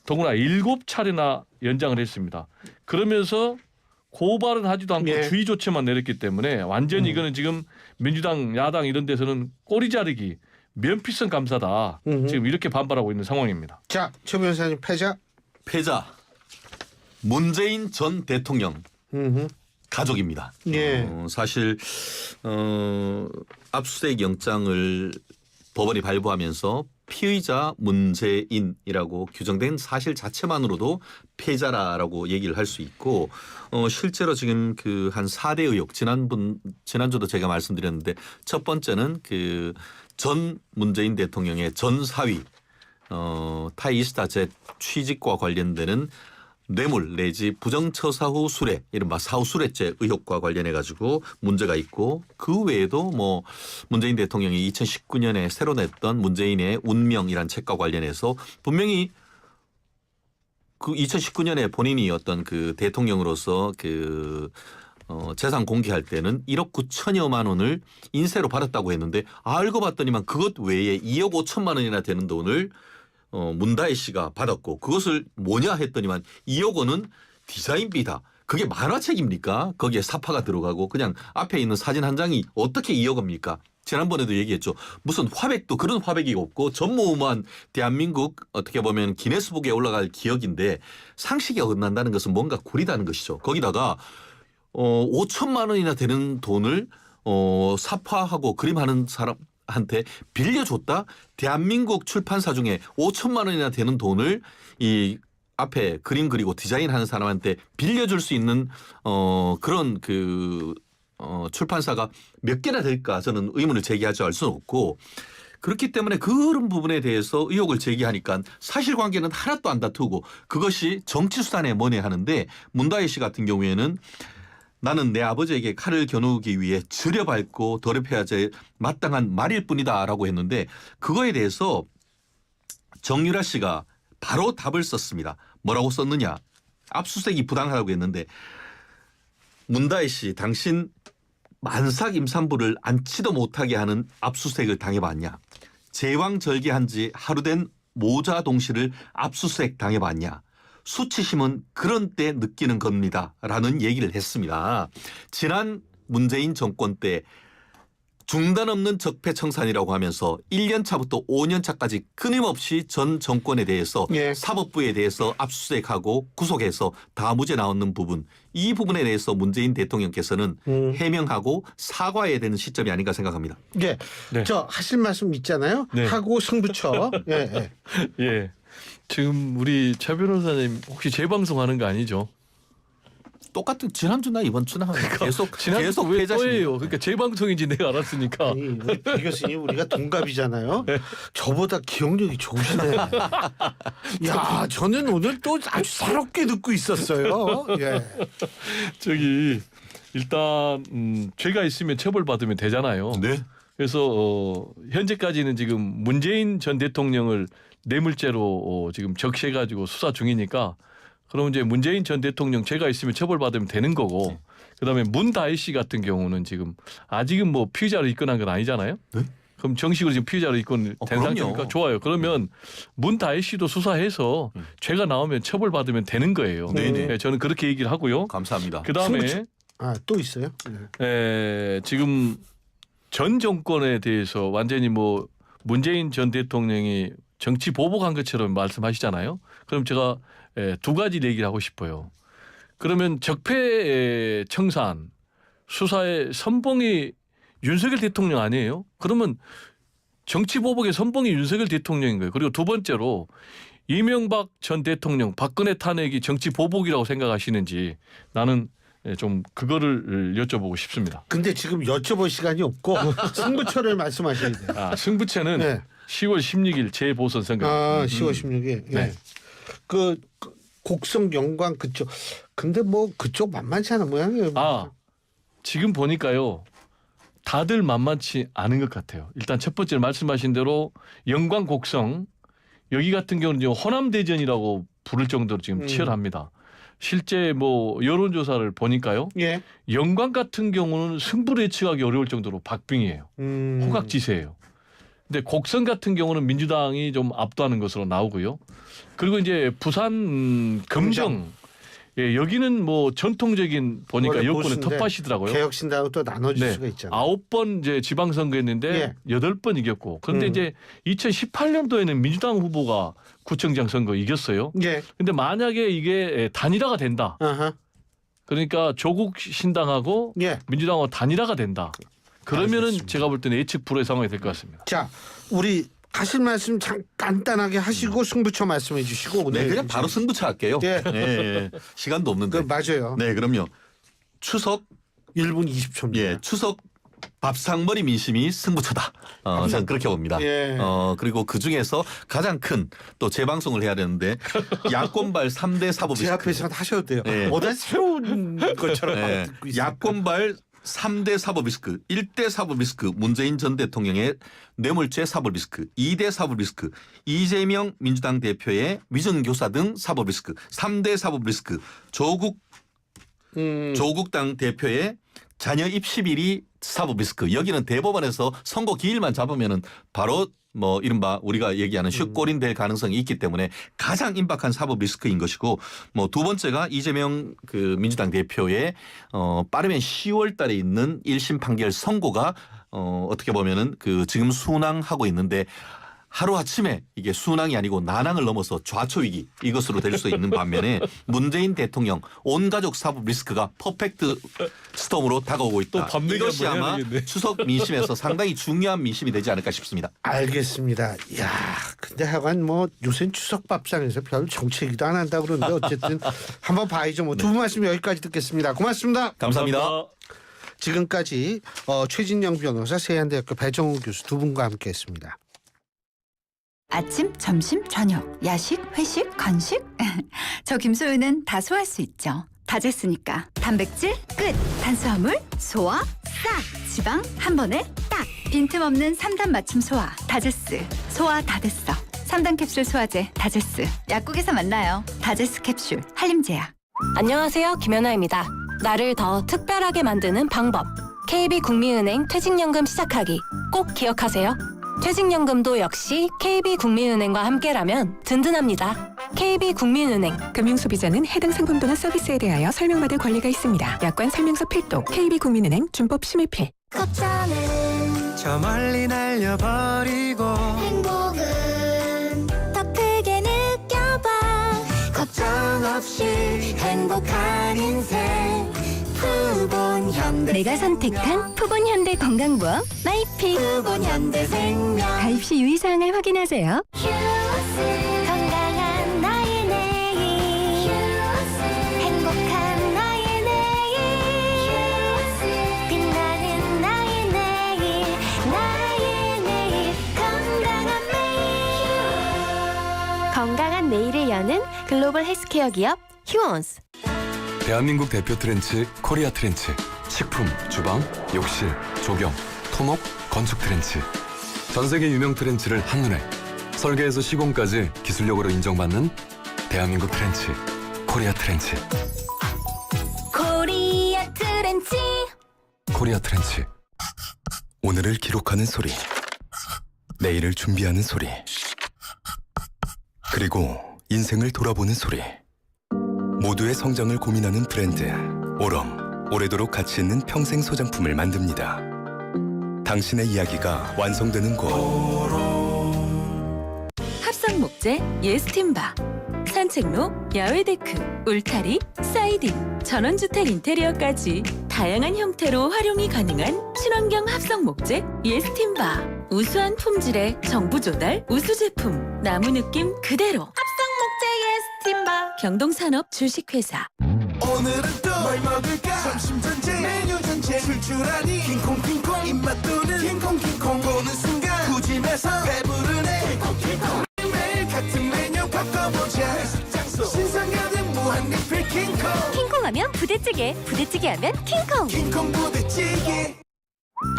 더구나 7차례나 연장을 했습니다. 그러면서 고발은 하지도 않고 주의 조치만 내렸기 때문에 완전히 이거는 지금 민주당, 야당 이런 데서는 꼬리 자르기, 면피성 감사다. 지금 이렇게 반발하고 있는 상황입니다. 자, 최 변호사님 패자. 문재인 전 대통령 가족입니다. 사실 압수수색 영장을 법원이 발부하면서 피의자 문재인이라고 규정된 사실 자체만으로도 패자라고 얘기를 할 수 있고 실제로 지금 그 한 4대 의혹 지난주도 제가 말씀드렸는데 첫 번째는 그 전 문재인 대통령의 전 사위 타이스타젯 취직과 관련되는 뇌물 내지 부정처사 후 수뢰 이른바 사후수뢰죄 의혹과 관련해 가지고 문제가 있고 그 외에도 뭐 문재인 대통령이 2019년에 새로 냈던 문재인의 운명이란 책과 관련해서 분명히 그 2019년에 본인이 어떤 그 대통령으로서 그 재산 공개할 때는 1억 9천여만 원을 인세로 받았다고 했는데 알고 봤더니만 그것 외에 2억 5천만 원이나 되는 돈을 문다혜 씨가 받았고 그것을 뭐냐 했더니만 2억 원은 디자인비다. 그게 만화책입니까? 거기에 사파가 들어가고 그냥 앞에 있는 사진 한 장이 어떻게 2억 원입니까? 지난번에도 얘기했죠. 무슨 화백도 그런 화백이 없고 전무후무한 대한민국 어떻게 보면 기네스북에 올라갈 기억인데 상식이 어긋난다는 것은 뭔가 구리다는 것이죠. 거기다가 5천만 원이나 되는 돈을 사파하고 그림하는 사람한테 빌려줬다? 대한민국 출판사 중에 5천만 원이나 되는 돈을 이 앞에 그림 그리고 디자인하는 사람한테 빌려줄 수 있는 그런 출판사가 몇 개나 될까 저는 의문을 제기하지 않을 수는 없고 그렇기 때문에 그런 부분에 대해서 의혹을 제기하니까 사실관계는 하나도 안 다투고 그것이 정치수단에 뭐냐 하는데 문다혜 씨 같은 경우에는 나는 내 아버지에게 칼을 겨누기 위해 들여밟고 더럽혀야지 마땅한 말일 뿐이다라고 했는데 그거에 대해서 정유라 씨가 바로 답을 썼습니다. 뭐라고 썼느냐. 압수수색이 부당하다고 했는데 문다혜 씨 당신 만삭 임산부를 앉지도 못하게 하는 압수수색을 당해봤냐. 제왕절개한 지 하루 된 모자 동시를 압수수색 당해봤냐. 수치심은 그런 때 느끼는 겁니다. 라는 얘기를 했습니다. 지난 문재인 정권 때 중단 없는 적폐청산이라고 하면서 1년 차부터 5년 차까지 끊임없이 전 정권에 대해서 사법부에 대해서 압수수색하고 구속해서 다 무죄 나오는 부분, 이 부분에 대해서 문재인 대통령께서는 해명하고 사과해야 되는 시점이 아닌가 생각합니다. 예, 저 하실 말씀 있잖아요. 네. 하고 승부처. 예. 지금 우리 차 변호사님 혹시 재방송하는 거 아니죠? 똑같은 지난주나 이번 주나 계속 왜 회자십니다. 또예요? 그러니까 재방송인지 내가 알았으니까. 아니, 우리 배 교수님 우리가 동갑이잖아요. 저보다 기억력이 좋으시네. 야, 저는 오늘 또 아주 새롭게 듣고 있었어요. 예. 저기 일단 죄가 있으면 처벌받으면 되잖아요. 네. 그래서 현재까지는 지금 문재인 전 대통령을 뇌물죄로 지금 적시해가지고 수사 중이니까 그럼 이제 문재인 전 대통령 죄가 있으면 처벌받으면 되는 거고 그다음에 문다혜 씨 같은 경우는 지금 아직은 뭐 피의자로 입건한 건 아니잖아요. 네? 그럼 정식으로 지금 피의자로 입건된 상태니까 좋아요. 그러면 문다혜 씨도 수사해서 죄가 나오면 처벌받으면 되는 거예요. 네, 저는 그렇게 얘기를 하고요. 감사합니다. 그다음에 또 있어요? 지금 전 정권에 대해서 완전히 뭐 문재인 전 대통령이 정치 보복한 것처럼 말씀하시잖아요. 그럼 제가 두 가지 얘기를 하고 싶어요. 그러면 적폐 청산 수사의 선봉이 윤석열 대통령 아니에요? 그러면 정치 보복의 선봉이 윤석열 대통령인 거예요. 그리고 두 번째로 이명박 전 대통령 박근혜 탄핵이 정치 보복이라고 생각하시는지 나는 좀 그거를 여쭤보고 싶습니다. 근데 지금 여쭤볼 시간이 없고 승부처를 말씀하셔야 돼요. 승부처는 10월 16일 재보선 선거. 10월 16일. 네. 그 곡성 영광 그쪽. 근데 뭐 그쪽 만만치 않은 모양이에요. 지금 보니까요. 다들 만만치 않은 것 같아요. 일단 첫 번째 말씀하신 대로 영광 곡성 여기 같은 경우는 지금 호남대전이라고 부를 정도로 지금 치열합니다. 실제 뭐 여론조사를 보니까요. 영광 같은 경우는 승부를 예측하기 어려울 정도로 박빙이에요. 호각지세예요. 근데 곡성 같은 경우는 민주당이 좀 압도하는 것으로 나오고요. 그리고 이제 부산 금정 여기는 뭐 전통적인 보니까 여권은 텃밭이더라고요. 개혁신당하고 또 나눠질 수가 있잖아요. 9번 이제 지방선거했는데 8번 이겼고. 그런데 이제 2018년도에는 민주당 후보가 구청장 선거 이겼어요. 근데 만약에 이게 단일화가 된다. 그러니까 조국 신당하고 민주당하고 단일화가 된다. 그러면은 제가 볼 때는 예측 불허의 상황이 될 것 같습니다. 자, 우리 하실 말씀 간단하게 하시고 승부처 말씀해 주시고. 네, 그냥 바로 승부처 할게요. 네. 시간도 없는데. 맞아요. 네, 그럼요. 추석 1분 20초입니다. 예, 추석 밥상머리 민심이 승부처다. 저는 그렇게 봅니다. 그리고 그 중에서 가장 큰 또 재방송을 해야 되는데 야권발 3대 사법 리스크. 제 앞에서 하셔도 돼요. 뭐다 새로운 것처럼 듣고 있어요. 야권발 3대 사법 리스크, 1대 사법 리스크, 문재인 전 대통령의 뇌물죄 사법 리스크, 2대 사법 리스크, 이재명 민주당 대표의 위증교사 등 사법 리스크, 3대 사법 리스크, 조국당 대표의 자녀 입시 비리 사법 리스크. 여기는 대법원에서 선고 기일만 잡으면은 바로 뭐 이른바 우리가 얘기하는 슛골인 될 가능성이 있기 때문에 가장 임박한 사법 리스크인 것이고, 뭐 두 번째가 이재명 그 민주당 대표의 빠르면 10월 달에 있는 1심 판결 선고가 어떻게 보면은 그 지금 순항하고 있는데 하루아침에 이게 순항이 아니고 난항을 넘어서 좌초위기 이것으로 될 수 있는 반면에 문재인 대통령 온가족 사법 리스크가 퍼펙트 스톰으로 다가오고 있다. 이것이 아마 추석 민심에서 상당히 중요한 민심이 되지 않을까 싶습니다. 알겠습니다. 야, 근데 하여간 뭐 요새 추석 밥상에서 별 정책이도 안 한다 그러는데 어쨌든 한번 봐야죠. 뭐 두 분 말씀 여기까지 듣겠습니다. 고맙습니다. 감사합니다. 지금까지 최진영 변호사, 세한대학교 배정우 교수 두 분과 함께했습니다. 아침, 점심, 저녁, 야식, 회식, 간식? 저 김소윤은 다 소화할 수 있죠. 다제스니까. 단백질 끝! 탄수화물 소화 싹! 지방 한 번에 딱! 빈틈없는 3단 맞춤 소화 다제스. 소화 다 됐어. 3단 캡슐 소화제 다제스. 약국에서 만나요. 다제스 캡슐 한림제약. 안녕하세요, 김연아입니다. 나를 더 특별하게 만드는 방법. KB국민은행 퇴직연금 시작하기. 꼭 기억하세요. 퇴직연금도 역시 KB국민은행과 함께라면 든든합니다. KB국민은행. 금융소비자는 해당 상품도나 서비스에 대하여 설명받을 권리가 있습니다. 약관 설명서 필독. KB국민은행 준법 심의필. 걱정은 저 멀리 날려버리고 행복은 더 크게 느껴봐 걱정 없이 행복한 인생 푸본 현대 내가 선택한 푸본 현대 건강보험 마이핏. 푸본 현대생명 가입 시 유의사항을 확인하세요. 휴스 건강한 나의 내일 휴스 행복한 나의 내일 휴스 빛나는 나의 내일 나의 내일 건강한 매일 건강한 내일을 여는 글로벌 헬스케어 기업 휴원스. 대한민국 대표 트렌치 코리아 트렌치. 식품, 주방, 욕실, 조경, 토목, 건축 트렌치. 전 세계 유명 트렌치를 한눈에 설계에서 시공까지 기술력으로 인정받는 대한민국 트렌치 코리아 트렌치. 코리아 트렌치 코리아 트렌치. 오늘을 기록하는 소리, 내일을 준비하는 소리, 그리고 인생을 돌아보는 소리. 모두의 성장을 고민하는 브랜드 오럼, 오래도록 가치 있는 평생 소장품을 만듭니다. 당신의 이야기가 완성되는 곳. 합성 목재 예스팀바, 산책로, 야외 데크, 울타리, 사이딩, 전원주택 인테리어까지 다양한 형태로 활용이 가능한 친환경 합성 목재 예스팀바. 우수한 품질의 정부 조달 우수 제품, 나무 느낌 그대로. 합성 목재 예스팀바. 경동산업 주식회사. 오늘은 또 뭘 먹을까 점심 전쟁 메뉴 전쟁 출출하니 킹콩킹콩 입맛 도는 킹콩킹콩 보는 순간 부짐해서 배부르네 킹콩킹콩 매일 같은 메뉴 바꿔보자 장소 신상가는 무한 리필 킹콩 킹콩하면 부대찌개, 부대찌개하면 킹콩. 킹콩 부대찌개.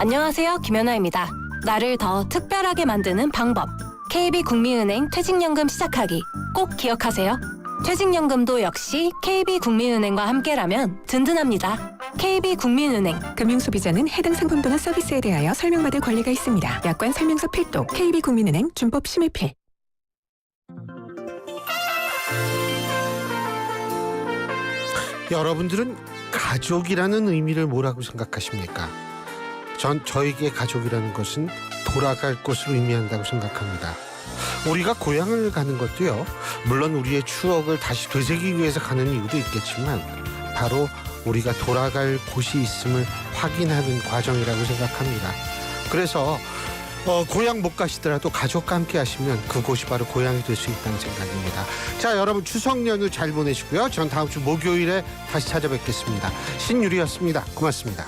안녕하세요, 김연아입니다. 나를 더 특별하게 만드는 방법. KB국민은행 퇴직연금 시작하기. 꼭 기억하세요. 퇴직연금도 역시 KB국민은행과 함께라면 든든합니다. KB국민은행. 금융소비자는 해당 상품도나 서비스에 대하여 설명받을 권리가 있습니다. 약관 설명서 필독. KB국민은행 준법 심의필. 여러분들은 가족이라는 의미를 뭐라고 생각하십니까? 저에게 가족이라는 것은 돌아갈 곳을 의미한다고 생각합니다. 우리가 고향을 가는 것도요, 물론 우리의 추억을 다시 되새기기 위해서 가는 이유도 있겠지만 바로 우리가 돌아갈 곳이 있음을 확인하는 과정이라고 생각합니다. 그래서 고향 못 가시더라도 가족과 함께 하시면 그곳이 바로 고향이 될 수 있다는 생각입니다. 자, 여러분 추석 연휴 잘 보내시고요. 전 다음 주 목요일에 다시 찾아뵙겠습니다. 신유리였습니다. 고맙습니다.